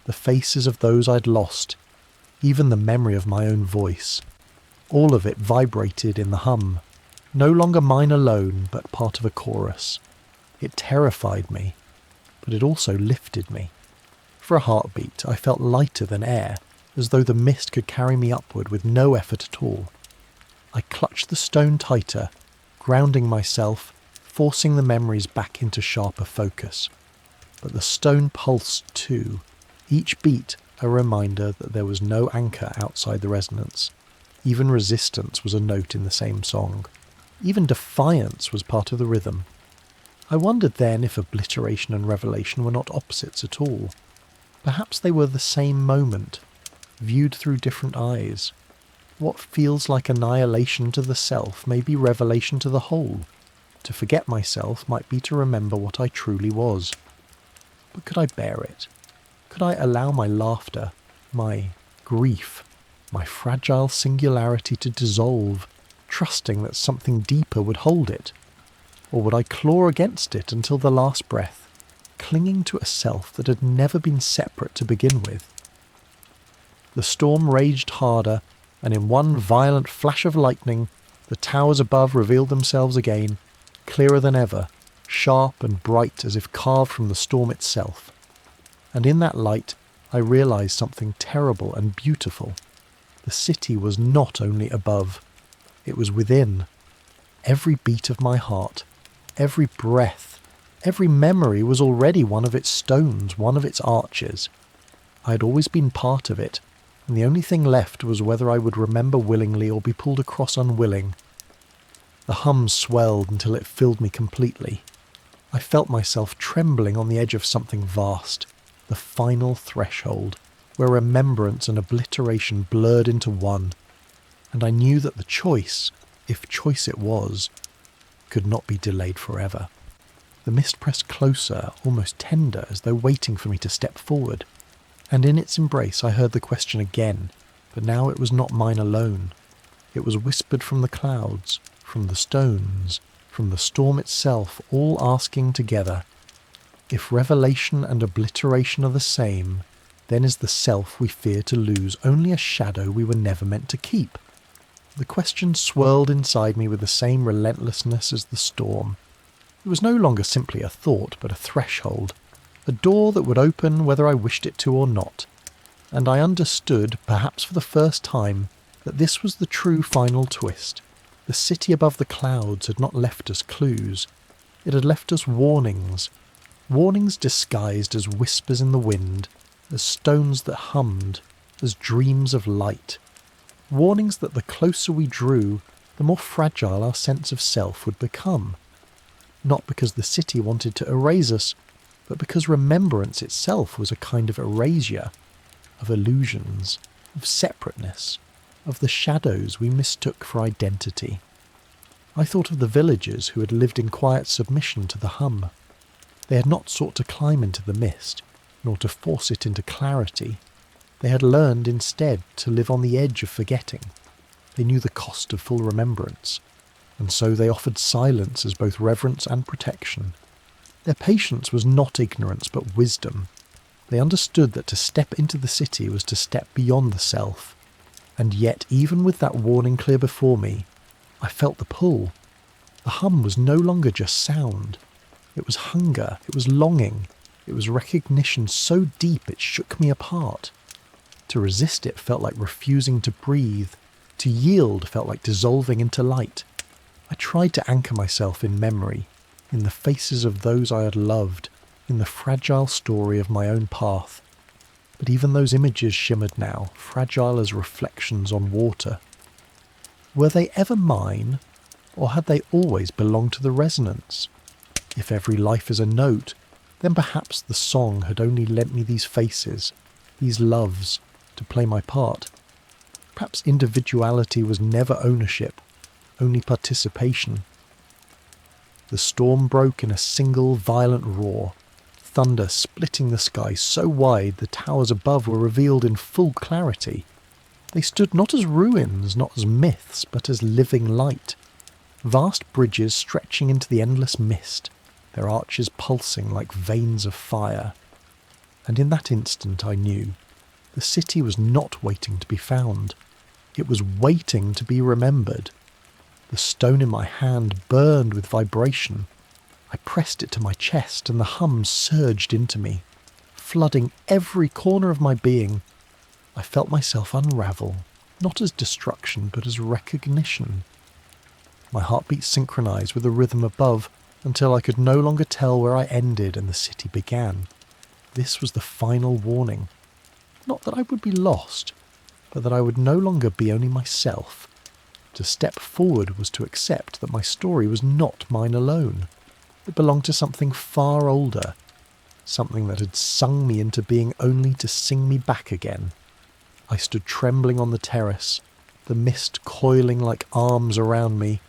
the faces of those I'd lost, even the memory of my own voice, all of it vibrated in the hum, no longer mine alone, but part of a chorus. It terrified me, but it also lifted me. For a heartbeat, I felt lighter than air, as though the mist could carry me upward with no effort at all. I clutched the stone tighter, grounding myself, forcing the memories back into sharper focus. But the stone pulsed too, each beat a reminder that there was no anchor outside the resonance. Even resistance was a note in the same song. Even defiance was part of the rhythm. I wondered then if obliteration and revelation were not opposites at all. Perhaps they were the same moment, viewed through different eyes. What feels like annihilation to the self may be revelation to the whole. To forget myself might be to remember what I truly was. But could I bear it? Could I allow my laughter, my grief, my fragile singularity to dissolve, trusting that something deeper would hold it? Or would I claw against it until the last breath, clinging to a self that had never been separate to begin with? The storm raged harder, and in one violent flash of lightning, the towers above revealed themselves again, clearer than ever, sharp and bright as if carved from the storm itself. And in that light, I realized something terrible and beautiful. The city was not only above, it was within. Every beat of my heart, every breath, every memory was already one of its stones, one of its arches. I had always been part of it, and the only thing left was whether I would remember willingly or be pulled across unwilling. The hum swelled until it filled me completely. I felt myself trembling on the edge of something vast, the final threshold, where remembrance and obliteration blurred into one, and I knew that the choice, if choice it was, could not be delayed forever. The mist pressed closer, almost tender, as though waiting for me to step forward, and in its embrace I heard the question again, but now it was not mine alone. It was whispered from the clouds, from the stones, from the storm itself, all asking together, if revelation and obliteration are the same, then is the self we fear to lose only a shadow we were never meant to keep? The question swirled inside me with the same relentlessness as the storm. It was no longer simply a thought, but a threshold, a door that would open whether I wished it to or not, and I understood, perhaps for the first time, that this was the true final twist. The city above the clouds had not left us clues. It had left us warnings. Warnings disguised as whispers in the wind, as stones that hummed, as dreams of light. Warnings that the closer we drew, the more fragile our sense of self would become. Not because the city wanted to erase us, but because remembrance itself was a kind of erasure, of illusions, of separateness, of the shadows we mistook for identity. I thought of the villagers who had lived in quiet submission to the hum. They had not sought to climb into the mist, nor to force it into clarity. They had learned instead to live on the edge of forgetting. They knew the cost of full remembrance, and so they offered silence as both reverence and protection. Their patience was not ignorance but wisdom. They understood that to step into the city was to step beyond the self, and yet even with that warning clear before me, I felt the pull. The hum was no longer just sound. It was hunger, it was longing, it was recognition so deep it shook me apart. To resist it felt like refusing to breathe. To yield felt like dissolving into light. I tried to anchor myself in memory, in the faces of those I had loved, in the fragile story of my own path. But even those images shimmered now, fragile as reflections on water. Were they ever mine, or had they always belonged to the resonance? If every life is a note, then perhaps the song had only lent me these faces, these loves, to play my part. Perhaps individuality was never ownership, only participation. The storm broke in a single violent roar, thunder splitting the sky so wide the towers above were revealed in full clarity. They stood not as ruins, not as myths, but as living light. Vast bridges stretching into the endless mist, their arches pulsing like veins of fire. And in that instant I knew the city was not waiting to be found. It was waiting to be remembered. The stone in my hand burned with vibration. I pressed it to my chest and the hum surged into me, flooding every corner of my being. I felt myself unravel, not as destruction but as recognition. My heartbeat synchronized with the rhythm above until I could no longer tell where I ended and the city began. This was the final warning. Not that I would be lost, but that I would no longer be only myself. To step forward was to accept that my story was not mine alone. It belonged to something far older, something that had sung me into being only to sing me back again. I stood trembling on the terrace, the mist coiling like arms around me,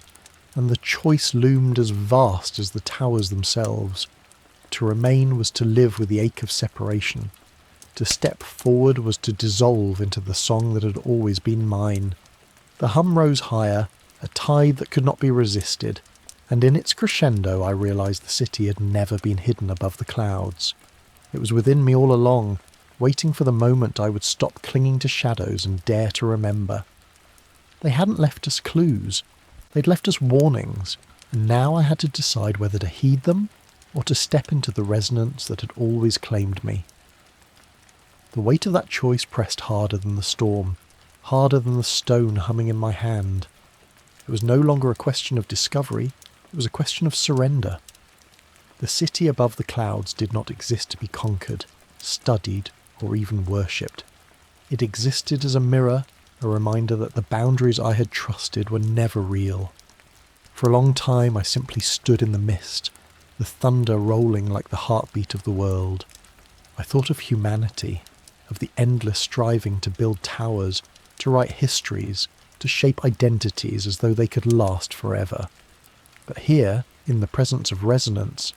and the choice loomed as vast as the towers themselves. To remain was to live with the ache of separation. To step forward was to dissolve into the song that had always been mine. The hum rose higher, a tide that could not be resisted, and in its crescendo I realized the city had never been hidden above the clouds. It was within me all along, waiting for the moment I would stop clinging to shadows and dare to remember. They hadn't left us clues. They'd left us warnings, and now I had to decide whether to heed them or to step into the resonance that had always claimed me. The weight of that choice pressed harder than the storm, harder than the stone humming in my hand. It was no longer a question of discovery, it was a question of surrender. The city above the clouds did not exist to be conquered, studied, or even worshipped. It existed as a mirror, a reminder that the boundaries I had trusted were never real. For a long time I simply stood in the mist, the thunder rolling like the heartbeat of the world. I thought of humanity, of the endless striving to build towers, to write histories, to shape identities as though they could last forever. But here, in the presence of resonance,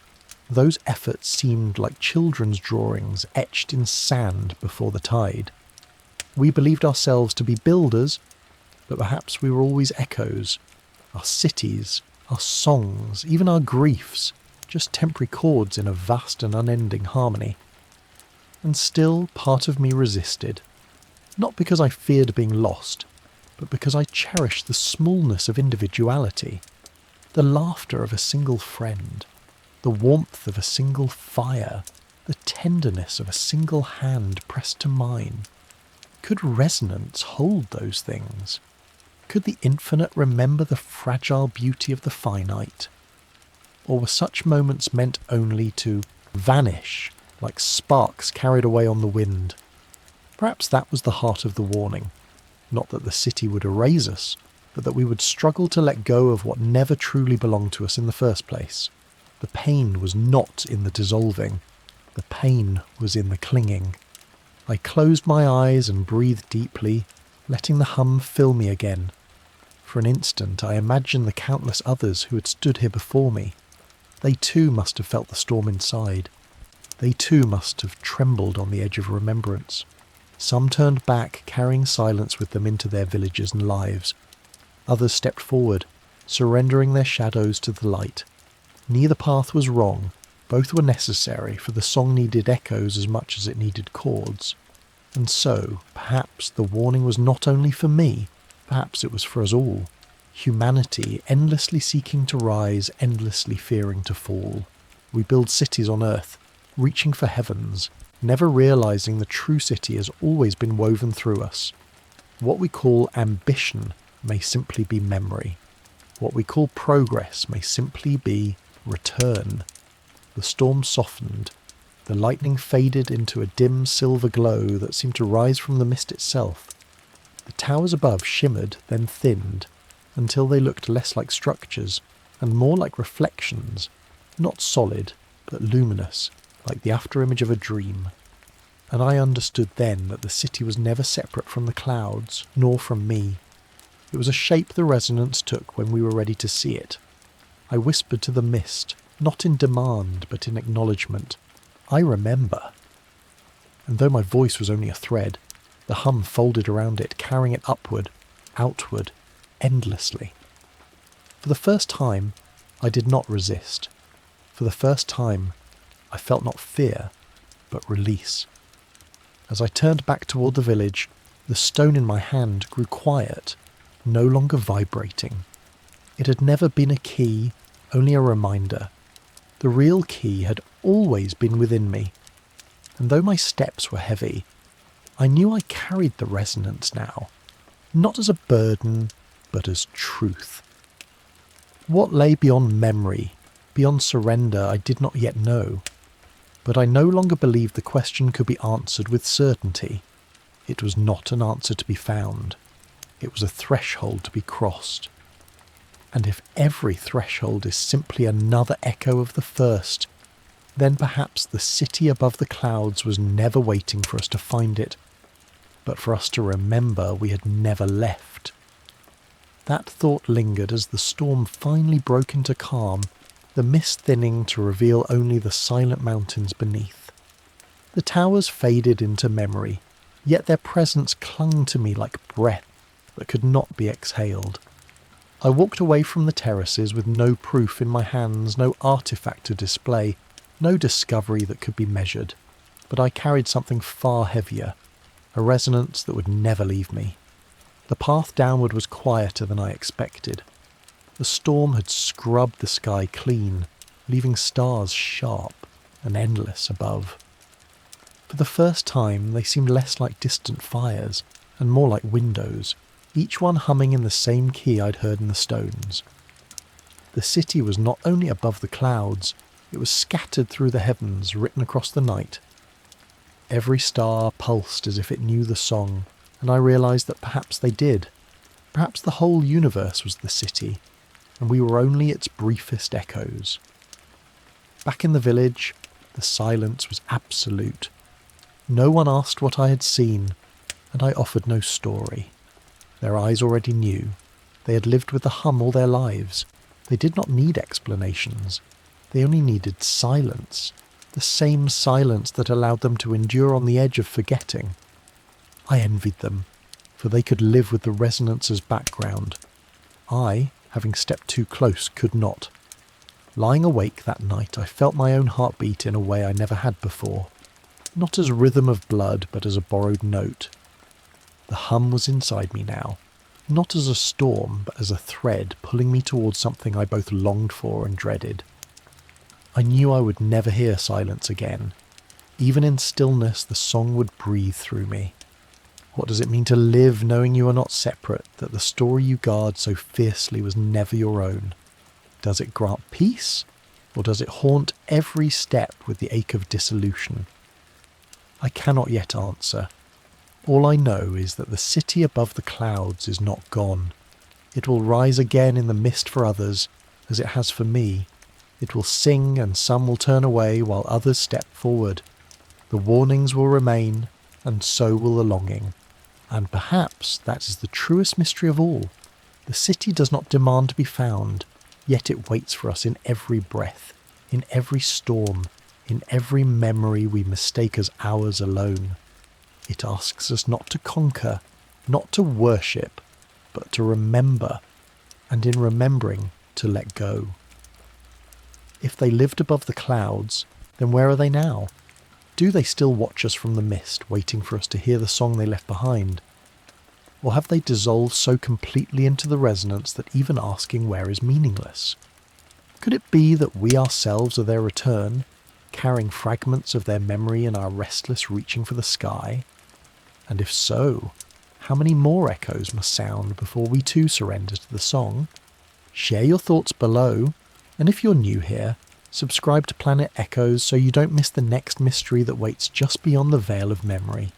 those efforts seemed like children's drawings etched in sand before the tide. We believed ourselves to be builders, but perhaps we were always echoes. Our cities, our songs, even our griefs, just temporary chords in a vast and unending harmony. And still part of me resisted, not because I feared being lost, but because I cherished the smallness of individuality, the laughter of a single friend, the warmth of a single fire, the tenderness of a single hand pressed to mine. Could resonance hold those things? Could the infinite remember the fragile beauty of the finite? Or were such moments meant only to vanish, like sparks carried away on the wind? Perhaps that was the heart of the warning. Not that the city would erase us, but that we would struggle to let go of what never truly belonged to us in the first place. The pain was not in the dissolving. The pain was in the clinging. I closed my eyes and breathed deeply, letting the hum fill me again. For an instant I imagined the countless others who had stood here before me. They too must have felt the storm inside. They too must have trembled on the edge of remembrance. Some turned back, carrying silence with them into their villages and lives. Others stepped forward, surrendering their shadows to the light. Neither path was wrong. Both were necessary, for the song needed echoes as much as it needed chords. And so, perhaps the warning was not only for me, perhaps it was for us all. Humanity endlessly seeking to rise, endlessly fearing to fall. We build cities on earth, reaching for heavens, never realizing the true city has always been woven through us. What we call ambition may simply be memory. What we call progress may simply be return. The storm softened. The lightning faded into a dim silver glow that seemed to rise from the mist itself. The towers above shimmered, then thinned, until they looked less like structures and more like reflections, not solid, but luminous, like the afterimage of a dream. And I understood then that the city was never separate from the clouds, nor from me. It was a shape the resonance took when we were ready to see it. I whispered to the mist, not in demand, but in acknowledgement. I remember. And though my voice was only a thread, the hum folded around it, carrying it upward, outward, endlessly. For the first time, I did not resist. For the first time, I felt not fear, but release. As I turned back toward the village, the stone in my hand grew quiet, no longer vibrating. It had never been a key, only a reminder. The real key had always been within me, and though my steps were heavy, I knew I carried the resonance now, not as a burden, but as truth. What lay beyond memory, beyond surrender, I did not yet know, but I no longer believed the question could be answered with certainty. It was not an answer to be found. It was a threshold to be crossed. And if every threshold is simply another echo of the first, then perhaps the city above the clouds was never waiting for us to find it, but for us to remember we had never left. That thought lingered as the storm finally broke into calm, the mist thinning to reveal only the silent mountains beneath. The towers faded into memory, yet their presence clung to me like breath that could not be exhaled. I walked away from the terraces with no proof in my hands, no artifact to display, no discovery that could be measured, but I carried something far heavier, a resonance that would never leave me. The path downward was quieter than I expected. The storm had scrubbed the sky clean, leaving stars sharp and endless above. For the first time they seemed less like distant fires and more like windows, each one humming in the same key I'd heard in the stones. The city was not only above the clouds, it was scattered through the heavens, written across the night. Every star pulsed as if it knew the song, and I realised that perhaps they did. Perhaps the whole universe was the city, and we were only its briefest echoes. Back in the village, the silence was absolute. No one asked what I had seen, and I offered no story. Their eyes already knew. They had lived with the hum all their lives. They did not need explanations. They only needed silence. The same silence that allowed them to endure on the edge of forgetting. I envied them, for they could live with the resonance as background. I, having stepped too close, could not. Lying awake that night, I felt my own heartbeat in a way I never had before. Not as rhythm of blood, but as a borrowed note. The hum was inside me now, not as a storm, but as a thread pulling me towards something I both longed for and dreaded. I knew I would never hear silence again. Even in stillness, the song would breathe through me. What does it mean to live knowing you are not separate, that the story you guard so fiercely was never your own? Does it grant peace, or does it haunt every step with the ache of dissolution? I cannot yet answer. All I know is that the city above the clouds is not gone. It will rise again in the mist for others, as it has for me. It will sing, and some will turn away while others step forward. The warnings will remain, and so will the longing. And perhaps that is the truest mystery of all. The city does not demand to be found, yet it waits for us in every breath, in every storm, in every memory we mistake as ours alone. It asks us not to conquer, not to worship, but to remember, and in remembering, to let go. If they lived above the clouds, then where are they now? Do they still watch us from the mist, waiting for us to hear the song they left behind? Or have they dissolved so completely into the resonance that even asking where is meaningless? Could it be that we ourselves are their return, carrying fragments of their memory in our restless reaching for the sky? And if so, how many more echoes must sound before we too surrender to the song? Share your thoughts below, and if you're new here, subscribe to Planet Echoes so you don't miss the next mystery that waits just beyond the veil of memory.